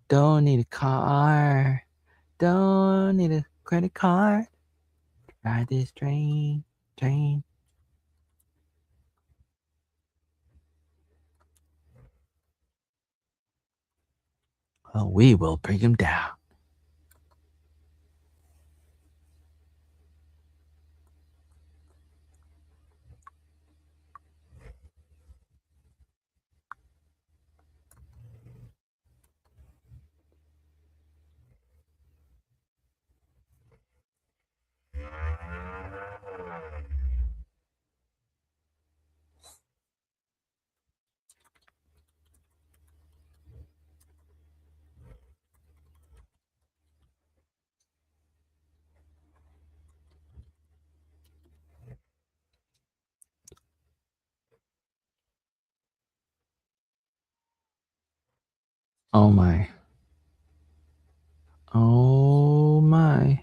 don't need a car, don't need a credit card. Ride this train, train. Oh, we will bring him down. Oh my. Oh my.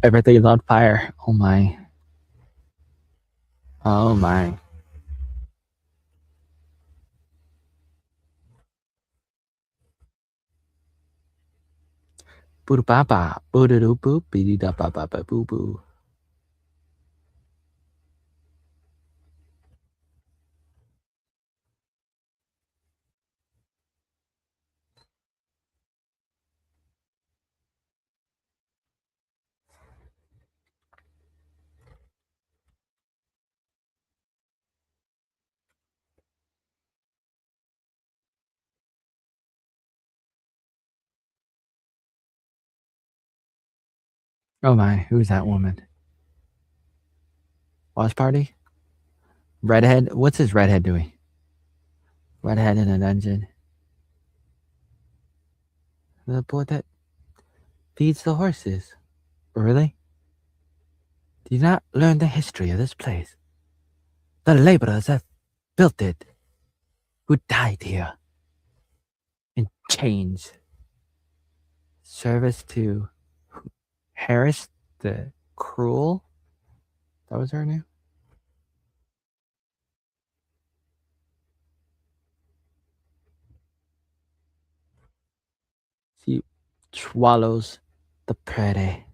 Everything is on fire. Oh my. Oh my. Boo ba ba. Boo doo boo. Bee da ba ba ba boo boo. Oh my, who's that woman? Watch party? Redhead? What's his redhead doing? Redhead in a dungeon. The boy that feeds the horses. Really? Do you not learn the history of this place? The laborers that built it, who died here in chains. Service to Harris the Cruel? That was her name? She swallows the prey.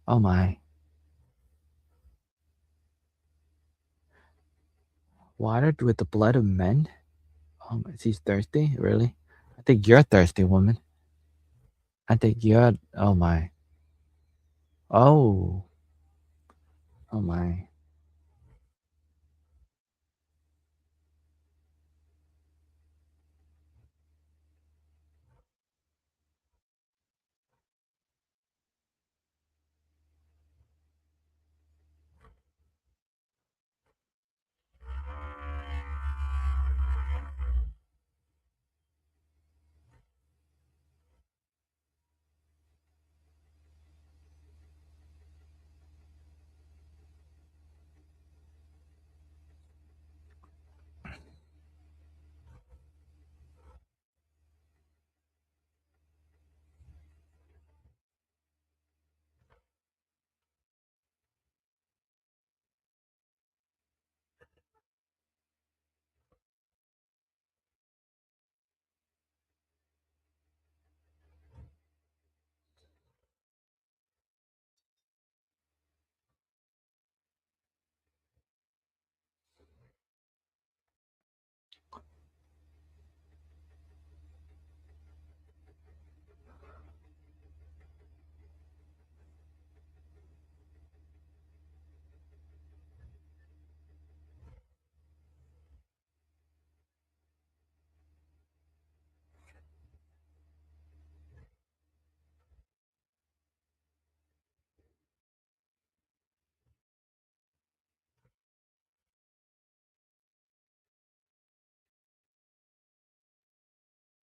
Oh my. Watered with the blood of men? Oh my, she's thirsty? Really? I think you're thirsty, woman. I think you're. Oh my. Oh. Oh my.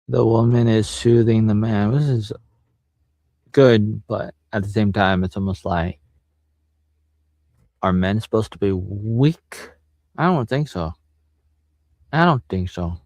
The woman is soothing the man. This is good, but at the same time, it's almost like, are men supposed to be weak? I don't think so. I don't think so.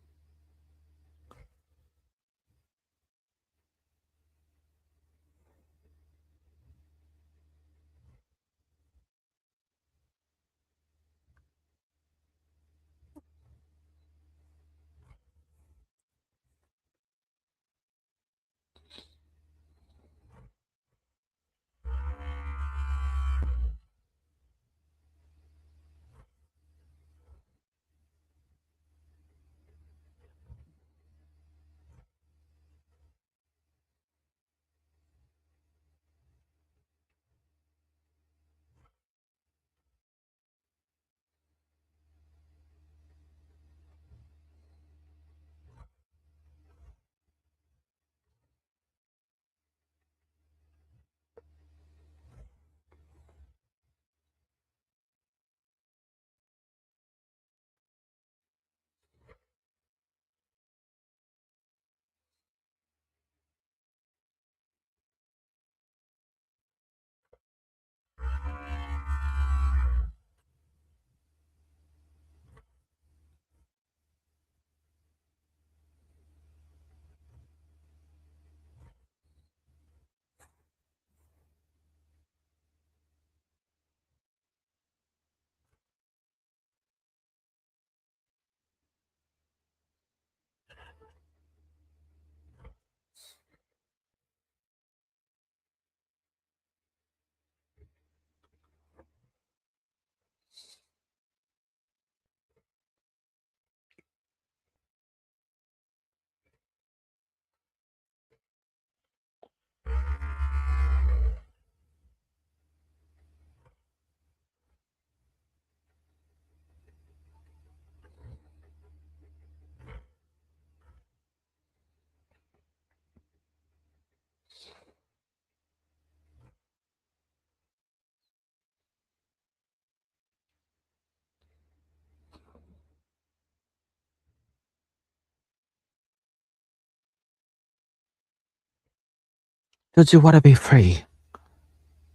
Don't you want to be free?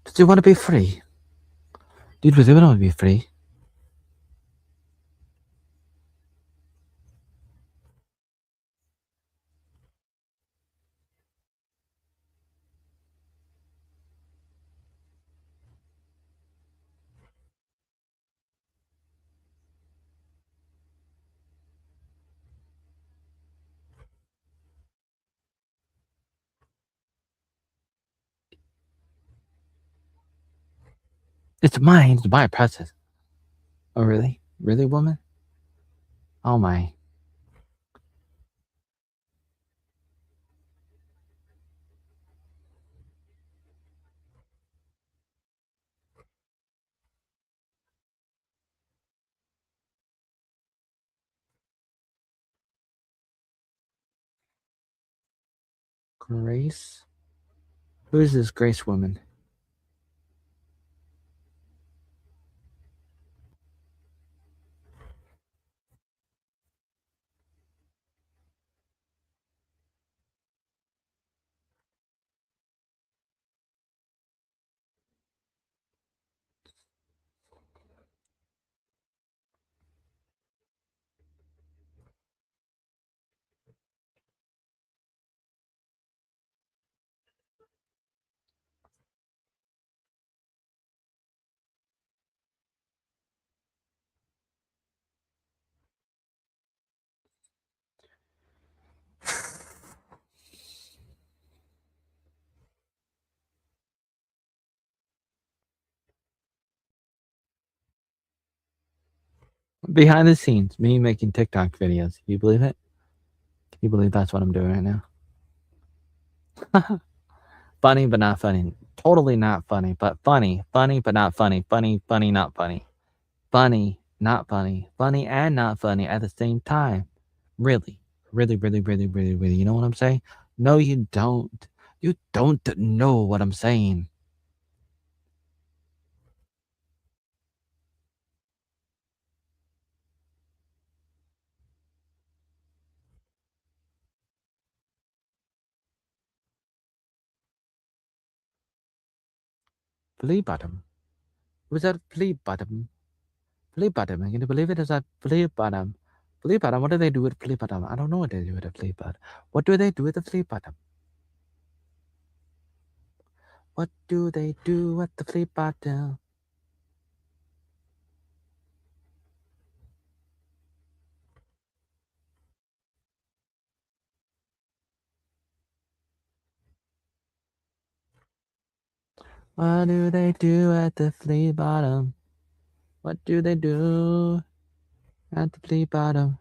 Don't you want to be free? Do you really want to be free? It's mine. It's my process. Oh, really? Really, woman? Oh, my. Grace? Who is this Grace woman? Behind the scenes, me making TikTok videos. Can you believe it? Can you believe that's what I'm doing right now? Funny, but not funny. Totally not funny, but funny. Funny, but not funny. Funny, funny, not funny. Funny, not funny. Funny and not funny at the same time. Really. Really, really, really, really, really. You know what I'm saying? No, you don't. You don't know what I'm saying. Flea bottom. Was that flea bottom? Flea bottom. Can you believe it? Is that flea bottom? Flea bottom. What do they do with flea bottom? I don't know what they do with a flea bottom. What do they do with the flea bottom? What do they do at the flea bottom? What do they do at the flea bottom? What do they do at the flea bottom?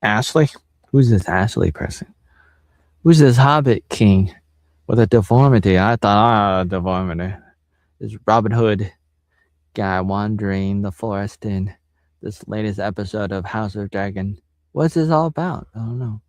Ashley? Who's this Ashley person? Who's this Hobbit king with a deformity? I thought I had a deformity. This Robin Hood guy wandering the forest in this latest episode of House of Dragon. What's this all about? I don't know.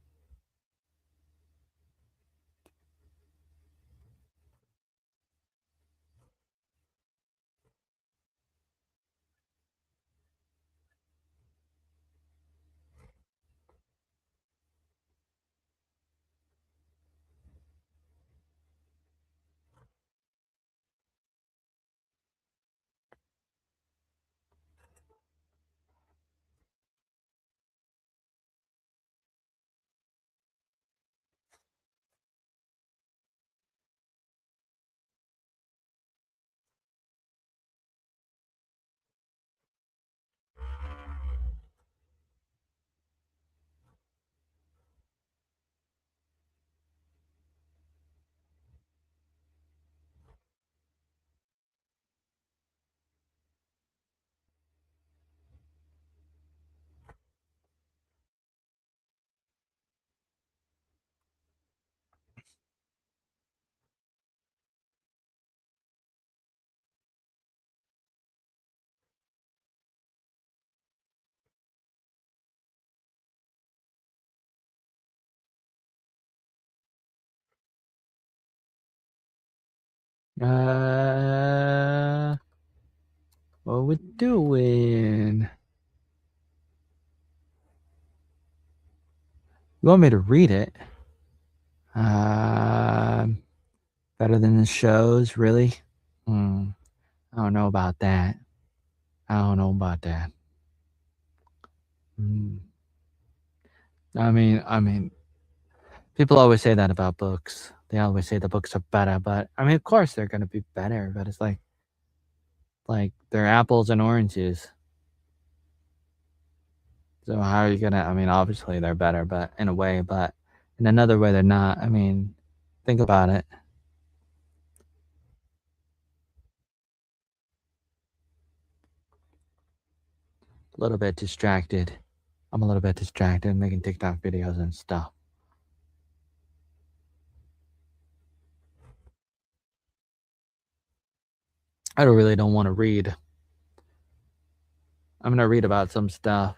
What we doing? You want me to read it? Better than the shows, really? I don't know about that. I don't know about that. Mm. I mean, people always say that about books. They always say the books are better, but I mean, of course they're gonna be better. But it's like they're apples and oranges. So how are you gonna? I mean, obviously they're better, but in a way, but in another way they're not. I mean, think about it. A little bit distracted. I'm a little bit distracted making TikTok videos and stuff. I really don't want to read. I'm gonna read about some stuff,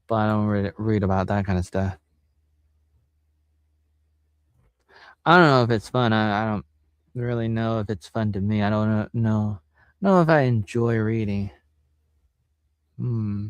but I don't read about that kind of stuff. I don't know if it's fun. I don't really know if it's fun to me. I don't know if I enjoy reading. Hmm.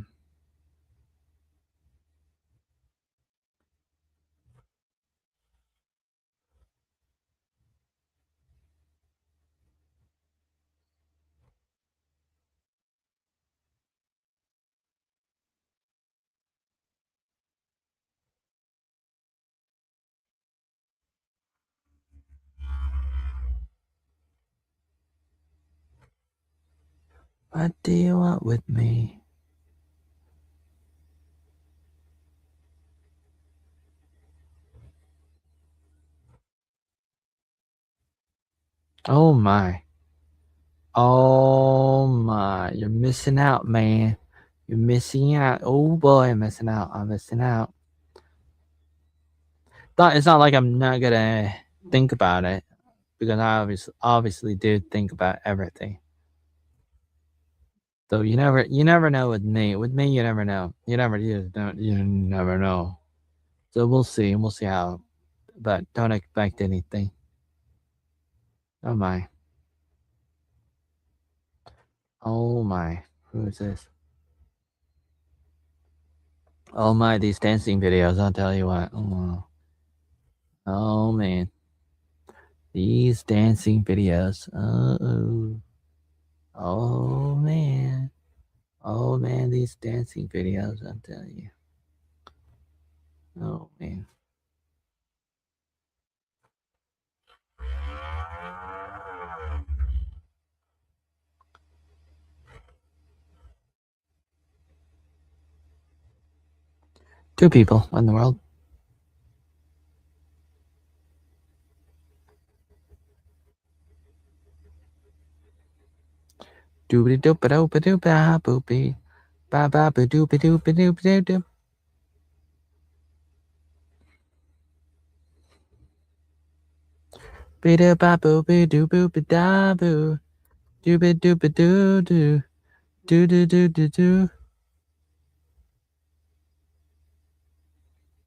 What do you want with me? Oh my. Oh my. You're missing out, man. You're missing out. Oh boy, I'm missing out. I'm missing out. It's not like I'm not gonna think about it because I obviously do think about everything. So you never know with me. With me, you never know. You never know. So we'll see. We'll see how. But don't expect anything. Oh my. Oh my. Who is this? Oh my, these dancing videos. I'll tell you what. Oh man. These dancing videos. Uh-oh. Oh man. Oh man, these dancing videos, I'll tell you. Oh man. Two people in the world. Doobity doop a doop a doop a boopy. Ba ba ba doop a doop a doop a doop. Be-do ba boo be doo boo be da boo. Doo be doo be doo doo. Doo doo doo doo doo.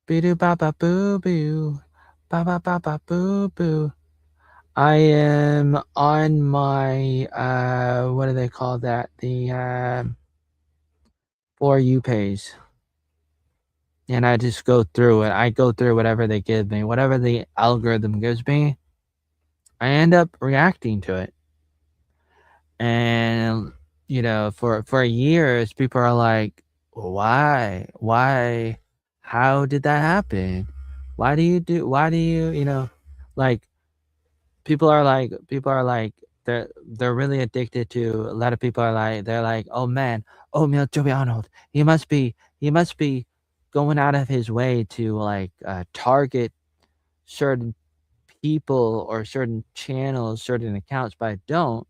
Be-do ba ba boo boo. Ba ba ba ba boo boo. I am on my what do they call that? The For You page. And I just go through it. I go through whatever they give me. Whatever the algorithm gives me, I end up reacting to it. And for years people are like, why, how did that happen, why do you like people are like they're really addicted to. A lot of people are like, they're like, oh man, Oatmeal Joey Arnold, he must be going out of his way to like target certain people or certain channels, certain accounts, but I don't.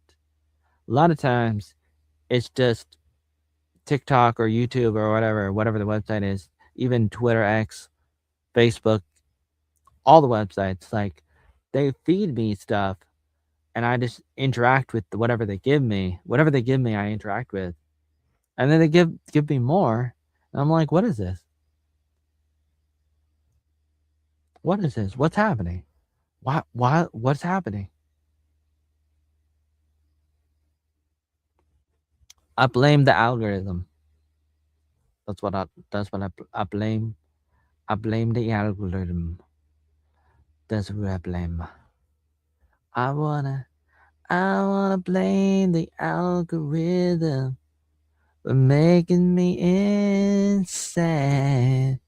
A lot of times it's just TikTok or YouTube or whatever the website is, even Twitter, X, Facebook, all the websites, like they feed me stuff and I just interact with whatever they give me. Whatever they give me, I interact with. And then they give me more. And I'm like, what is this? What is this? What's happening? What's happening? I blame the algorithm. That's what I blame. I blame the algorithm. That's who I blame. I wanna I wanna blame the algorithm for making me insane.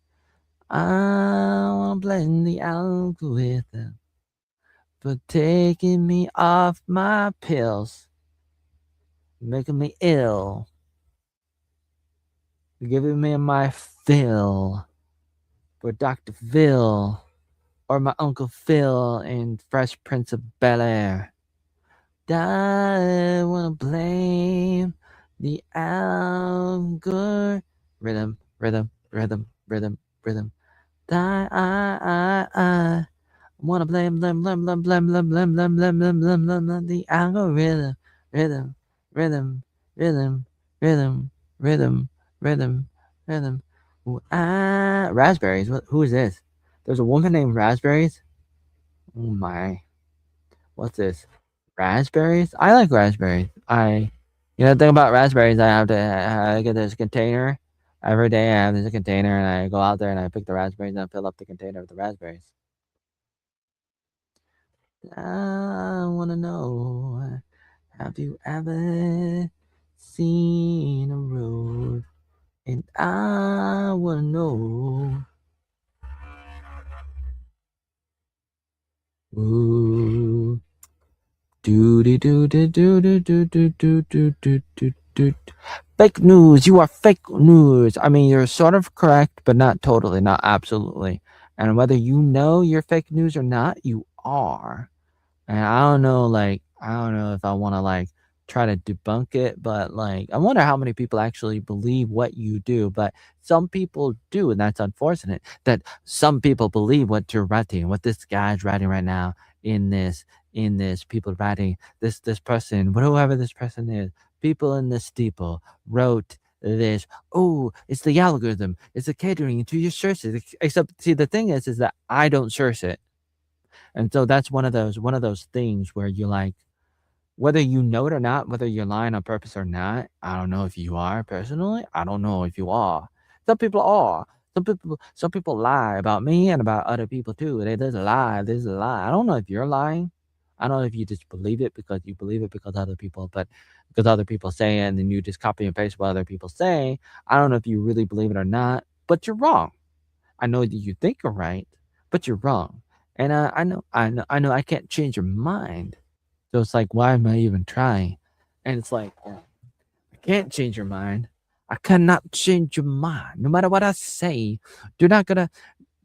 I wanna blame the algorithm for taking me off my pills, making me ill, giving me my fill for Dr. Phil or my Uncle Phil in Fresh Prince of Bel-Air. I wanna blame the algorithm, rhythm. I wanna blame the algorithm, rhythm, rhythm, rhythm, rhythm, rhythm, rhythm, rhythm. Raspberries. Who is this? There's a woman named Raspberries. Oh my. What's this? Raspberries? I like raspberries. The thing about raspberries, I get this container. Every day I have this container and I go out there and I pick the raspberries and I fill up the container with the raspberries. I want to know, have you ever seen a road? And I want to know. Ooh. Fake news. You are fake news. I mean, you're sort of correct, but not totally, not absolutely. And whether you know you're fake news or not, you are. And I don't know if I want to like try to debunk it, but like I wonder how many people actually believe what you do. But some people do, and that's unfortunate. That some people believe what you're writing, what this guy's writing right now in this people writing this person, whoever this person is, people in the steeple wrote this. Oh, it's the algorithm. It's the catering to your sources. Except, see, the thing is that I don't source it. And so that's one of those things where you like, whether you know it or not, whether you're lying on purpose or not, I don't know if you are personally. I don't know if you are. Some people are. Some people lie about me and about other people too. There's a lie. There's a lie. I don't know if you're lying. I don't know if you just believe it because you believe it because other people, but because other people say it and then you just copy and paste what other people say. I don't know if you really believe it or not, but you're wrong. I know that you think you're right, but you're wrong. And I know I can't change your mind. So it's like, why am I even trying? And it's like, I can't change your mind. I cannot change your mind. No matter what I say, you're not gonna,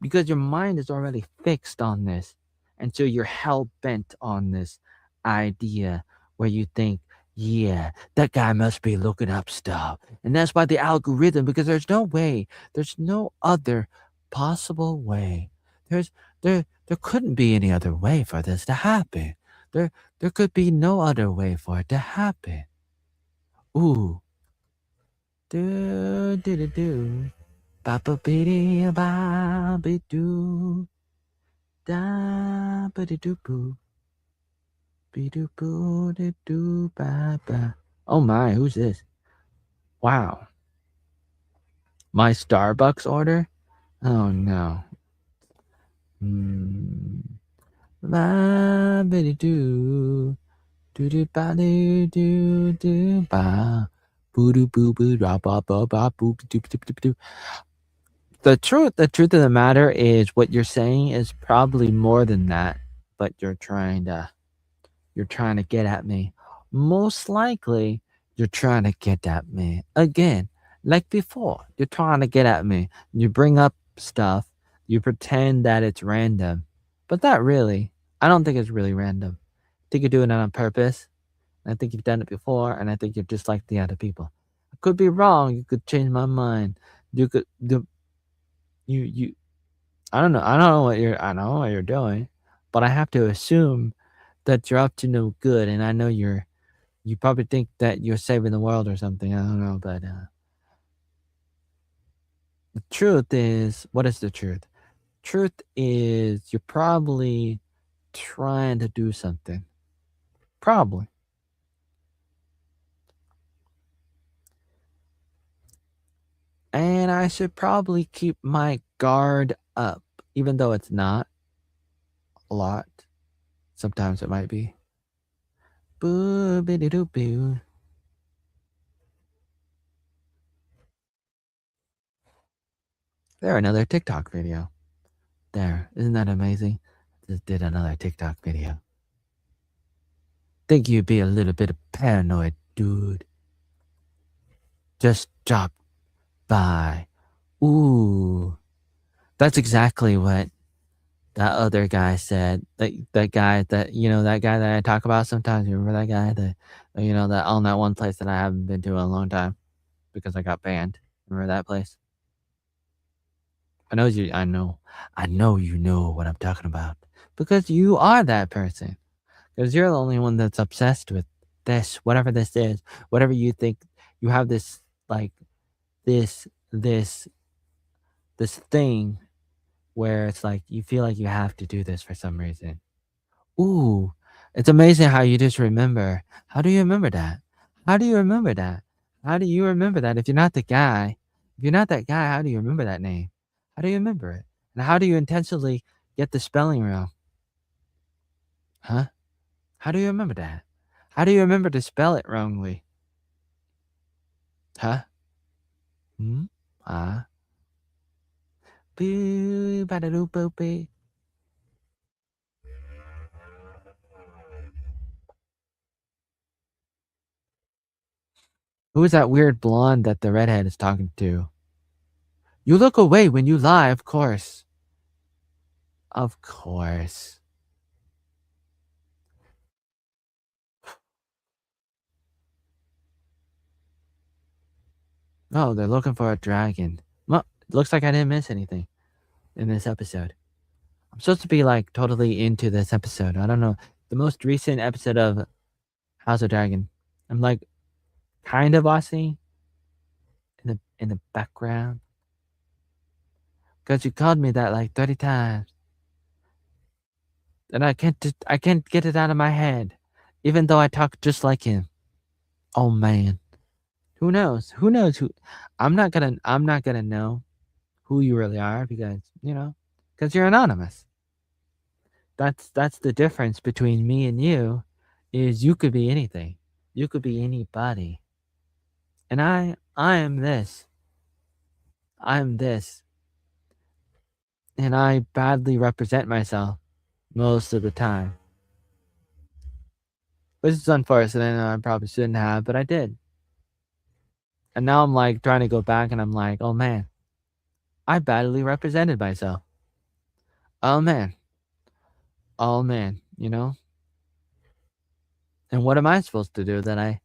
because your mind is already fixed on this. And so you're hell bent on this idea where you think, yeah, that guy must be looking up stuff. And that's why the algorithm, because there's no way, there's no other possible way. There's There couldn't be any other way for this to happen. There there could be no other way for it to happen. Ooh. Do do do do. Ba ba biddy ba be do. Da ba do do boo. Be do boo do ba ba. Oh my, who's this? Wow. My Starbucks order? Oh no. Hmm. Ba biddy do. Do do ba do do do ba. Boo doo boo boo da ba ba ba boo doo doo doo doo. The truth of the matter is what you're saying is probably more than that, but you're trying to get at me. Most likely, you're trying to get at me again, like before. You're trying to get at me. You bring up stuff. You pretend that it's random, but not really. I don't think it's really random. I think you're doing it on purpose. I think you've done it before, and I think you're just like the other people. I could be wrong. You could change my mind. You could do you. I don't know. I don't know what you're doing, but I have to assume that you're up to no good, and I know you probably think that you're saving the world or something. I don't know, but the truth is, what is the truth? Truth is, you're probably trying to do something. Probably. And I should probably keep my guard up, even though it's not a lot. Sometimes it might be. Boo, biddy doo boo. There, another TikTok video. There, isn't that amazing? Just did another TikTok video. Think you'd be a little bit of paranoid, dude. Just drop by. Ooh, that's exactly what that other guy said. That guy that guy that I talk about sometimes. You remember that guy that on that one place that I haven't been to in a long time because I got banned. Remember that place? I know you know what I'm talking about because you are that person. Because you're the only one that's obsessed with this, whatever this is, whatever you think. You have this like this this this thing where it's like you feel like you have to do this for some reason. Ooh, it's amazing how you just remember. How do you remember that? How do you remember that? How do you remember that? If you're not the guy, if you're not that guy, how do you remember that name? How do you remember it? And how do you intentionally get the spelling wrong? Huh? How do you remember that? How do you remember to spell it wrongly? Huh? Hmm? Ah. Boo, ba-da-doo, boo, bee. Who is that weird blonde that the redhead is talking to? You look away when you lie, of course. Of course. Oh, they're looking for a dragon. Well, looks like I didn't miss anything in this episode. I'm supposed to be like totally into this episode. I don't know. The most recent episode of House of Dragon. I'm like kind of watching in the background. Because you called me that like 30 times. And I can't get it out of my head. Even though I talk just like him. Oh man. Who knows? Who knows who I'm not gonna know who you really are because you're anonymous. That's the difference between me and you is you could be anything. You could be anybody. And I am this. I'm this. And I badly represent myself most of the time. Which is unfortunate and I probably shouldn't have, but I did. And now I'm like trying to go back and I'm like, oh man, I badly represented myself. Oh man. Oh man. And what am I supposed to do that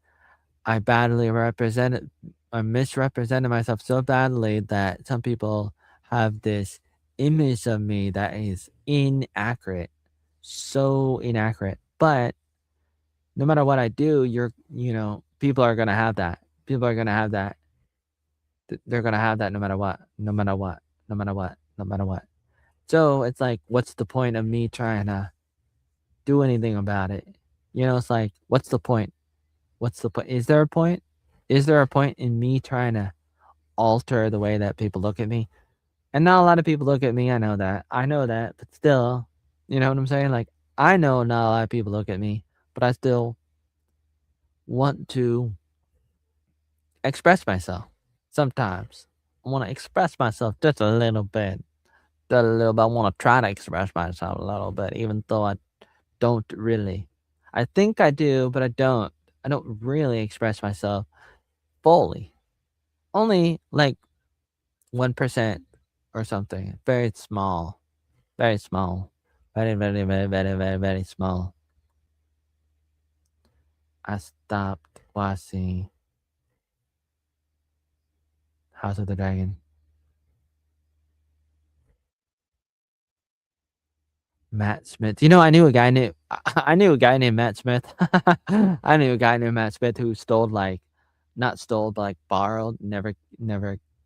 I badly represented I misrepresented myself so badly that some people have this image of me that is inaccurate, so inaccurate. But no matter what I do, people are gonna have that. People are gonna have that. They're gonna have that no matter what, no matter what, no matter what, no matter what. So it's like, what's the point of me trying to do anything about it? It's like, what's the point? What's the point? Is there a point? Is there a point in me trying to alter the way that people look at me? And not a lot of people look at me. I know that. I know that. But still, you know what I'm saying? Like, I know not a lot of people look at me, but I still want to express myself sometimes. I want to express myself just a little bit. Just a little bit. I want to try to express myself a little bit, even though I don't really. I think I do, but I don't. I don't really express myself fully. Only like 1% or something. Very small. Very small. Very, very, very, very, very, very small. I stopped watching House of the Dragon. Matt Smith. I knew a guy named I knew a guy named Matt Smith. I knew a guy named Matt Smith who stole like not stole, but like borrowed, never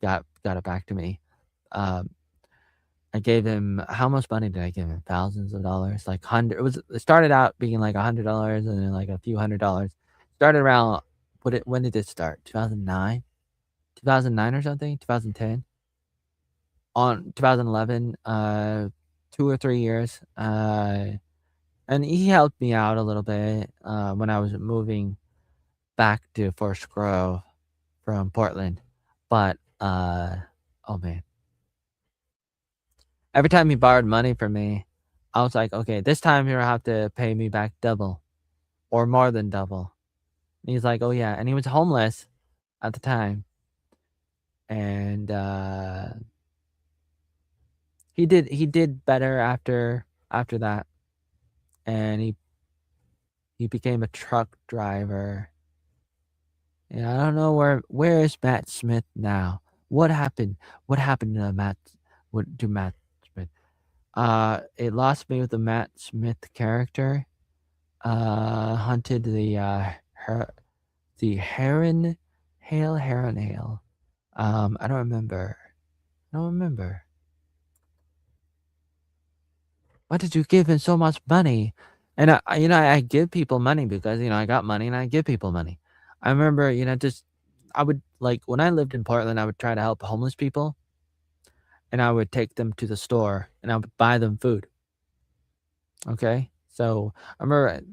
got it back to me. Um, I gave him how much money did I give him? Thousands of dollars, like it started out being like $100 and then like a few $100. Started around when did it start? 2009? 2009 or something? 2010? On 2011, 2 or 3 years. And he helped me out a little bit, when I was moving back to Forest Grove from Portland. But, oh man, every time he borrowed money from me, I was like, "Okay, this time you'll have to pay me back double or more than double." And he's like, "Oh, yeah." And he was homeless at the time, and, he did better after that, and he became a truck driver. And I don't know where is Matt Smith now? What happened? What happened to Matt Smith? It lost me with the Matt Smith character. Hunted the Heron Hale. I don't remember. I don't remember. Why did you give him so much money? And I give people money because I got money and I give people money. I remember, just I would like when I lived in Portland, I would try to help homeless people, and I would take them to the store and I would buy them food. Okay, so I remember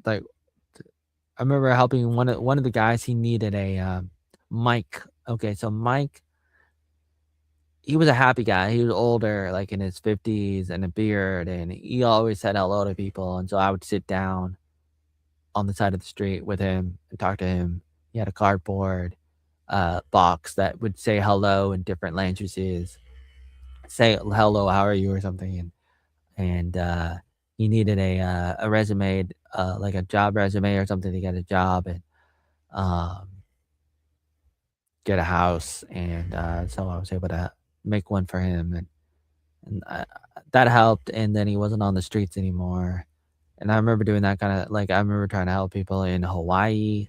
helping one of the guys. He needed a Mike. Okay, so Mike, he was a happy guy. He was older, like in his 50s, and a beard, and he always said hello to people. And so I would sit down on the side of the street with him and talk to him. He had a cardboard box that would say hello in different languages, say hello, how are you, or something. And he needed a resume, like a job resume or something to get a job and um, get a house. And so I was able to make one for him, and that helped. And then he wasn't on the streets anymore. And I remember doing that kind of like I remember trying to help people in Hawaii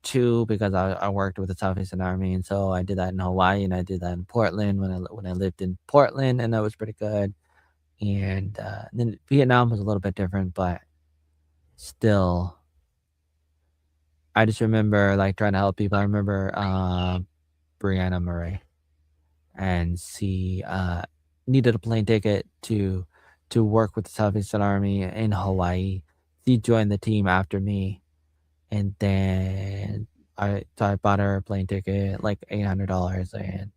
too because I worked with the Southeastern Army, and so I did that in Hawaii and I did that in Portland when I lived in Portland, and that was pretty good. And then Vietnam was a little bit different, but still, I just remember like trying to help people. I remember Brianna Murray, and she needed a plane ticket to work with the Southeastern Army in Hawaii. She joined the team after me, and then I bought her a plane ticket, like $800, and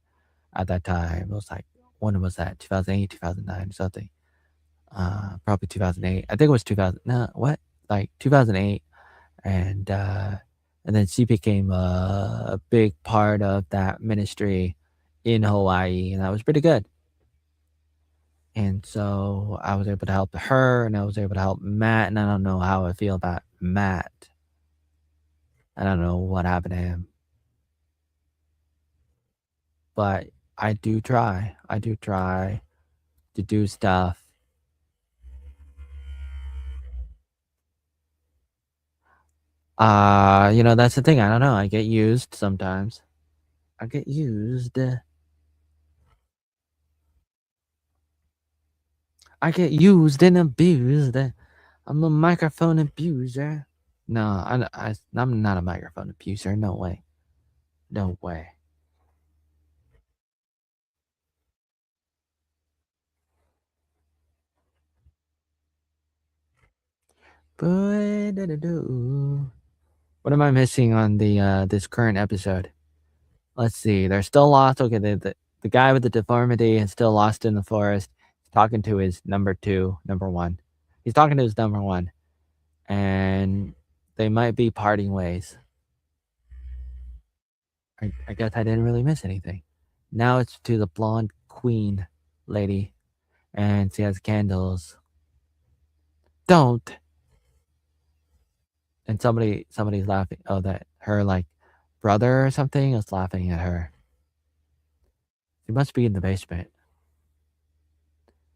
at that time it was like when was that? 2008, 2009, something. Probably 2008. I think it was 2000. No, what? Like 2008, and then she became a big part of that ministry in Hawaii, and that was pretty good. And so I was able to help her, and I was able to help Matt, and I don't know how I feel about Matt. I don't know what happened to him, but I do try. I do try to do stuff. That's the thing. I don't know. I get used sometimes. I get used. I get used and abused. I'm a microphone abuser. No, I'm not a microphone abuser. No way. No way. What am I missing on this current episode? Let's see. They're still lost. Okay, the guy with the deformity is still lost in the forest. He's talking to his number one. He's talking to his number one, and they might be parting ways. I guess I didn't really miss anything. Now it's to the blonde queen lady, and she has candles. Don't. And somebody's laughing. Oh, that her like brother or something is laughing at her. She must be in the basement.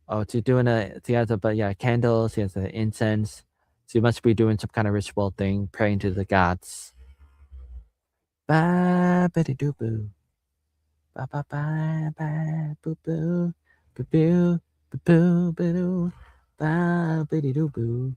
Oh, she's doing she has candles, she has the incense. She must be doing some kind of ritual thing, praying to the gods. Ba ba doo boo. Ba ba ba ba boo boo. Boo boo. Boo boo boo. Ba ba doo boo.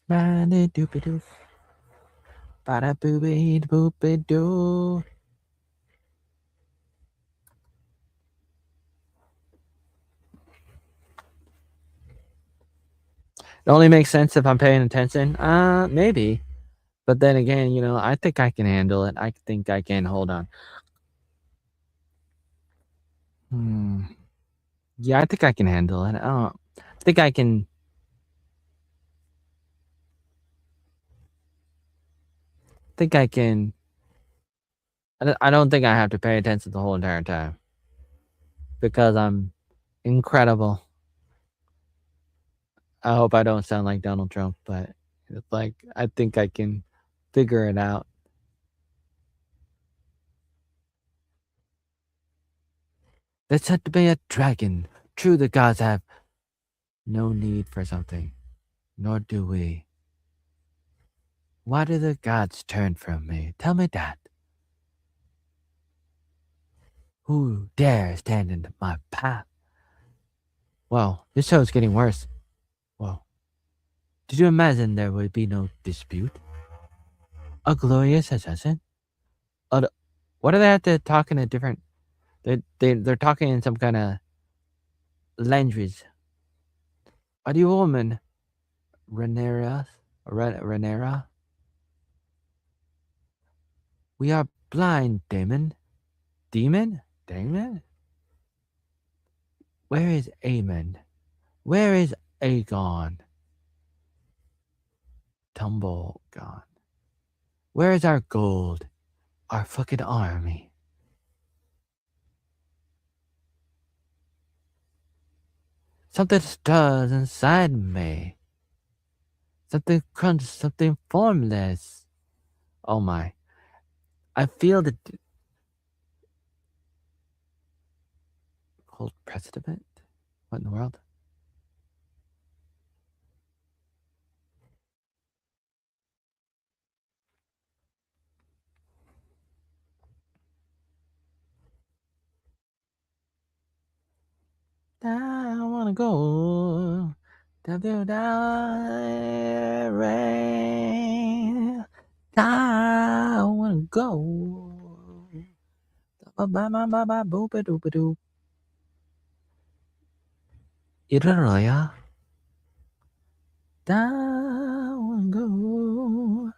Ba doo doo. Ba da boo boo doo. It only makes sense if I'm paying attention. Maybe. But then again, I think I can handle it. I think I can hold on. Yeah, I think I can handle it. I think I can. Think I can. I don't think I have to pay attention the whole entire time because I'm incredible. I hope I don't sound like Donald Trump, but it's like I think I can figure it out. There's said to be a dragon. True, the gods have no need for something, nor do we. Why do the gods turn from me? Tell me that. Who dare stand in my path? Well, this show is getting worse. Well, did you imagine there would be no dispute? A glorious assassin? What do they have to talk in a different? They're talking in some kind of language. Are you a woman? Renera? Renera? We are blind, Damon. Demon? Damon? Where is Aemon? Where is Aegon? Tumble gone. Where is our gold? Our fucking army. Something stirs inside me. Something crunches, something formless. Oh my. I feel the cold precedent. What in the world? I wanna go. Rain. I wanna go. Iraya. I wanna go.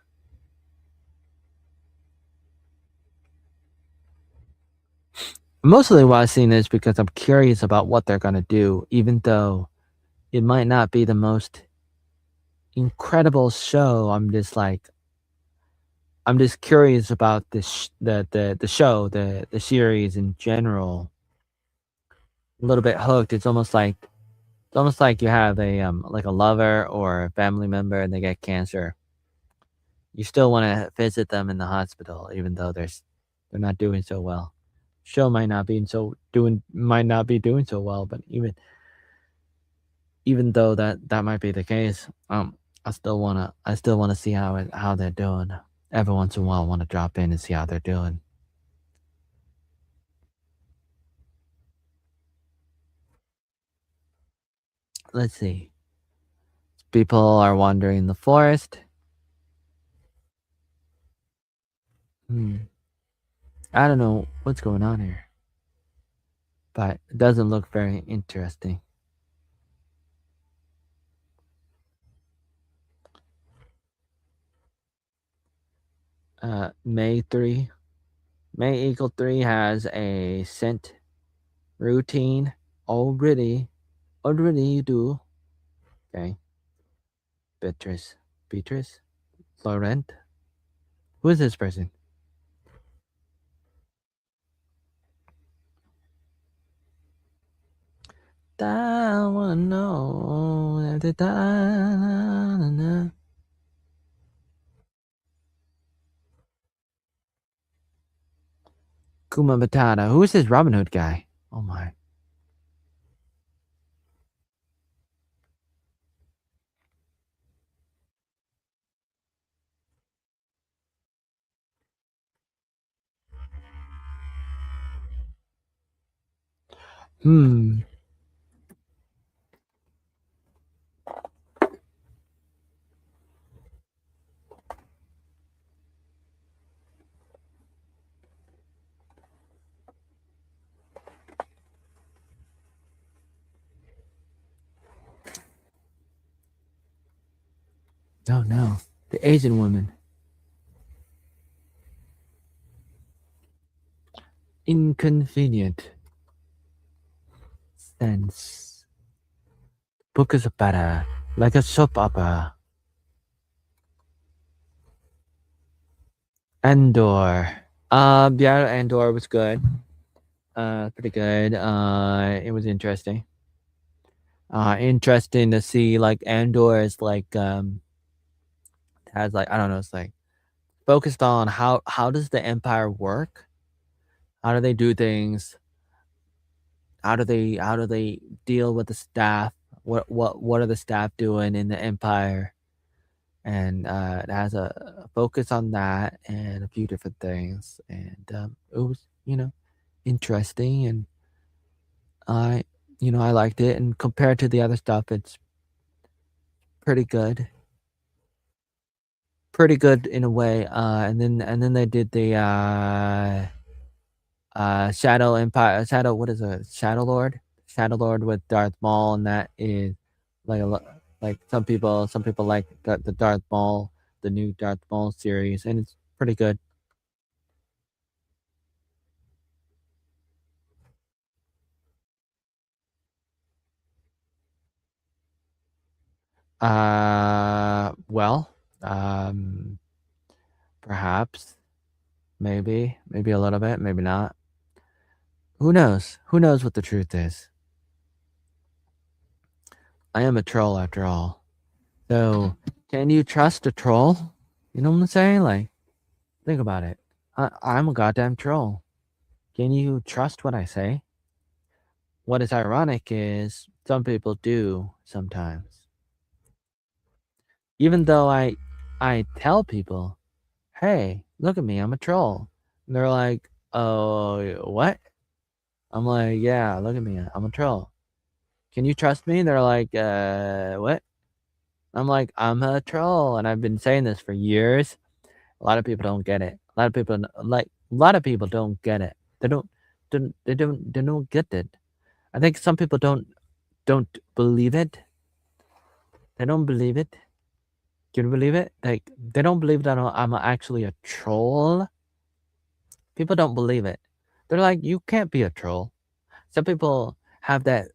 Mostly why I've seen this because I'm curious about what they're gonna do, even though it might not be the most incredible show. I'm just like, I'm just curious about the show, the series in general. A little bit hooked. It's almost like you have a like a lover or a family member and they get cancer. You still want to visit them in the hospital, even though they're not doing so well. Show might not be doing so well, but even though that might be the case, I still wanna see how they're doing. Every once in a while, I wanna drop in and see how they're doing. Let's see. People are wandering the forest. Hmm. I don't know what's going on here, but it doesn't look very interesting. May 3. May Eagle 3 has a scent routine already. Already you do. Okay. Beatrice. Beatrice? Laurent? Who is this person? I wanna know. Kuma Matata. Who is this Robin Hood guy? Oh my. Hmm. No, no. The Asian woman. Inconvenient sense. Book is better. Like a soap opera. Andor. Yeah, Andor was good. Pretty good. It was interesting. Interesting to see like Andor is like has like I don't know, it's like focused on how does the empire work? How do they do things? How do they deal with the staff? What are the staff doing in the empire? And it has a focus on that and a few different things. And it was, interesting and I I liked it and compared to the other stuff it's pretty good. Pretty good in a way. And then they did the Shadow Empire, Shadow, what is it? Shadow Lord? Shadow Lord with Darth Maul, and that is like like some people like the Darth Maul, the new Darth Maul series, and it's pretty good. Well, um, perhaps, maybe a little bit, maybe not. Who knows? Who knows what the truth is? I am a troll after all. So, can you trust a troll? You know what I'm saying? Like, think about it. I'm a goddamn troll. Can you trust what I say? What is ironic is some people do sometimes. Even though I tell people, "Hey, look at me, I'm a troll." And they're like, "Oh, what?" I'm like, "Yeah, look at me, I'm a troll. Can you trust me?" They're like, what?" I'm like, "I'm a troll, and I've been saying this for years." A lot of people don't get it. A lot of people don't get it. They don't get it. I think some people don't believe it. They don't believe it. Can you believe it? Like they don't believe that I'm actually a troll. People don't believe it. They're like, you can't be a troll. Some people have that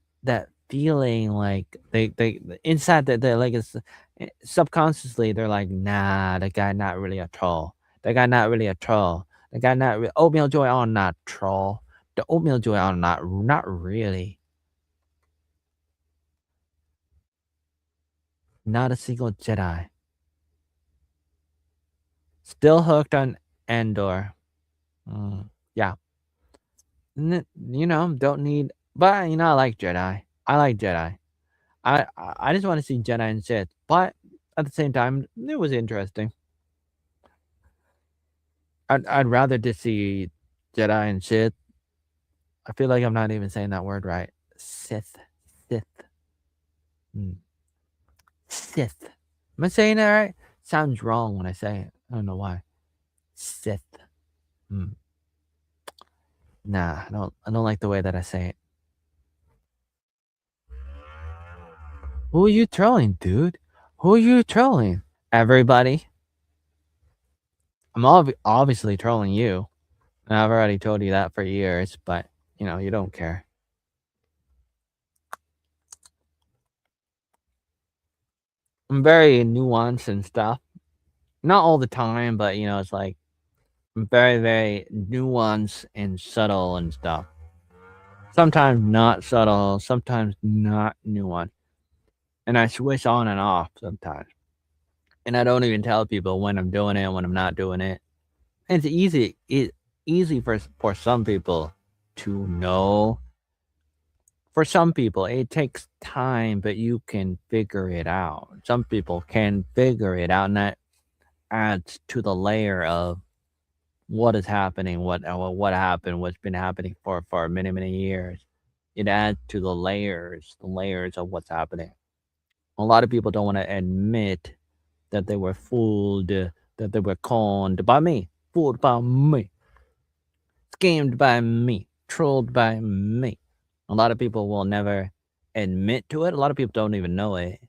feeling like they inside that they're like it's subconsciously they're like, nah, the guy not really a troll. That guy not really a troll. That guy not Oatmeal Joy on not troll. The Oatmeal Joy on not really. Not a single Jedi. Still hooked on Endor. Yeah. Don't need. But I like Jedi. I like Jedi. I just want to see Jedi and Sith. But at the same time, it was interesting. I'd rather just see Jedi and Sith. I feel like I'm not even saying that word right. Sith. Sith. Mm. Sith. Am I saying that right? Sounds wrong when I say it. I don't know why. Sith. Mm. Nah, I don't like the way that I say it. Who are you trolling, dude? Who are you trolling? Everybody. I'm obviously trolling you. And I've already told you that for years, but you don't care. I'm very nuanced and stuff. Not all the time, but it's like I'm very, very nuanced and subtle and stuff. Sometimes not subtle, sometimes not nuanced. And I switch on and off sometimes. And I don't even tell people when I'm doing it and when I'm not doing it. And it's easy for some people to know. For some people, it takes time, but you can figure it out. Some people can figure it out, and that adds to the layer of what is happening, what happened, what's been happening for many, many years. It adds to the layers of what's happening. A lot of people don't want to admit that they were fooled, that they were conned by me, fooled by me, scammed by me, trolled by me. A lot of people will never admit to it. A lot of people don't even know it.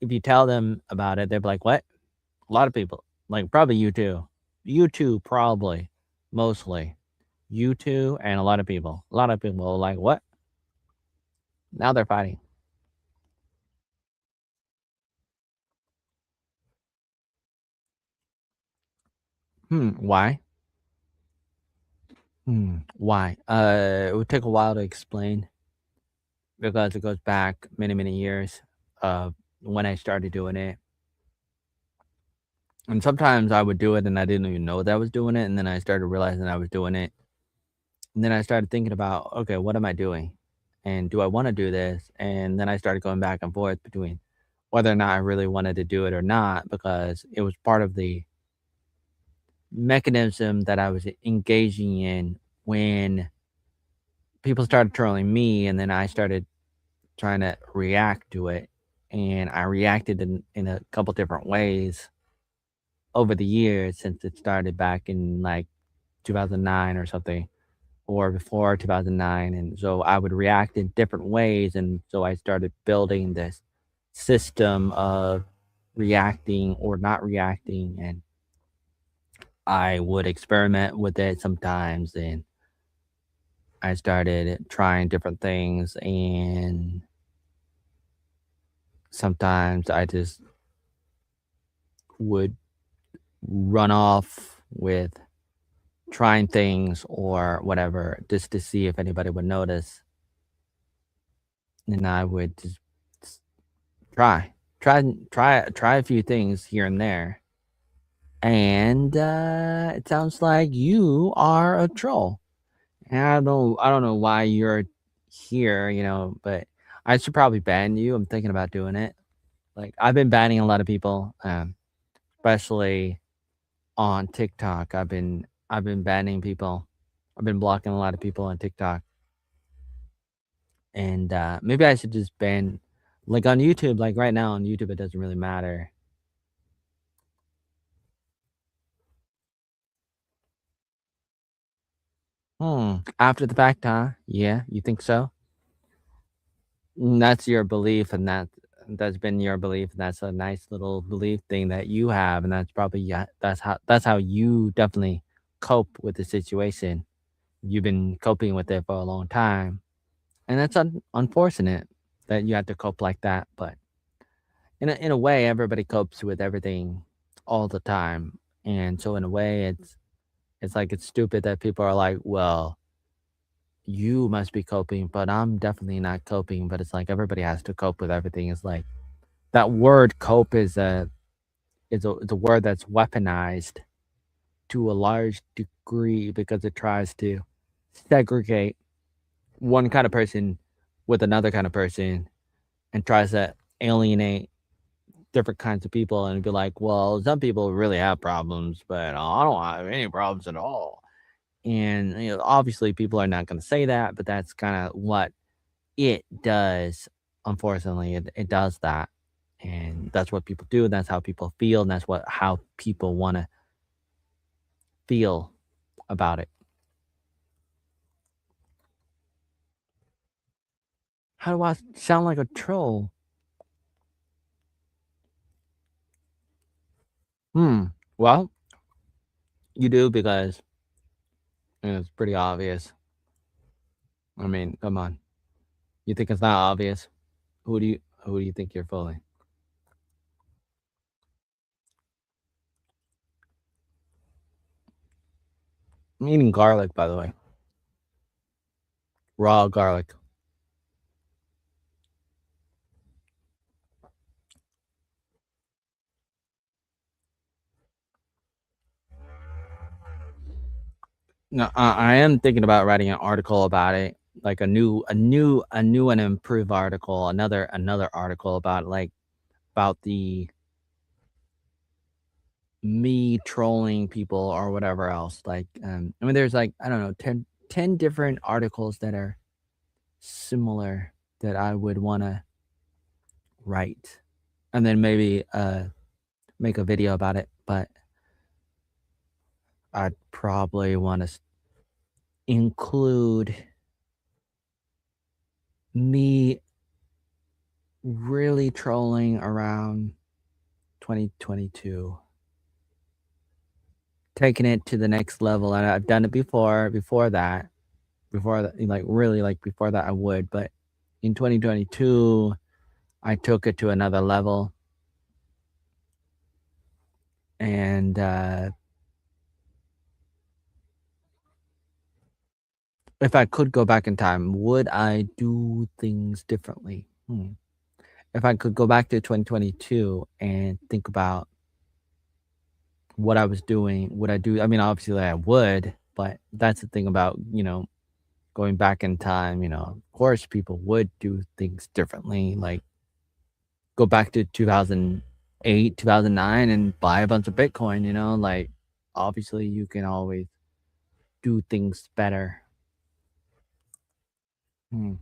If you tell them about it, they're like, "What?" A lot of people, like probably you too. You too, probably, mostly. You too, and a lot of people. A lot of people are like, "What?" Now they're fighting. Why? Why? It would take a while to explain because it goes back many, many years when I started doing it. And sometimes I would do it and I didn't even know that I was doing it. And then I started realizing I was doing it. And then I started thinking about, okay, what am I doing? And do I want to do this? And then I started going back and forth between whether or not I really wanted to do it or not, because it was part of the mechanism that I was engaging in when people started trolling me. And then I started trying to react to it. And I reacted in a couple different ways over the years since it started back in like 2009 or something, or before 2009. And so I would react in different ways. And so I started building this system of reacting or not reacting. And I would experiment with it sometimes. And I started trying different things. And sometimes I just would run off with trying things or whatever just to see if anybody would notice. And I would just try, try a few things here and there. And it sounds like you are a troll. And I don't know why you're here, but I should probably ban you. I'm thinking about doing it. Like I've been banning a lot of people, especially on TikTok. I've been banning people. I've been blocking a lot of people on TikTok. And maybe I should just ban, like on YouTube. Like right now on YouTube, it doesn't really matter. After the fact, huh? Yeah, you think so? That's your belief, and that's been your belief. And that's a nice little belief thing that you have, and that's probably, yeah. That's how you definitely cope with the situation. You've been coping with it for a long time, and that's unfortunate that you have to cope like that. But in a way, everybody copes with everything all the time. And so in a way, it's like it's stupid that people are like, well, you must be coping, but I'm definitely not coping. But it's like everybody has to cope with everything. It's like that word cope is a word that's weaponized to a large degree because it tries to segregate one kind of person with another kind of person and tries to alienate different kinds of people and be like, well, some people really have problems, but I don't have any problems at all. And obviously, people are not going to say that, but that's kind of what it does. Unfortunately, it does that, and that's what people do. And that's how people feel, and that's what how people want to feel about it. How do I sound like a troll? Hmm. Well, you do because it's pretty obvious. I mean, come on. You think it's not obvious? Who do you think you're fooling? I'm eating garlic, by the way. Raw garlic. No, I am thinking about writing an article about it, like a new and improved article, another article about like about the me trolling people or whatever else. Like, I mean, there's like I don't know, ten different articles that are similar that I would want to write, and then maybe make a video about it. But I'd probably want to include me really trolling around 2022, taking it to the next level. And I've done it before that, like really, like before that, I would. But in 2022, I took it to another level. And if I could go back in time, would I do things differently? If I could go back to 2022 and think about what I was doing, would I do? I mean, obviously I would, but that's the thing about, going back in time, of course people would do things differently, like go back to 2008, 2009 and buy a bunch of Bitcoin, like obviously you can always do things better. Hmm.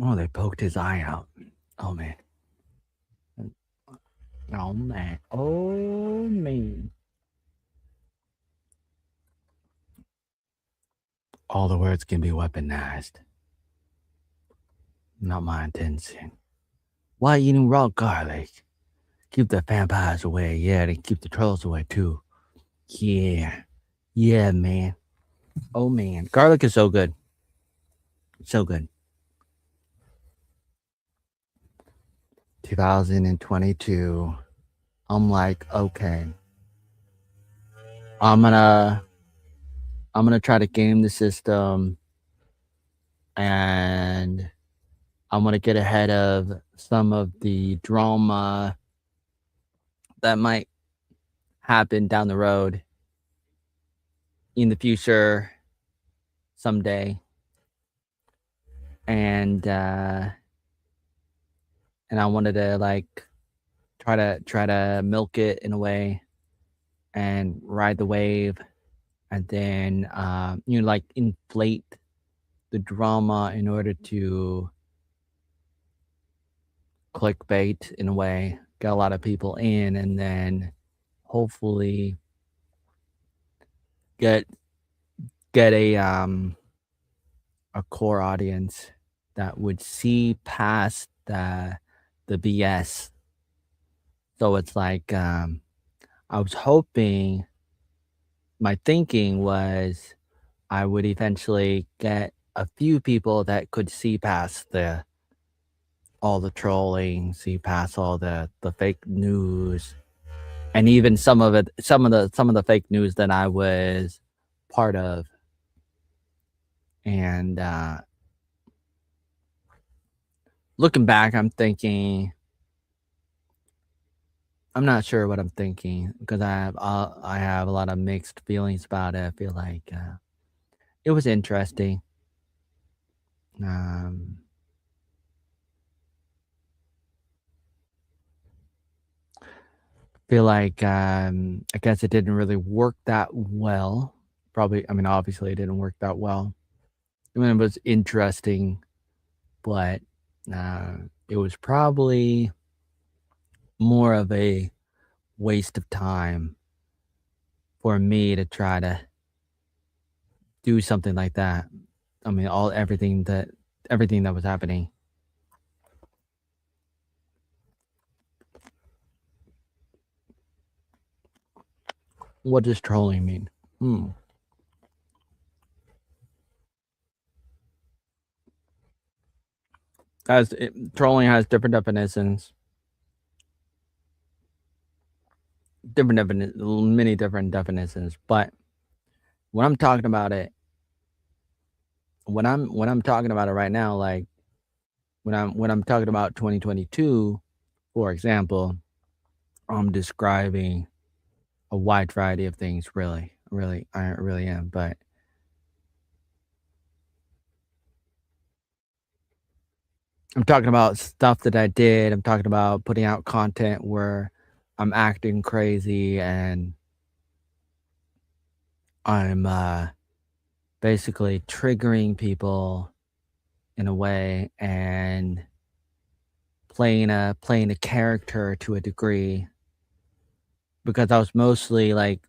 Oh, they poked his eye out. Oh man. Oh man. Oh man. All the words can be weaponized. Not my intention. Why eating raw garlic? Keep the vampires away. Yeah, they keep the trolls away too. Yeah. Yeah, man. Oh man. Garlic is so good. So good. 2022. I'm like, okay. I'm gonna I'm gonna try to game the system and I'm gonna get ahead of some of the drama that might happen down the road in the future someday. And and I wanted to like try to milk it in a way and ride the wave, and then like inflate the drama in order to clickbait in a way, get a lot of people in, and then hopefully get get a core audience that would see past the BS. So it's like I was hoping, my thinking was I would eventually get a few people that could see past the all the trolling, see past all the fake news, and even some of the fake news that I was part of. And looking back, I'm not sure what I'm thinking because I have a lot of mixed feelings about it. I feel like it was interesting. Um, feel like I guess it didn't really work that well. Probably, I mean, obviously, it didn't work that well. I mean, it was interesting, but uh, it was probably more of a waste of time for me to try to do something like that. I mean, everything that was happening. What does trolling mean? Hmm. Trolling has different definitions, many different definitions. But when I'm talking about it, when I'm talking about it right now, like when I'm talking about 2022, for example, I'm describing a wide variety of things. Really, really, I really am. But I'm talking about stuff that I did. I'm talking about putting out content where I'm acting crazy and I'm basically triggering people in a way and playing a character to a degree, because I was mostly like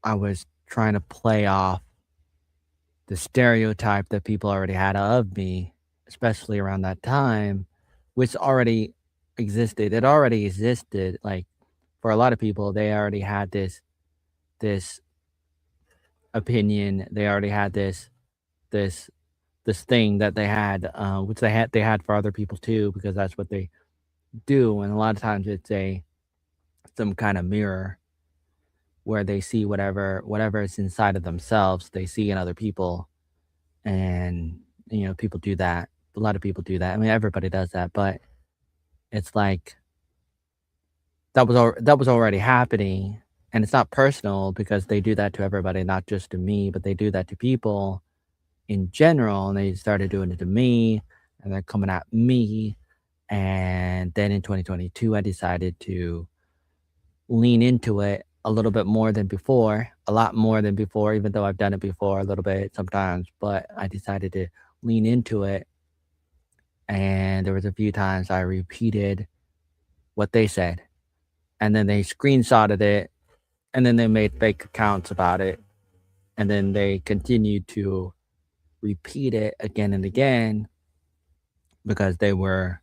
I was trying to play off the stereotype that people already had of me, especially around that time, which already existed. It already existed. Like for a lot of people, they already had this opinion. They already had this this thing that they had, which they had for other people too, because that's what they do. And a lot of times it's a some kind of mirror where they see whatever is inside of themselves, they see in other people. And people do that. A lot of people do that. I mean, everybody does that, but it's like that was already happening, and it's not personal because they do that to everybody, not just to me, but they do that to people in general, and they started doing it to me, and they're coming at me. And then in 2022, I decided to lean into it a little bit more than before, a lot more than before, even though I've done it before a little bit sometimes, but I decided to lean into it. And there was a few times I repeated what they said, and then they screenshotted it, and then they made fake accounts about it, and then they continued to repeat it again and again because they were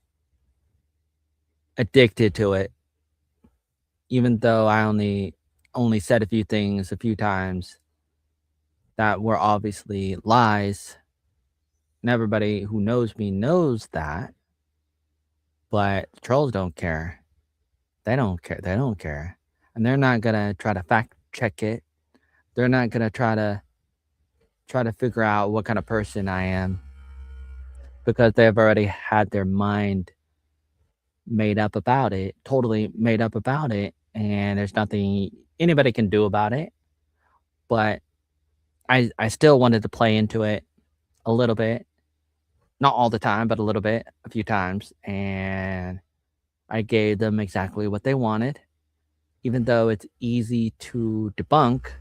addicted to it. Even though I only said a few things a few times that were obviously lies, and everybody who knows me knows that, but trolls don't care. They don't care. They don't care. And they're not gonna try to fact check it. They're not gonna try to figure out what kind of person I am, because they've already had their mind made up about it, totally made up about it, and there's nothing anybody can do about it. But I still wanted to play into it a little bit, not all the time, but a little bit, a few times, and I gave them exactly what they wanted. Even though it's easy to debunk,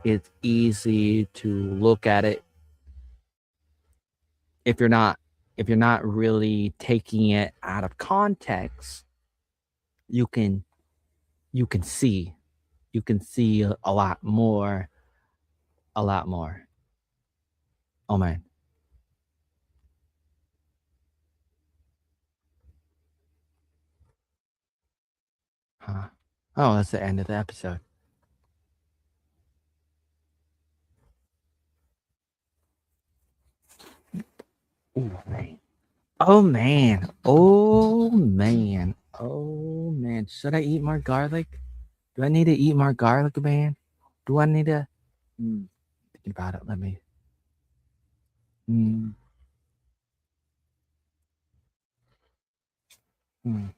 it's easy to look at it if you're not really taking it out of context. You can you can see you can see a lot more, a lot more. Oh man. Huh. Oh, that's the end of the episode. Oh man. Oh man. Oh man. Oh man. Should I eat more garlic? Do I need to eat more garlic, man? Do I need to? Thinking about it. Let me. Mm, mm,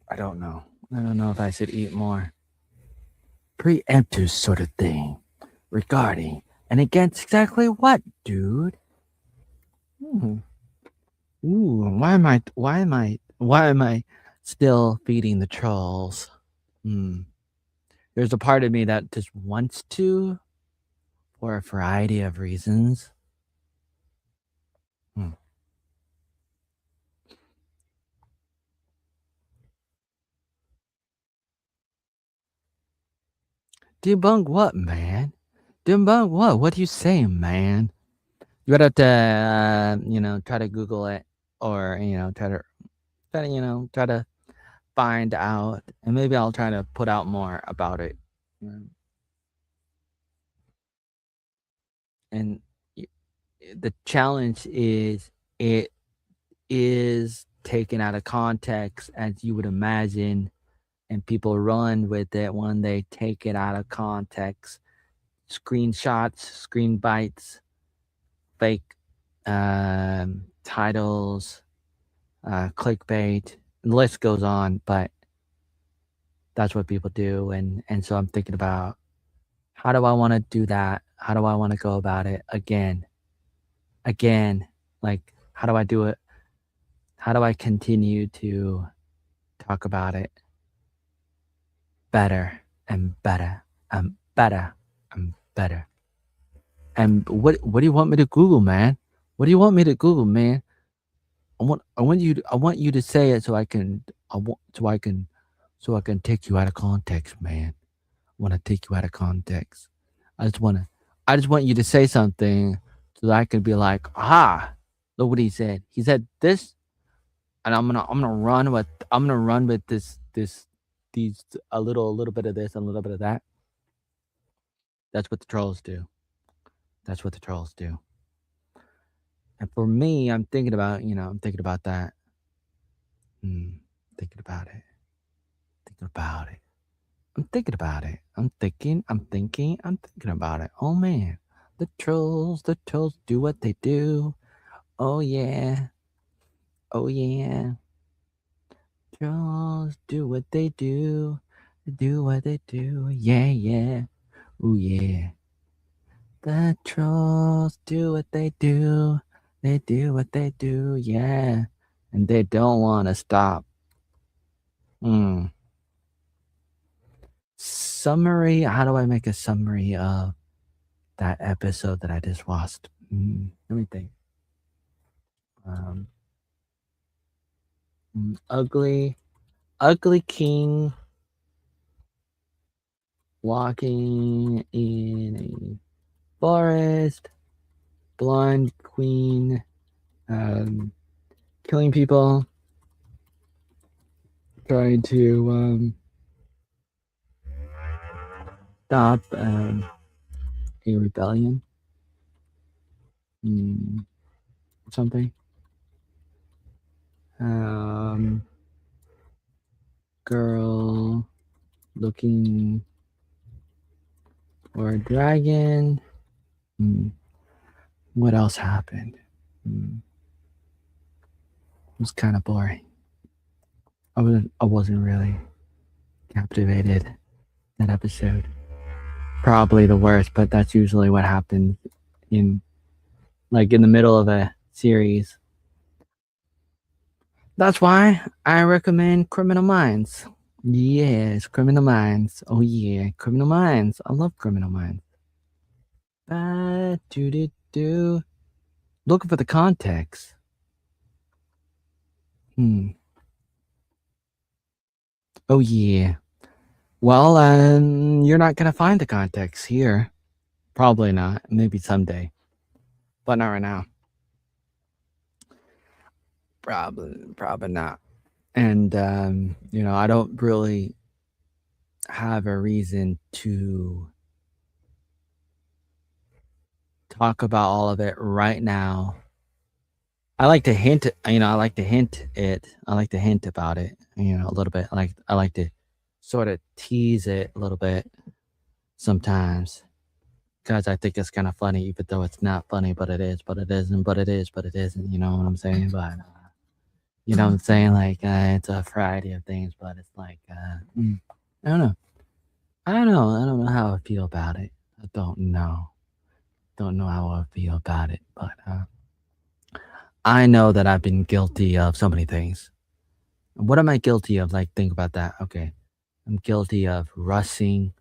I don't know. I don't know if I should eat more. Preemptive sort of thing. Regarding and against exactly what, dude? Hmm. Ooh, why am I still feeding the trolls? Hmm. There's a part of me that just wants to, for a variety of reasons. Hmm. Debunk what, man? Debunk what? What are you saying, man? You would have to, try to Google it, or try to find out, and maybe I'll try to put out more about it. Mm. And y- the challenge is it is taken out of context, as you would imagine, and people run with it when they take it out of context. Screenshots, screen bites, fake titles, clickbait. The list goes on, but that's what people do. And so I'm thinking about, how do I want to do that? How do I want to go about it again? Like, how do I do it? How do I continue to talk about it better and better and better and better? And what do you want me to Google, man? What do you want me to Google, man? I want you to say it, so I can I want so I can take you out of context, man. I want to take you out of context. I just want you to say something so that I can be like, aha, look what he said. He said this, and I'm gonna run with these a little bit of this and a little bit of that. That's what the trolls do. That's what the trolls do. And for me, I'm thinking about that. Thinking about it. Thinking about it. I'm thinking about it. I'm thinking about it. Oh man. The trolls do what they do. Oh yeah. Oh yeah. Trolls do what they do. They do what they do. Yeah, yeah. Oh yeah. The trolls do what they do. They do what they do. Yeah. And they don't want to stop. Hmm. Summary. How do I make a summary of that episode that I just watched? Let me think. Um, ugly, ugly king walking in a forest. Blonde queen killing people. Trying to stop a rebellion. Mm, something. Um, girl looking for a dragon. Mm, what else happened? It was kind of boring. I wasn't really captivated that episode. Probably the worst, but that's usually what happens in like in the middle of a series. That's why I recommend Criminal Minds. Yes, Criminal Minds. Oh yeah, Criminal Minds. I love Criminal Minds. Do do do. Looking for the context. Hmm. Oh yeah. Well, you're not gonna find the context here. Probably not. Maybe someday, but not right now. Probably not. And I don't really have a reason to talk about all of it right now. I like to hint, I like to hint it. I like to hint about it, a little bit. I like to sort of tease it a little bit sometimes because I think it's kind of funny, even though it's not funny, but it is, but it isn't, but it is, but it isn't. You know what I'm saying? But you know what I'm saying? Like it's a variety of things, but it's like I don't know. I don't know. I don't know how I feel about it. I don't know. Don't know how I feel about it, but I know that I've been guilty of so many things. What am I guilty of? Like, think about that. Okay. I'm guilty of rushing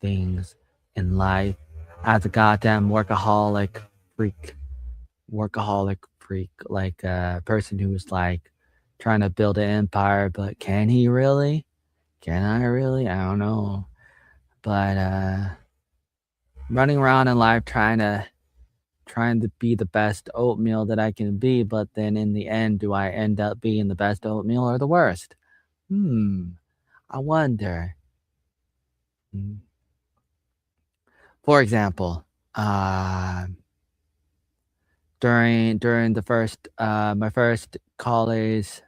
things in life as a goddamn freak. Workaholic freak. Like a person who's like trying to build an empire, but can he really? Can I really? I don't know. But running around in life trying to be the best oatmeal that I can be, but then in the end, do I end up being the best oatmeal or the worst? Hmm. I wonder. Mm. For example, uh, during the first my first college,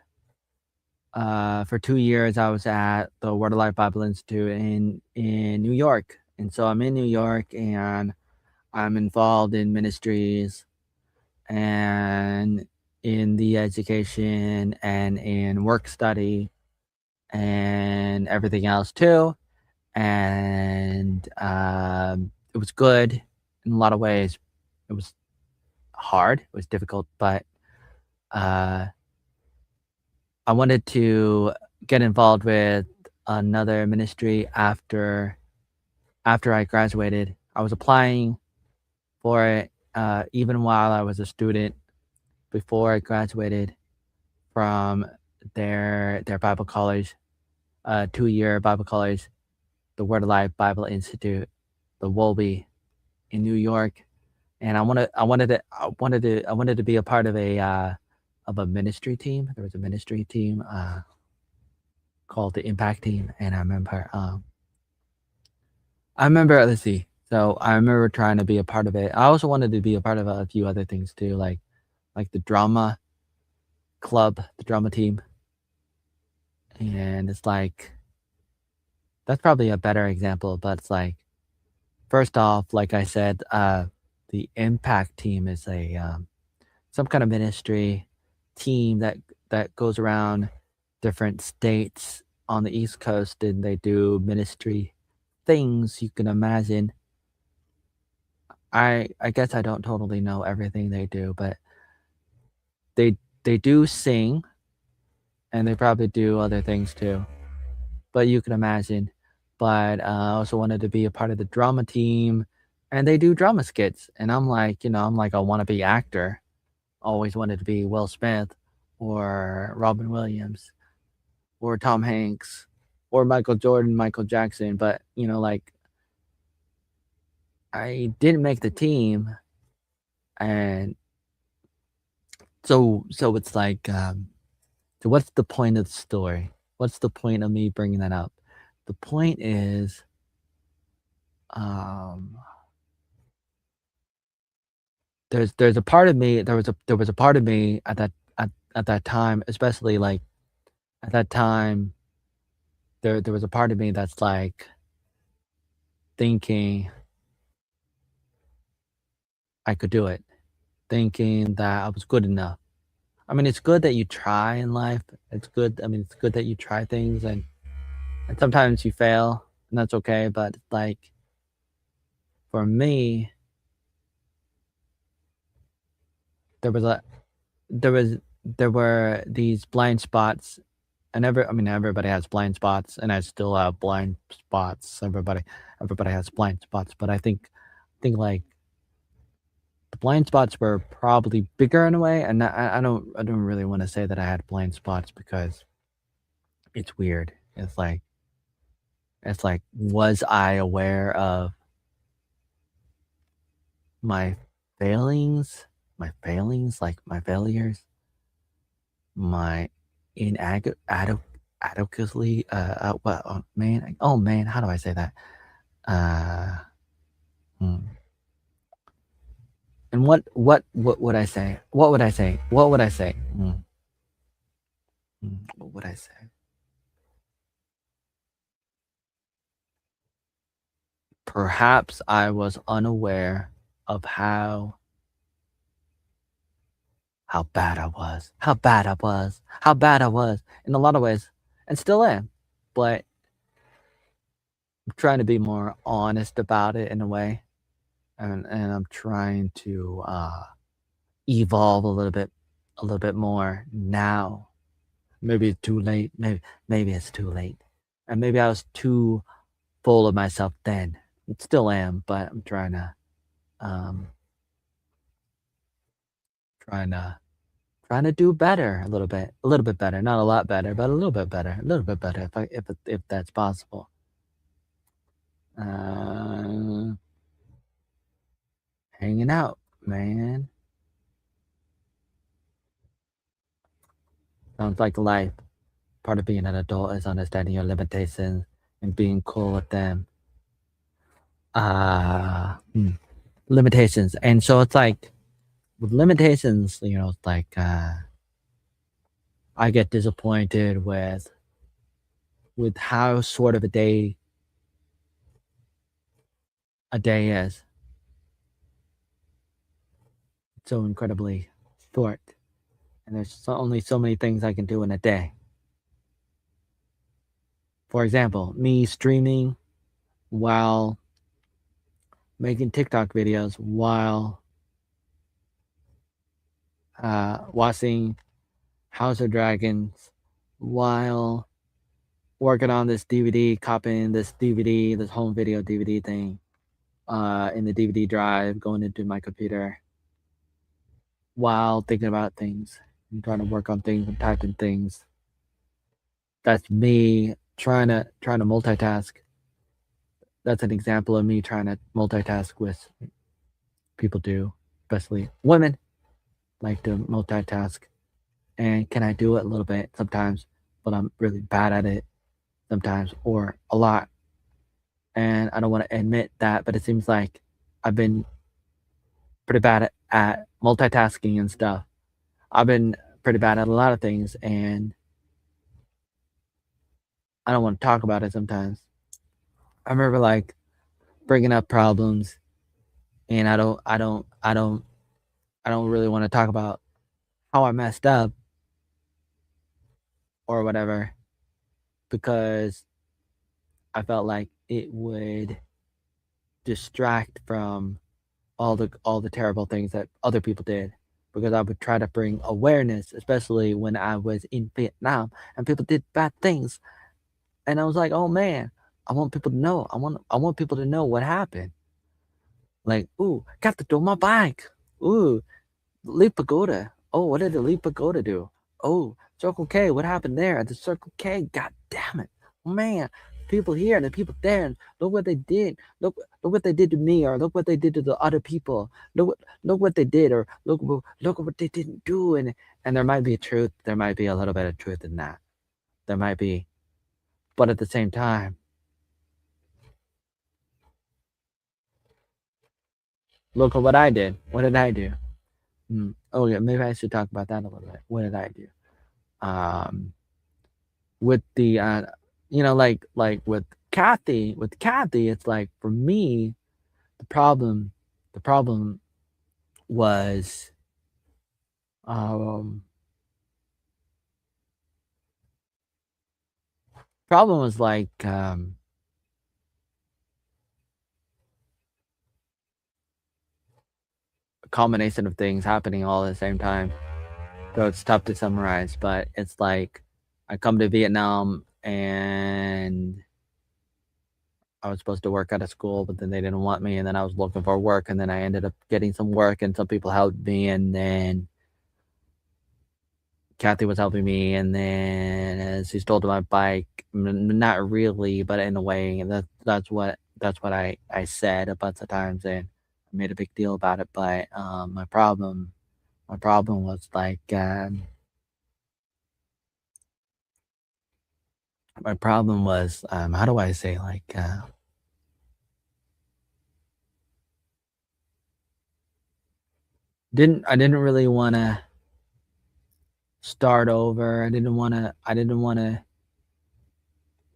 for 2 years, I was at the Word of Life Bible Institute in New York, and so I'm in New York, and I'm involved in ministries and in the education and in work study and everything else too. And it was good in a lot of ways. It was hard, it was difficult, but uh, I wanted to get involved with another ministry after I graduated. I was applying for it even while I was a student before I graduated from their Bible college, 2-year Bible college, the Word of Life Bible Institute, the Wolby in New York, and I wanted to be a part of a ministry team. There was a ministry team called the Impact Team, and I remember, let's see. So I remember trying to be a part of it. I also wanted to be a part of a few other things too, like the drama club, the drama team, and it's like that's probably a better example. But it's like first off, like I said, the Impact Team is a some kind of ministry team that goes around different states on the East Coast, and they do ministry things you can imagine. I guess I don't totally know everything they do, but they they do sing, and they probably do other things too, but you can imagine. But, I also wanted to be a part of the drama team, and they do drama skits, and I'm like a wannabe actor. Always wanted to be Will Smith or Robin Williams or Tom Hanks or Michael Jordan, Michael Jackson, but, like, I didn't make the team, and so it's like, so what's the point of the story? What's the point of me bringing that up? The point is, um, there's a part of me there was a part of me at that time, especially, like, at that time, there was a part of me that's, like, thinking I could do it, thinking that I was good enough. I mean, it's good that you try in life. It's good that you try things and sometimes you fail, and that's okay, but, like, for me, there was a there was there were these blind spots, and I mean, everybody has blind spots, and I still have blind spots. Everybody has blind spots, but I think like the blind spots were probably bigger in a way, and I don't really want to say that I had blind spots because it's weird. It's like, was I aware of my like my failures, my inadequacy, what, oh man, how do I say that? Uh, hmm. And what would I say? What would I say? What would I say? What would I say? Perhaps I was unaware of how bad I was, how bad I was in a lot of ways, and still am. But I'm trying to be more honest about it in a way, and I'm trying to evolve a little bit more now. Maybe it's too late. Maybe it's too late, and maybe I was too full of myself then. Still am, but I'm um trying to trying to do better a little bit better, not a lot better, but a little bit better if that's possible. Uh, Hanging out, man. Sounds like life. Part of being an adult is understanding your limitations and being cool with them. Uh, hmm, Limitations, and so it's like with limitations, it's like I get disappointed with how sort of a day is. It's so incredibly short, and there's only so many things I can do in a day. For example, me streaming while making TikTok videos, while watching House of Dragons, while working on this DVD, copying this DVD, this home video DVD thing, in the DVD drive, going into my computer, while thinking about things and trying to work on things and typing things. That's me trying to multitask. That's an example of me trying to multitask with people do, especially women like to multitask. And can I do it a little bit sometimes, but I'm really bad at it sometimes or a lot. And I don't want to admit that, but it seems like I've been pretty bad at multitasking and stuff. I've been pretty bad at a lot of things, and I don't want to talk about it sometimes. I remember like bringing up problems, and I don't really want to talk about how I messed up or whatever because I felt like it would distract from all the terrible things that other people did because I would try to bring awareness, especially when I was in Vietnam and people did bad things. And I was like, oh man, I want people to know. I want people to know what happened. Like, ooh, got to do my bike. Ooh, Leap Pagoda. Oh, what did the Leap Pagoda do? Oh, Circle K. What happened there at the Circle K? God damn it, man! People here and the people there, and look what they did. Look what they did to me, or look what they did to the other people. Look what they did, or look what they didn't do. And there might be truth. There might be a little bit of truth in that. There might be, but at the same time, look at what I did. What did I do? Oh yeah, maybe I should talk about that a little bit. What did I do? Um, with the like with Kathy, it's like for me, the problem the was um problem was like combination of things happening all at the same time. So it's tough to summarize, but it's like I come to Vietnam and I was supposed to work out of school, but then they didn't want me, and then I was looking for work, and then I ended up getting some work, and some people helped me, and then Kathy was helping me, and then she stole my bike. Not really, but in a way, and that's what I said a bunch of times, and I made a big deal about it. But my problem was like my problem was how do I say like I didn't really want to start over. I didn't want to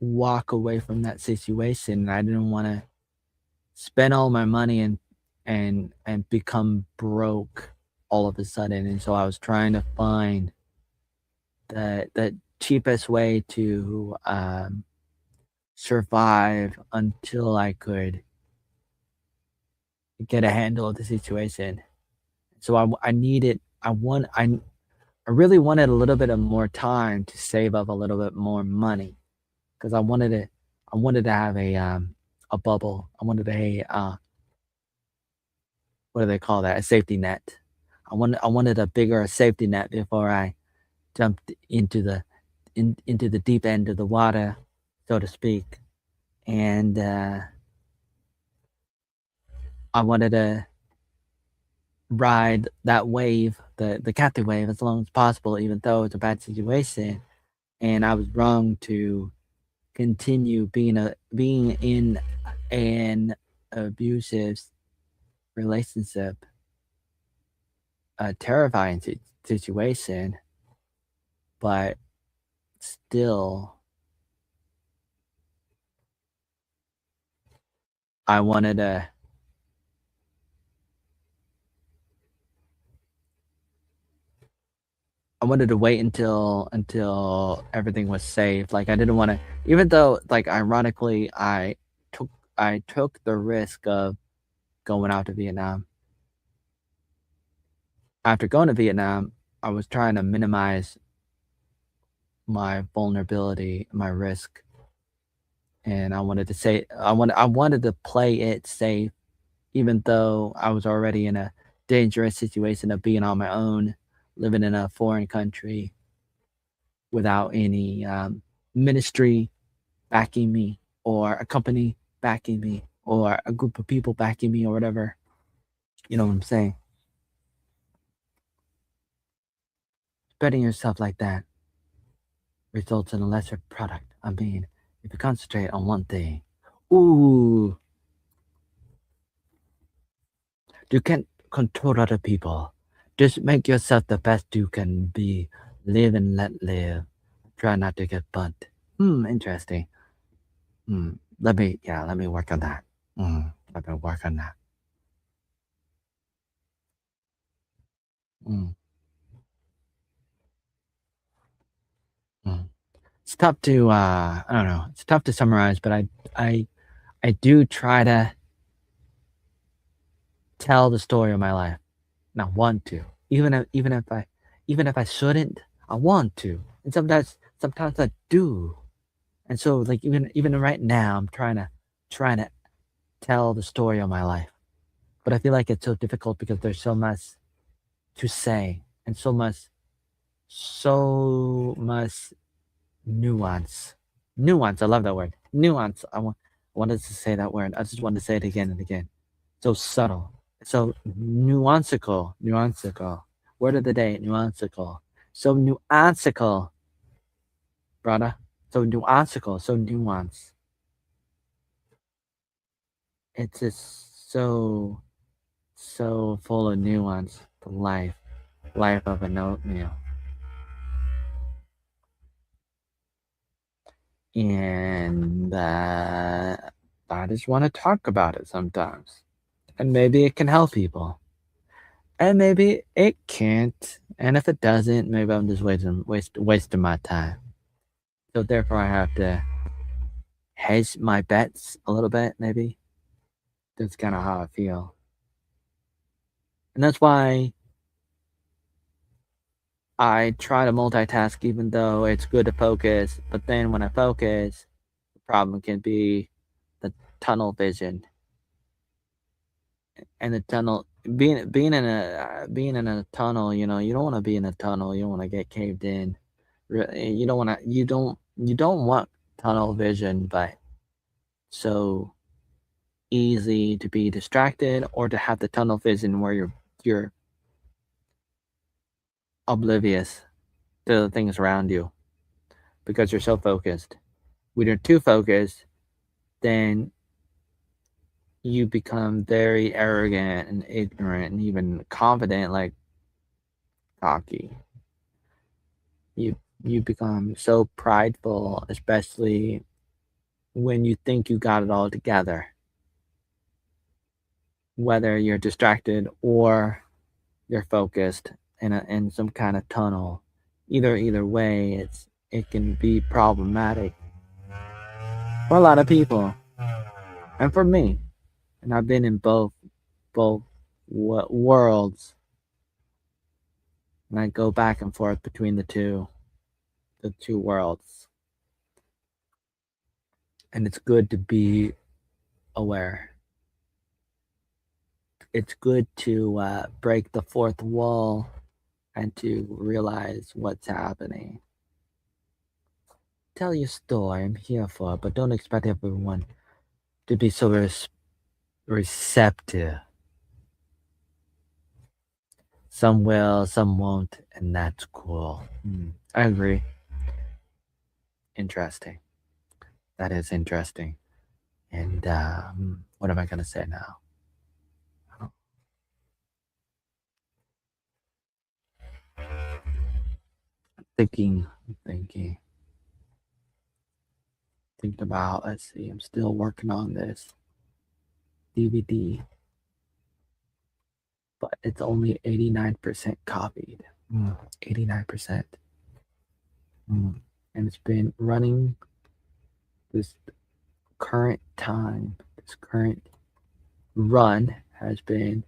walk away from that situation. I didn't want to spend all my money and become broke all of a sudden. And so I was trying to find the cheapest way to survive until I could get a handle of the situation. So I needed I really wanted a little bit of more time to save up a little bit more money because I wanted to have a bubble. I wanted what do they call that? A safety net. I wanted a bigger safety net before I jumped into the deep end of the water, so to speak. And I wanted to ride that wave, the captain wave, as long as possible, even though it's a bad situation. And I was wrong to continue being in an abusive relationship, a terrifying situation, but still, I wanted to. I wanted to wait until everything was safe. Like I didn't want to, even though like ironically took I took the risk of going out to Vietnam. After going to Vietnam, I was trying to minimize my vulnerability, my risk, and I wanted to play it safe, even though I was already in a dangerous situation of being on my own, living in a foreign country without any ministry backing me, or a company backing me, or a group of people backing me, or whatever. You know what I'm saying? Spreading yourself like that results in a lesser product. I mean, if you concentrate on one thing, ooh, you can't control other people. Just make yourself the best you can be. Live and let live. Try not to get burnt. Interesting. Let me work on that. Let me work on that. Mm, mm. It's tough to, I don't know. It's tough to summarize, but I, I do try to tell the story of my life. And I want to, even if I shouldn't, I want to. And sometimes I do. And so, like even right now, I'm trying to tell the story of my life. But I feel like it's so difficult because there's so much to say and so much nuance. Nuance. I love that word. Nuance. I wanted to say that word. I just wanted to say it again and again. So subtle. So nuanceical. Nuanceical. Word of the day. Nuanceical. So nuanceical, brother. So nuanceical. So nuance. It's just so full of nuance. The life of an oatmeal. And I just want to talk about it sometimes. And maybe it can help people. And maybe it can't. And if it doesn't, maybe I'm just wasting my time. So therefore I have to hedge my bets a little bit, maybe. That's kind of how I feel. And that's why I try to multitask even though it's good to focus, but then when I focus, the problem can be the tunnel vision. And the tunnel being in a tunnel, you know, you don't wanna be in a tunnel, you don't wanna get caved in. You don't wanna you don't want tunnel vision, but so easy to be distracted or to have the tunnel vision where you're oblivious to the things around you because you're so focused. When you're too focused, then you become very arrogant and ignorant and even confident, like cocky. You become so prideful, especially when you think you got it all together, whether you're distracted or you're focused in some kind of tunnel. Either way, it can be problematic for a lot of people and for me. And I've been in both worlds, and I go back and forth between the two worlds. And it's good to be aware. It's good to break the fourth wall and to realize what's happening. Tell your story, I'm here for it, but don't expect everyone to be so receptive. Some will, some won't, and that's cool. I agree. Interesting. That is interesting. And what am I going to say now? Thinking, thinking, thinking about, let's see, I'm still working on this DVD, but it's only 89% copied. 89%. And it's been running this this current run has been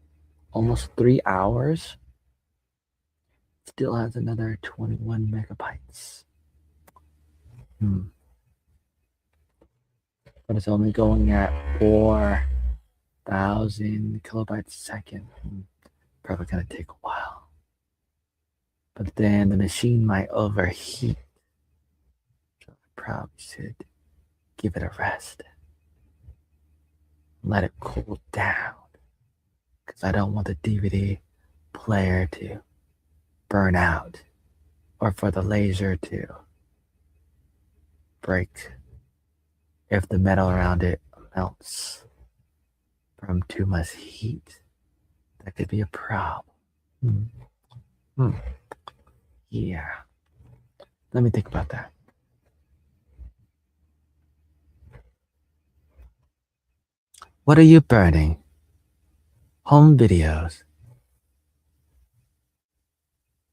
almost 3 hours. Still has another 21 megabytes. But it's only going at 4,000 kilobytes a second. Probably gonna take a while. But then the machine might overheat. So I probably should give it a rest. Let it cool down. Because I don't want the DVD player to burn out or for the laser to break if the metal around it melts from too much heat. That could be a problem. Yeah. Let me think about that. What are you burning? Home videos.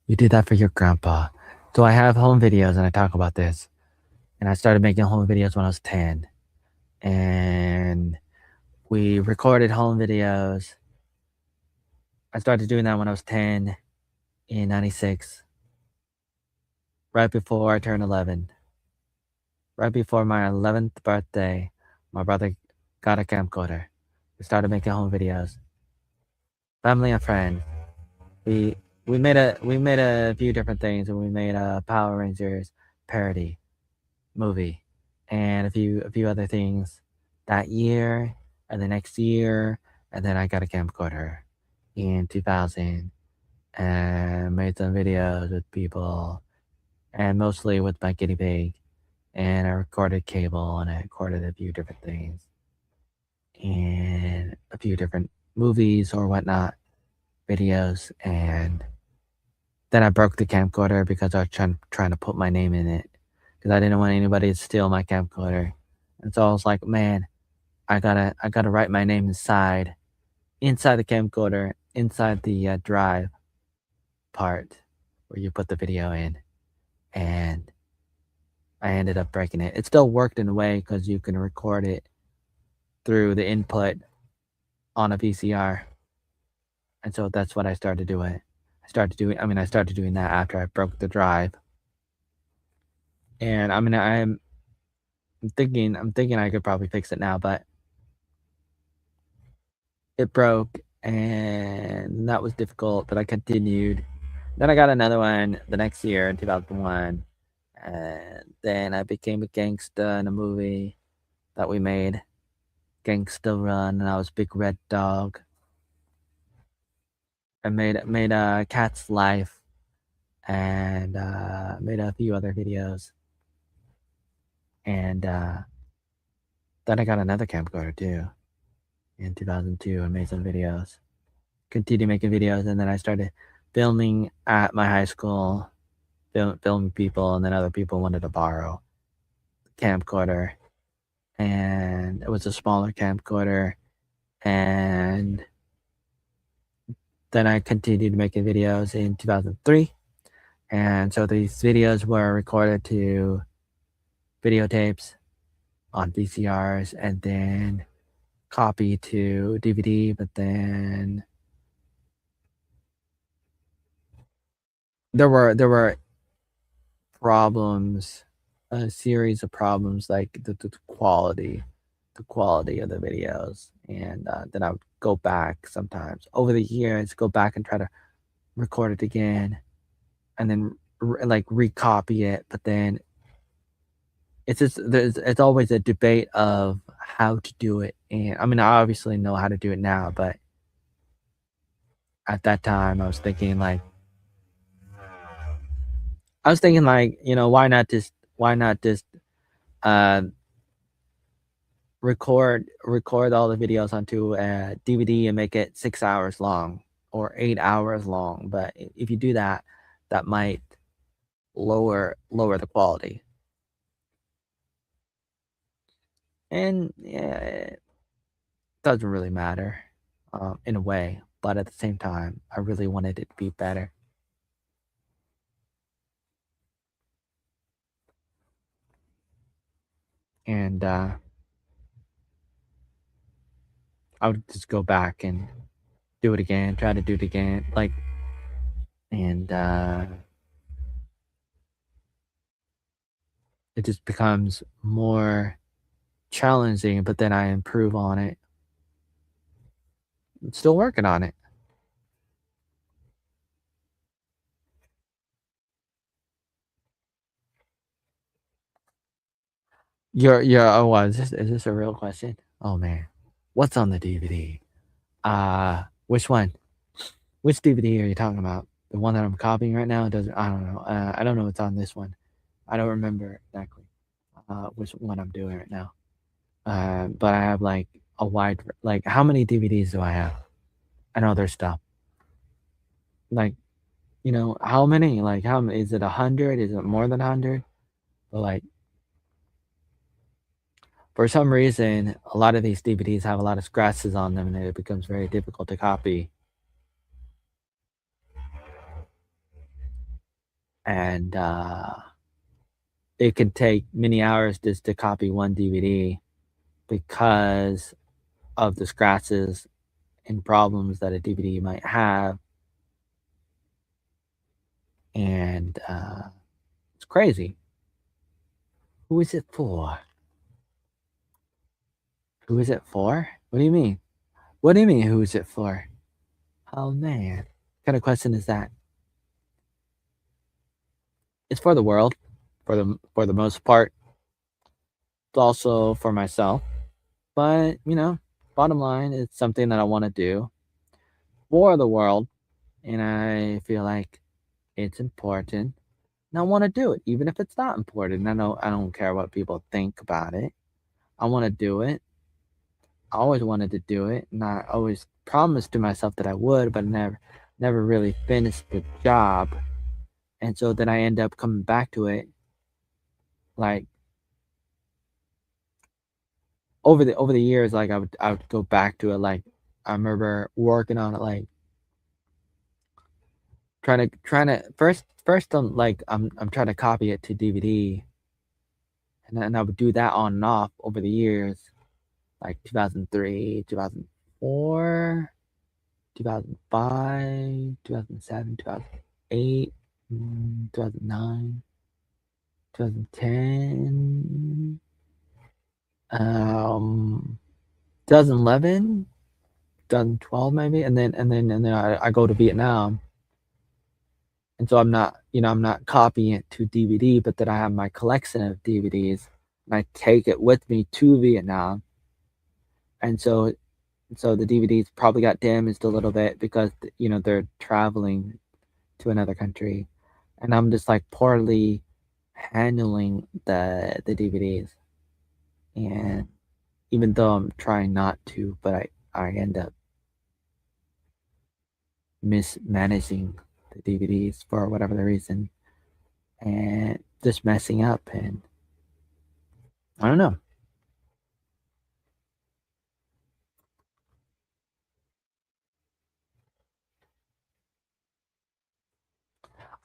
You did that for your grandpa. So I have home videos and I talk about this. And I started making home videos when I was 10. And we recorded home videos. I started doing that when I was 10 in 96, right before I turned 11. Right before my 11th birthday, my brother got a camcorder. We started making home videos. Family and friends. We we made a few different things, and we made a Power Rangers parody movie and a few other things that year and the next year, and then I got a camcorder in 2000 and made some videos with people and mostly with my guinea pig, and I recorded cable and I recorded a few different things and a few different movies or whatnot videos. And then I broke the camcorder because I was trying to put my name in it because I didn't want anybody to steal my camcorder. And so I was like, man, I gotta write my name inside the camcorder, inside the drive part where you put the video in. And I ended up breaking it. It still worked in a way because you can record it through the input on a VCR. And so that's what I started doing. I started doing that after I broke the drive. And I'm thinking I could probably fix it now, but it broke and that was difficult, but I continued. Then I got another one the next year in 2001. And then I became a gangsta in a movie that we made, Gangsta Run, and I was Big Red Dog. I made a Cat's Life and made a few other videos. And then I got another camcorder too in 2002 and made some videos. Continued making videos, and then I started filming at my high school, filming people, and then other people wanted to borrow the camcorder, and it was a smaller camcorder. And then I continued making videos in 2003, and so these videos were recorded to videotapes on VCRs, and then copied to DVD. But then there were problems, a series of problems, like the quality of the videos, and then I would go back sometimes over the years, go back and try to record it again, and then like recopy it. But then it's always a debate of how to do it, and I obviously know how to do it now, but at that time I was thinking, why not just uh record all the videos onto a DVD and make it 6 hours long or 8 hours long. But if you do that, that might lower the quality. And yeah, it doesn't really matter, in a way. But at the same time, I really wanted it to be better. And I would just go back and do it again, try to do it again, and it just becomes more challenging. But then I improve on it. I'm still working on it. Oh, what, is this a real question? Oh man, what's on the DVD? Which one? Which DVD are you talking about? The one that I'm copying right now? Doesn't I don't know. I don't know what's on this one. I don't remember exactly which one I'm doing right now. But I have like a like, how many DVDs do I have? I know there's stuff. Like, how many? Like, how many? Is it 100? Is it more than 100? But like, for some reason, a lot of these DVDs have a lot of scratches on them, and it becomes very difficult to copy. And it can take many hours just to copy one DVD because of the scratches and problems that a DVD might have. And it's crazy. Who is it for? Who is it for? What do you mean? What do you mean, who is it for? Oh man. What kind of question is that? It's for the world, for the most part. It's also for myself. But, bottom line, it's something that I want to do for the world, and I feel like it's important. And I want to do it, even if it's not important. I don't care what people think about it. I want to do it. I always wanted to do it, and I always promised to myself that I would, but never really finished the job. And so then I end up coming back to it, like over the years. Like I would go back to it. Like I remember working on it, like trying to first I'm trying to copy it to DVD, and then I would do that on and off over the years, like 2003, 2004. 2005, 2007, 2008, 2009, 2010, 2011, 2012 maybe, and then I go to Vietnam, and so I'm not copying it to DVD, but then I have my collection of DVDs, and I take it with me to Vietnam, and so the DVDs probably got damaged a little bit because they're traveling to another country, and I'm just like poorly handling the DVDs, and even though I'm trying not to, but I end up mismanaging the DVDs for whatever the reason, and just messing up, and I don't know.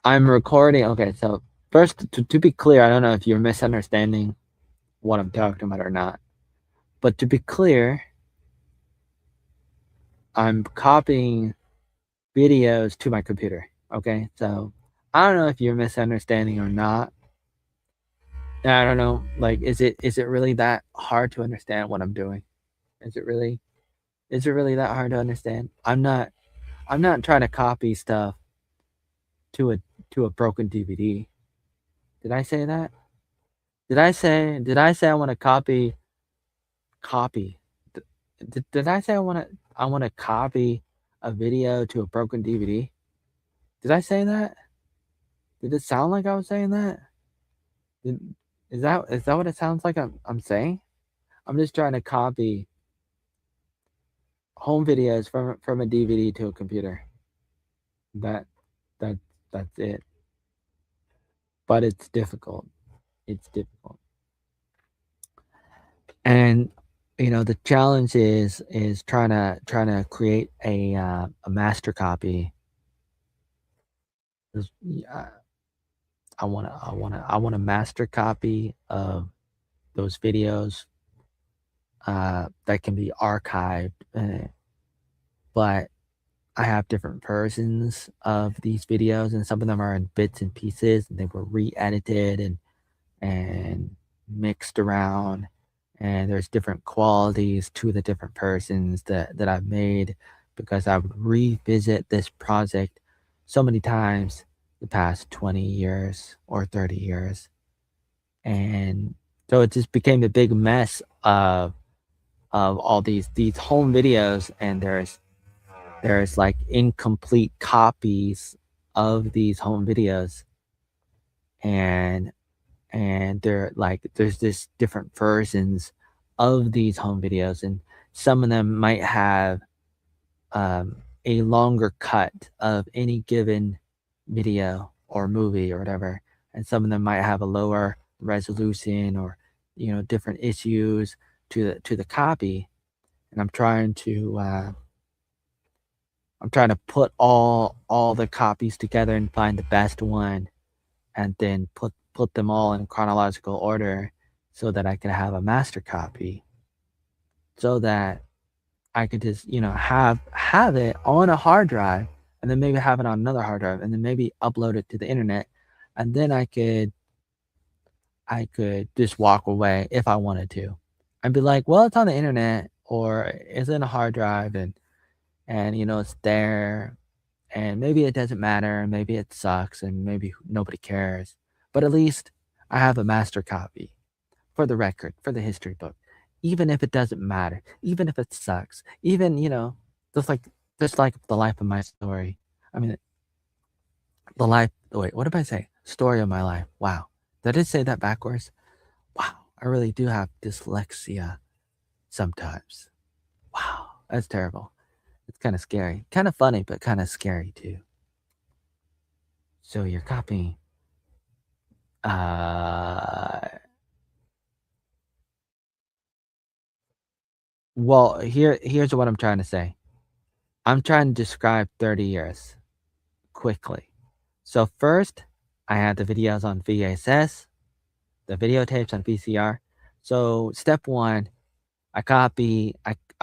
I'm recording. Okay, so first, to be clear, I don't know if you're misunderstanding what I'm talking about or not, but to be clear, I'm copying videos to my computer. Okay, so I don't know if you're misunderstanding or not. I don't know. Like, is it really that hard to understand what I'm doing? Is it really is it really that hard to understand? I'm not trying to copy stuff to a broken DVD. Did I say that? Did I say I want to copy? Did I say I want to copy a video to a broken DVD? Did I say that? Did it sound like I was saying that? Did, is that what it sounds like I'm saying? I'm just trying to copy home videos from a DVD to a computer. That that that's it. But it's difficult. It's difficult. And the challenge is trying to create a master copy. 'Cause, yeah, I want a master copy of those videos that can be archived, but I have different versions of these videos, and some of them are in bits and pieces, and they were re-edited and mixed around, and there's different qualities to the different versions that I've made because I would revisit this project so many times the past 20 years or 30 years, and so it just became a big mess of all these home videos, and there's like incomplete copies of these home videos, and they're like there's this different versions of these home videos, and some of them might have a longer cut of any given video or movie or whatever, and some of them might have a lower resolution or different issues to the copy, and I'm trying to put all the copies together and find the best one, and then put them all in chronological order so that I could have a master copy, so that I could just, have it on a hard drive, and then maybe have it on another hard drive, and then maybe upload it to the internet, and then I could just walk away if I wanted to. I'd be like, "Well, it's on the internet or it's in a hard drive, and it's there, and maybe it doesn't matter, and maybe it sucks, and maybe nobody cares, but at least I have a master copy for the record, for the history book, even if it doesn't matter, even if it sucks, even just like the life of my story. I mean, the life. Wait, what did I say? Story of my life. Wow, did I say that backwards? Wow, I really do have dyslexia sometimes. Wow, that's terrible. It's kind of scary, kind of funny, but kind of scary too. So you're copying. Uh, well, here's what I'm trying to say. I'm trying to describe 30 years quickly. So first, I had the videos on VHS, the videotapes on VCR. So step one, I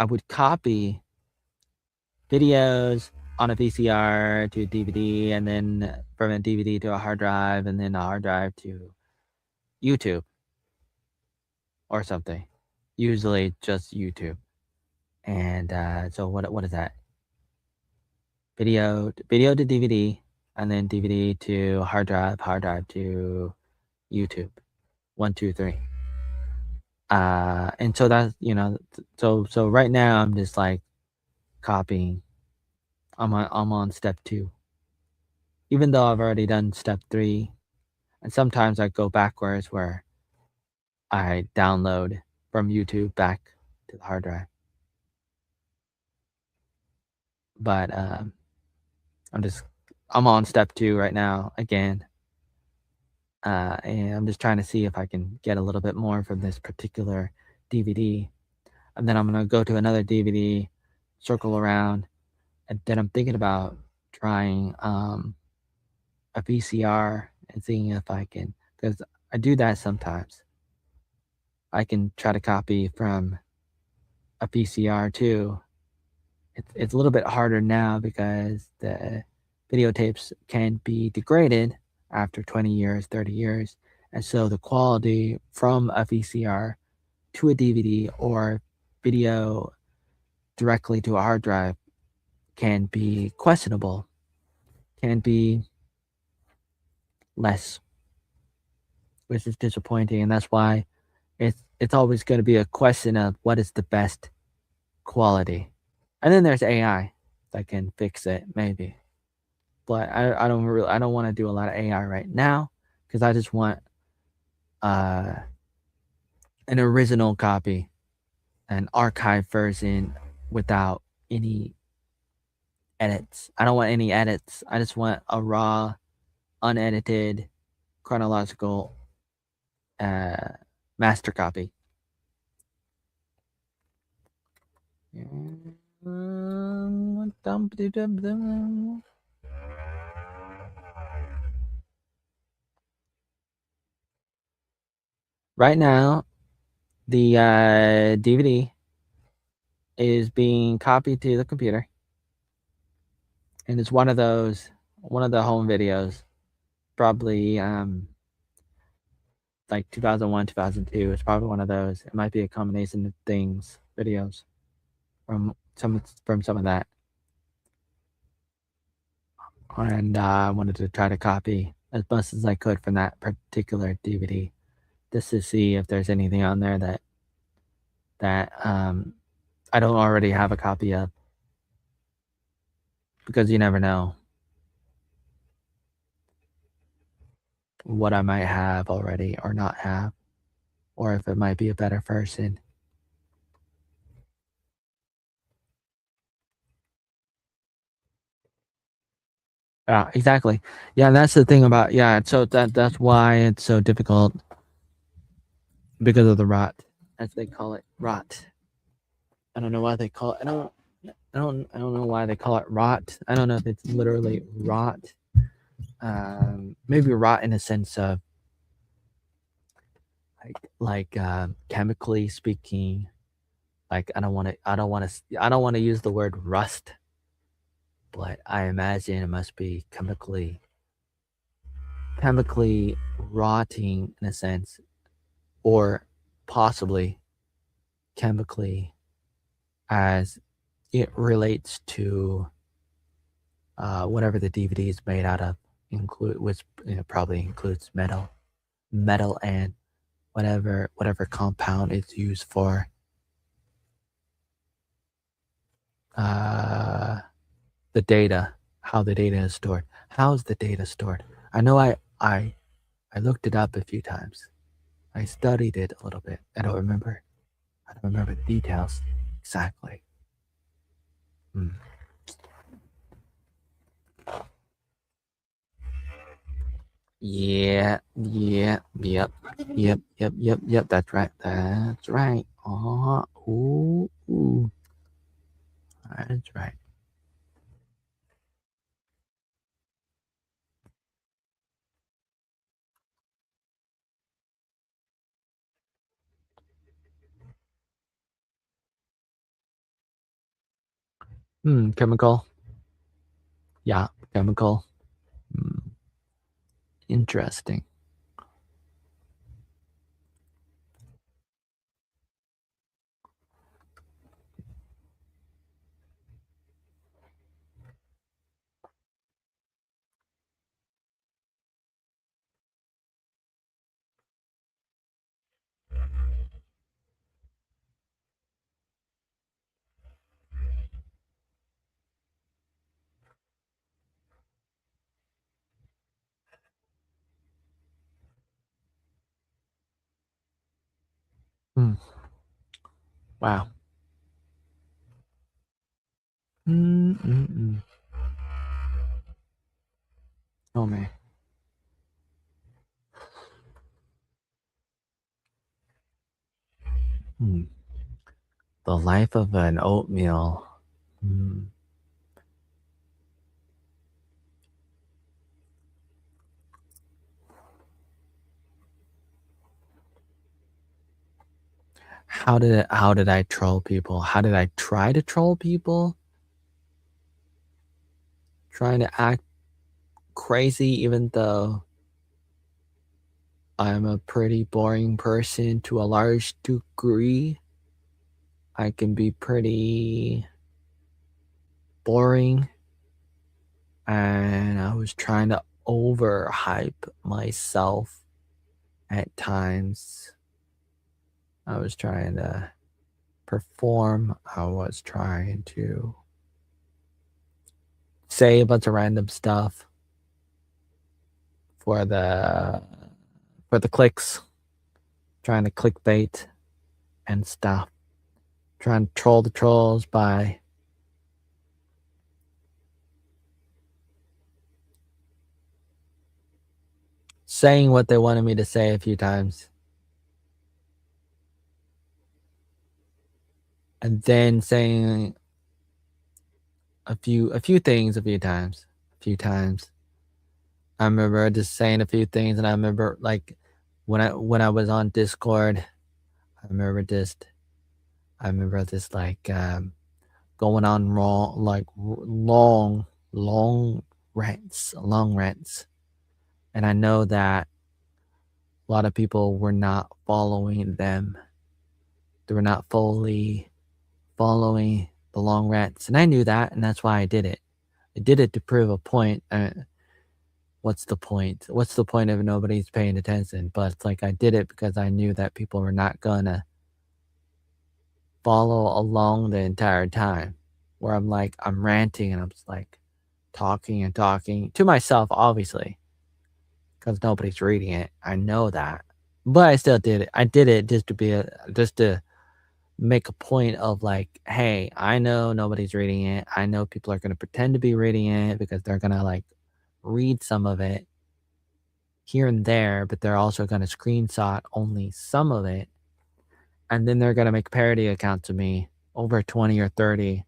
would copy videos on a VCR to DVD, and then from a DVD to a hard drive, and then a hard drive to YouTube or something. Usually just YouTube. And so what is that? Video to DVD, and then DVD to hard drive to YouTube. 1, 2, 3. And so that's so right now I'm just like copying. I'm on step 2, even though I've already done step 3. And sometimes I go backwards where I download from YouTube back to the hard drive. But I'm on step 2 right now again. And I'm just trying to see if I can get a little bit more from this particular DVD. And then I'm gonna go to another DVD, circle around, and then I'm thinking about trying a VCR and seeing if I can, because I do that sometimes. I can try to copy from a VCR too. It's a little bit harder now because the videotapes can be degraded after 20 years, 30 years. And so the quality from a VCR to a DVD or video directly to a hard drive can be questionable, can be less, which is disappointing. And that's why it's always going to be a question of what is the best quality. And then there's AI that can fix it, maybe. But I don't want to do a lot of AI right now because I just want uh, an original copy, an archive version without any edits. I don't want any edits. I just want a raw, unedited, chronological master copy. Right now, the DVD is being copied to the computer, and it's one of the home videos, probably like 2001, 2002. It's probably one of those. It might be a combination of things, videos from some of that. And I wanted to try to copy as much as I could from that particular DVD, just to see if there's anything on there that I don't already have a copy of, because you never know what I might have already or not have, or if it might be a better version. Yeah, exactly. Yeah, that's the thing about, yeah. So that's why it's so difficult, because of the rot, as they call it, rot. I don't know why they call it. I don't know why they call it rot. I don't know if it's literally rot. Maybe rot in a sense of chemically speaking. Like I don't want to use the word rust, but I imagine it must be chemically rotting in a sense, or possibly chemically, as it relates to whatever the DVD is made out of, which probably includes metal, and whatever compound it's used for. Uh, the data, how the data is stored. How is the data stored? I know I looked it up a few times. I studied it a little bit. I don't remember. I don't remember the details exactly. Hmm. Yeah, yeah, yep. That's right. That's right. Ooh. That's right. Chemical. Yeah, chemical. Hmm, interesting. Hmm. Wow. Mm-mm-mm. Oh man. Hmm. The life of an oatmeal. Hmm. How did I troll people? How did I try to troll people? Trying to act crazy even though I'm a pretty boring person to a large degree. I can be pretty boring, and I was trying to overhype myself at times. I was trying to perform. I was trying to say a bunch of random stuff for the clicks, trying to clickbait and stuff, trying to troll the trolls by saying what they wanted me to say a few times and then saying a few things a few times. A few times. I remember just saying a few things and I remember like when I was on Discord, I remember just like going on wrong like long rants. And I know that a lot of people were not following them. They were not fully following the long rants. And I knew that, and that's why I did it. I did it to prove a point. What's the point? What's the point if nobody's paying attention? But it's like I did it because I knew that people were not gonna follow along the entire time. Where I'm like, I'm ranting and I'm just like talking and talking to myself, obviously, because nobody's reading it. I know that. But I still did it. I did it just to make a point of like, hey, I know nobody's reading it. I know people are gonna pretend to be reading it because they're gonna like read some of it here and there, but they're also gonna screenshot only some of it. And then they're gonna make parody accounts of me, over 20 or 30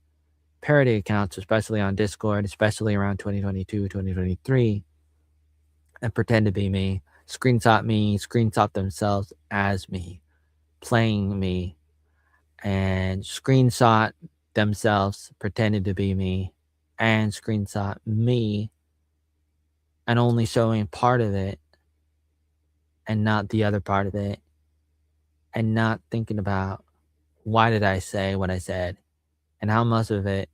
parody accounts, especially on Discord, especially around 2022, 2023, and pretend to be me, screenshot themselves as me, playing me, and screenshot themselves pretending to be me, and screenshot me and only showing part of it and not the other part of it, and not thinking about why did I say what I said and how much of it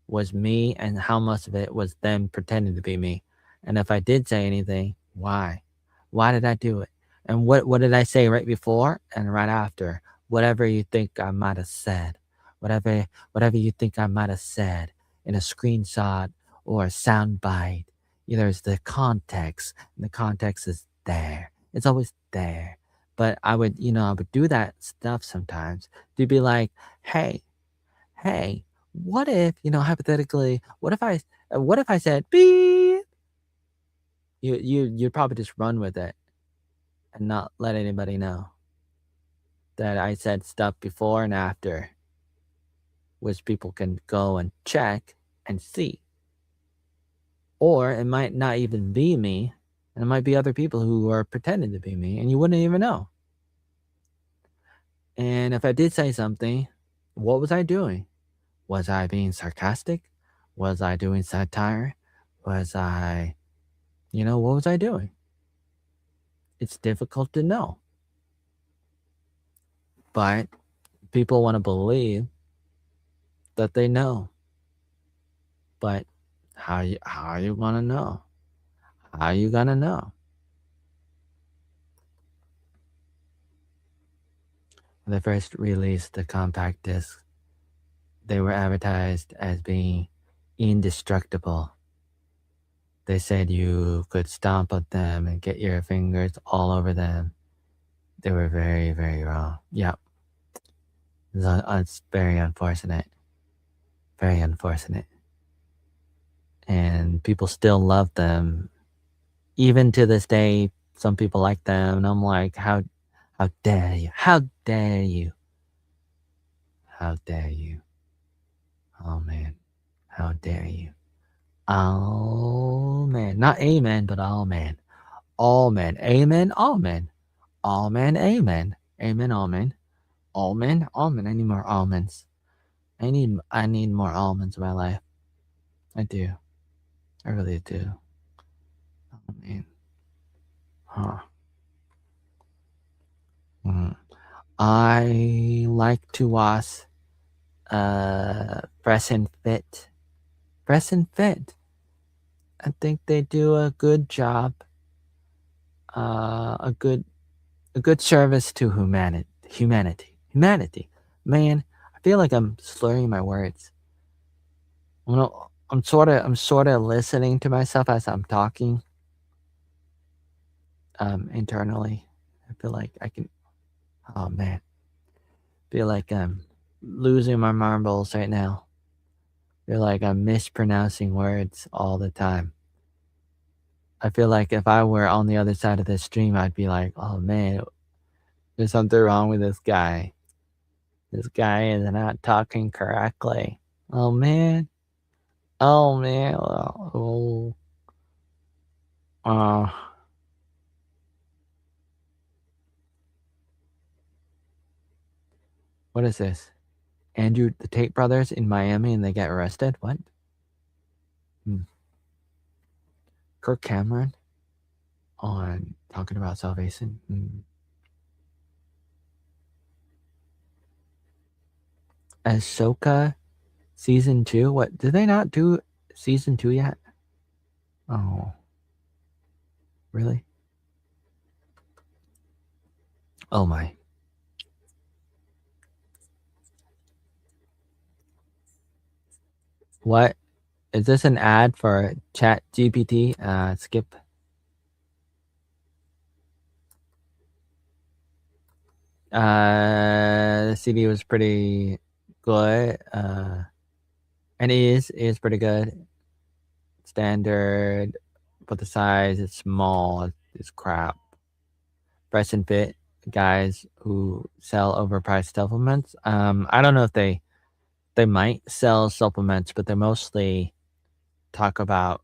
was me and how much of it was them pretending to be me. And if I did say anything, why? Why did I do it? And what did I say right before and right after? Whatever you think I might have said. Whatever you think I might have said in a screenshot or a sound bite. There's the context, and the context is there. It's always there. But I would do that stuff sometimes to be like, hey, what if, hypothetically, what if I said beep? You'd probably just run with it and not let anybody know that I said stuff before and after, which people can go and check and see. Or it might not even be me, and it might be other people who are pretending to be me, and you wouldn't even know. And if I did say something, what was I doing? Was I being sarcastic? Was I doing satire? Was I, what was I doing? It's difficult to know. But people want to believe that they know. But how are you gonna know? How are you gonna know? When they first released the compact disc, they were advertised as being indestructible. They said you could stomp on them and get your fingers all over them. They were very, very wrong. Yep. It's very unfortunate. Very unfortunate. And people still love them. Even to this day, some people like them. And I'm like, how dare you? How dare you? How dare you? Oh, man. How dare you? Oh, man. Not amen, but all man. All men. Amen, all men. All men, amen. Amen, all men. Almond? Almond. I need more almonds. I need more almonds in my life. I do. I really do. Oh, man. Huh. I like to watch Fresh and Fit. Fresh and Fit. I think they do a good job. A good service to humanity. Man, I feel like I'm slurring my words. I'm sort of listening to myself as I'm talking. Internally, I feel like I can. Oh man, feel like I'm losing my marbles right now. Feel like I'm mispronouncing words all the time. I feel like if I were on the other side of the stream, I'd be like, oh man, there's something wrong with this guy. This guy is not talking correctly. Oh man. Oh man. Oh. Uh, what is this? Andrew, the Tate brothers in Miami and they get arrested? What? Kirk Cameron on talking about salvation? Ahsoka season 2? What? Did they not do season 2 yet? Oh. Really? Oh my. What? Is this an ad for Chat GPT? Skip. The CD was pretty good. And it is pretty good. Standard, but the size is small. It's crap. Fresh and Fit guys who sell overpriced supplements. I don't know if they might sell supplements, but they mostly talk about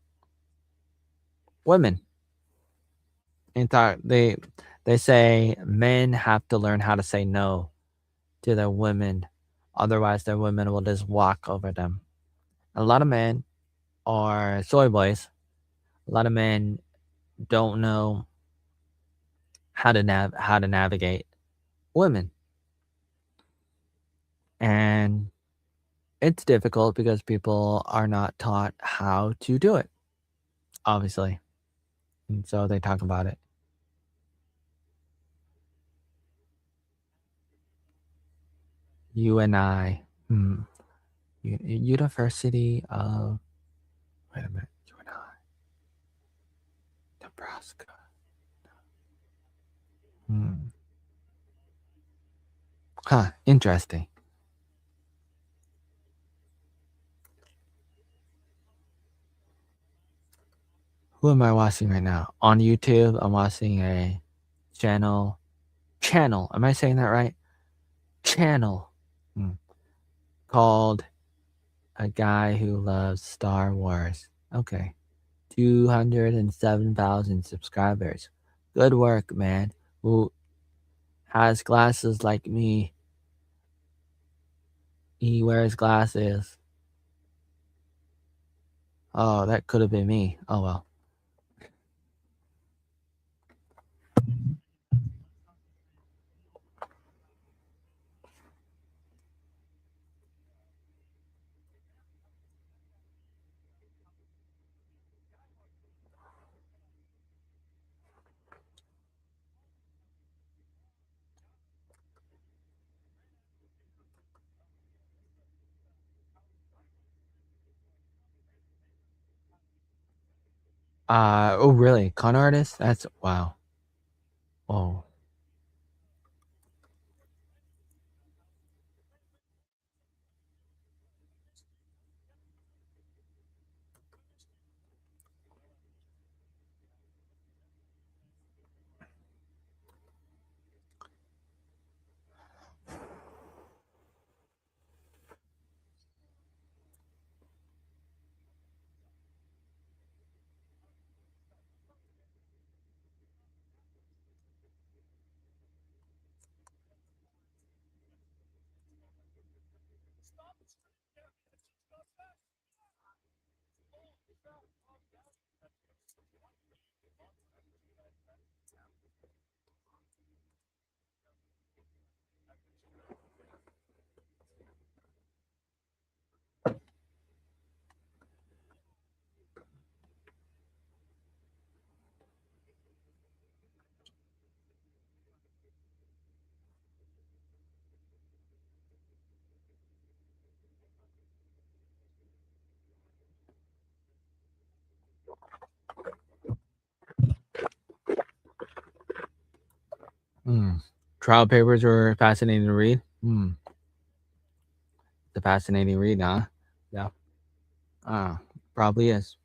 women. And they say men have to learn how to say no to their women, otherwise their women will just walk over them. A lot of men are soy boys. A lot of men don't know how to navigate women, and it's difficult because people are not taught how to do it, obviously, and so they talk about it. You and I, University of, wait a minute, you and I, Nebraska. Huh, interesting. Who am I watching right now? On YouTube, I'm watching a channel. Am I saying that right? Channel. Called A Guy Who Loves Star Wars. Okay. 207,000 subscribers. Good work, man. Who has glasses like me He wears glasses. Oh, that could have been me. Oh well. Oh really? Con artist? That's wow. Oh. Hmm. Trial papers were fascinating to read. Hmm. It's a fascinating read, huh? Yeah. Probably is.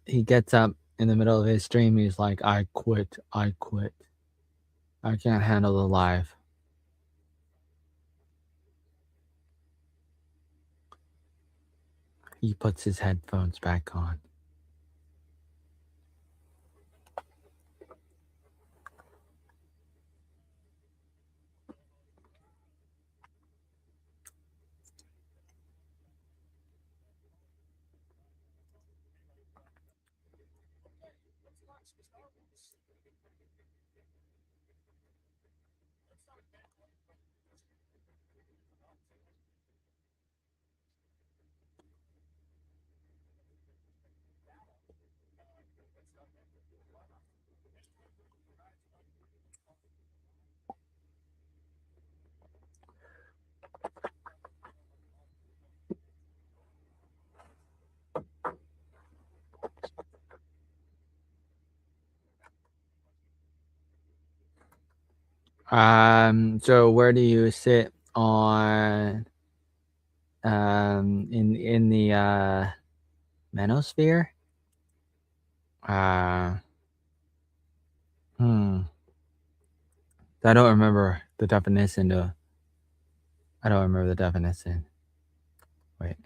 He gets up in the middle of his stream. He's like, "I quit. I quit. I can't handle the life." He puts his headphones back on. So where do you sit on in the manosphere? Uh, hmm. I don't remember the definition. Though. I don't remember the definition. Wait.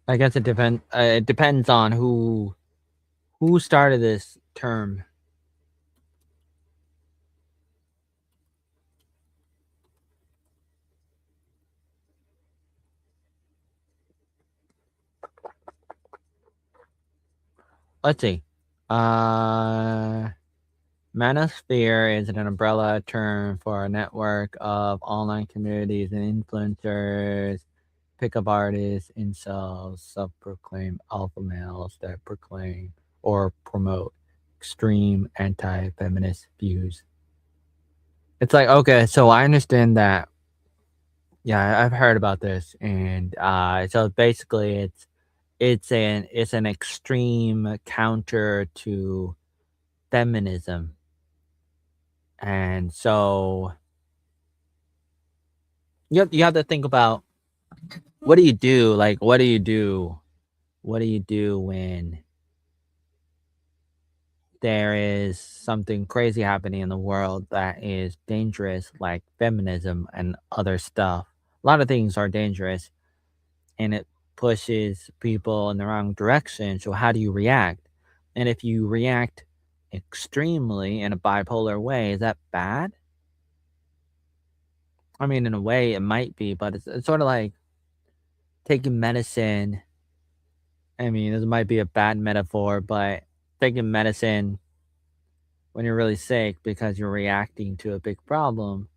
I guess it depends. It depends on who started this term. Let's see. Uh, Manosphere is an umbrella term for a network of online communities and influencers, pickup artists, incels, self-proclaimed alpha males that proclaim or promote extreme anti-feminist views. It's like, okay, so I understand that. Yeah, I've heard about this, and so basically, it's an extreme counter to feminism, and so you have to think about what do you do? Like, what do you do? What do you do when there is something crazy happening in the world that is dangerous, like feminism and other stuff? A lot of things are dangerous, and it pushes people in the wrong direction. So, how do you react? And if you react extremely in a bipolar way, is that bad? I mean, in a way, it might be, but it's sort of like taking medicine. I mean, this might be a bad metaphor, but taking medicine when you're really sick because you're reacting to a big problem,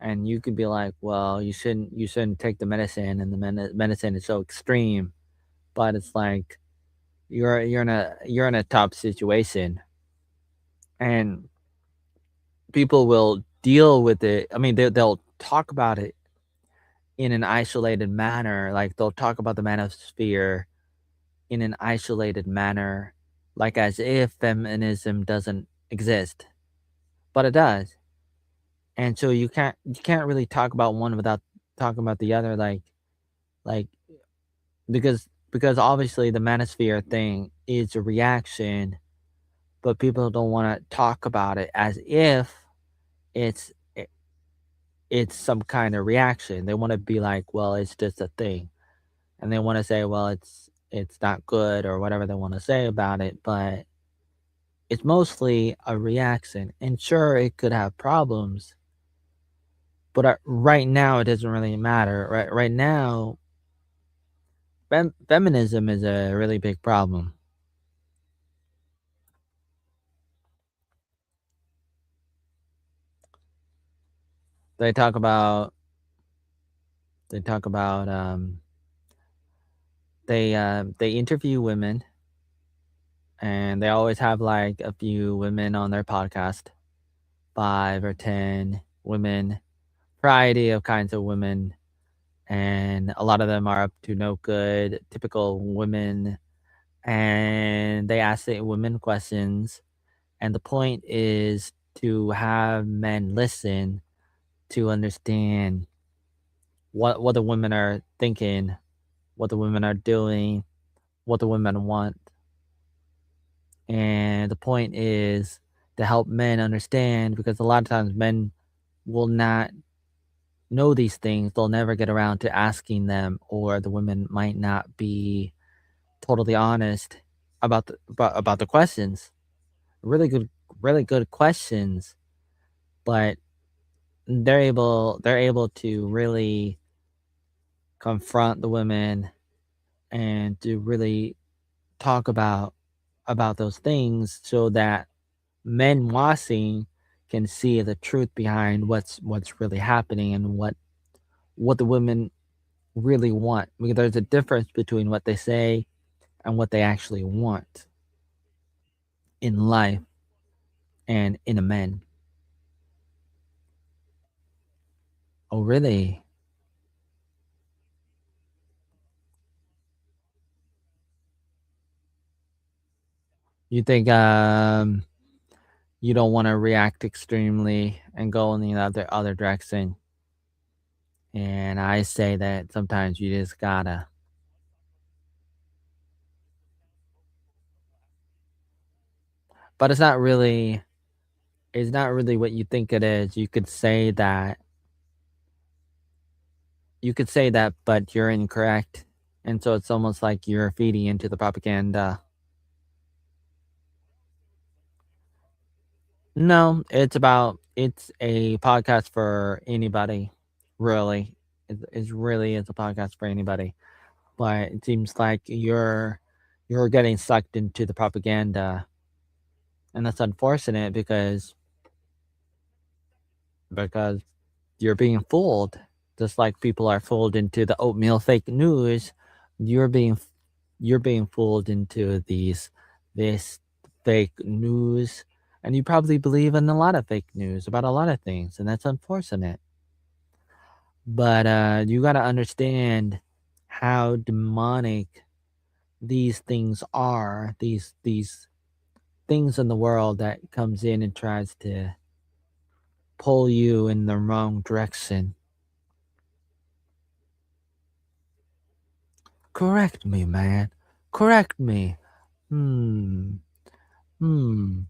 and you could be like, well, you shouldn't take the medicine, and the medicine is so extreme, but it's like you're in a tough situation, and people will deal with it. I mean, they'll talk about it in an isolated manner, like they'll talk about the manosphere in an isolated manner, like as if feminism doesn't exist, but it does. And so you can't really talk about one without talking about the other, like because obviously the manosphere thing is a reaction, but people don't want to talk about it as if it's i- it's some kind of reaction. They want to be like, well, it's just a thing, and they want to say, well, it's not good or whatever they want to say about it, but it's mostly a reaction. And sure, it could have problems, but right now it doesn't really matter. Right now, feminism is a really big problem. They talk about they talk about they interview women, and they always have like a few women on their podcast, 5 or 10 women, variety of kinds of women, and a lot of them are up to no good, typical women, and they ask the women questions, and the point is to have men listen to understand what the women are thinking, what the women are doing, what the women want. And the point is to help men understand, because a lot of times men will not know these things. They'll never get around to asking them, or the women might not be totally honest about the questions. Really good questions, but they're able to really confront the women and to really talk about those things so that men watching can see the truth behind what's really happening and what the women really want, because there's a difference between what they say and what they actually want in life and in a man. Oh, really? You think you don't want to react extremely and go in the other direction? And I say that sometimes you just gotta. But it's not really what you think it is. You could say that, but you're incorrect. And so it's almost like you're feeding into the propaganda. No, it's a podcast for anybody, really. It's a podcast for anybody. But it seems like you're getting sucked into the propaganda, And that's unfortunate because you're being fooled. Just like people are fooled into the oatmeal fake news, you're being you're being fooled into this fake news, and you probably believe in a lot of fake news about a lot of things, and that's unfortunate. But you got to understand how demonic these things are. These things in the world that comes in and tries to pull you in the wrong direction. Correct me, man. Correct me. Hmm. Hmm.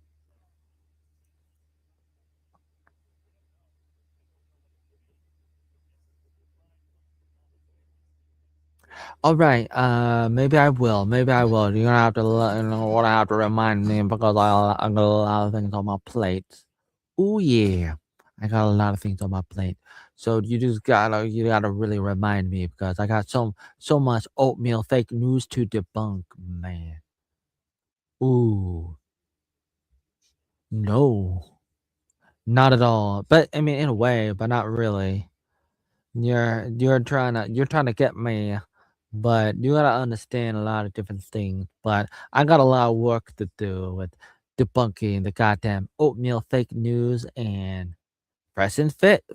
All right. Maybe I will. Maybe I will. You're gonna have to, you know what? I have to remind me because I got a lot of things on my plate. Oh yeah, I got a lot of things on my plate. So you gotta really remind me because I got so much oatmeal fake news to debunk, man. Ooh, no, not at all. But I mean, in a way, but not really. You're trying to get me, but you gotta understand a lot of different things. But I got a lot of work to do with debunking the goddamn oatmeal fake news and fresh and fit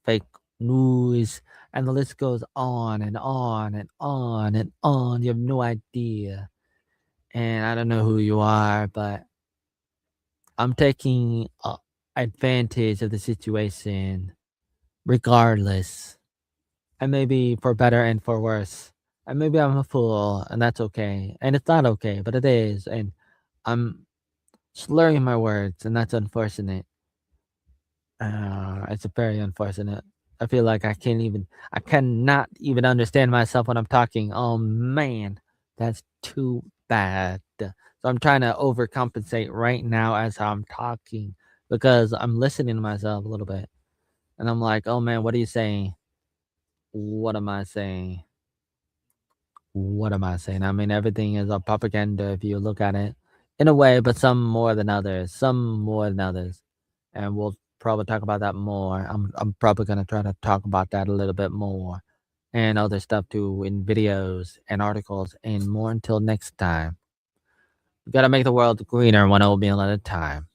fake news, and the list goes on and on and on and on. You have no idea, and I don't know who you are, but I'm taking advantage of the situation regardless. And maybe for better and for worse. And maybe I'm a fool, and that's okay. And it's not okay, but it is. And I'm slurring my words, and that's unfortunate. It's very unfortunate. I feel like I cannot even understand myself when I'm talking. Oh man, that's too bad. So I'm trying to overcompensate right now as I'm talking because I'm listening to myself a little bit. And I'm like, oh man, what are you saying? What am I saying? What am I saying? I mean, everything is a propaganda if you look at it in a way, but some more than others, some more than others. And we'll probably talk about that more. I'm probably gonna try to talk about that a little bit more and other stuff too in videos and articles and more until next time. We gotta make the world greener one oatmeal at a time.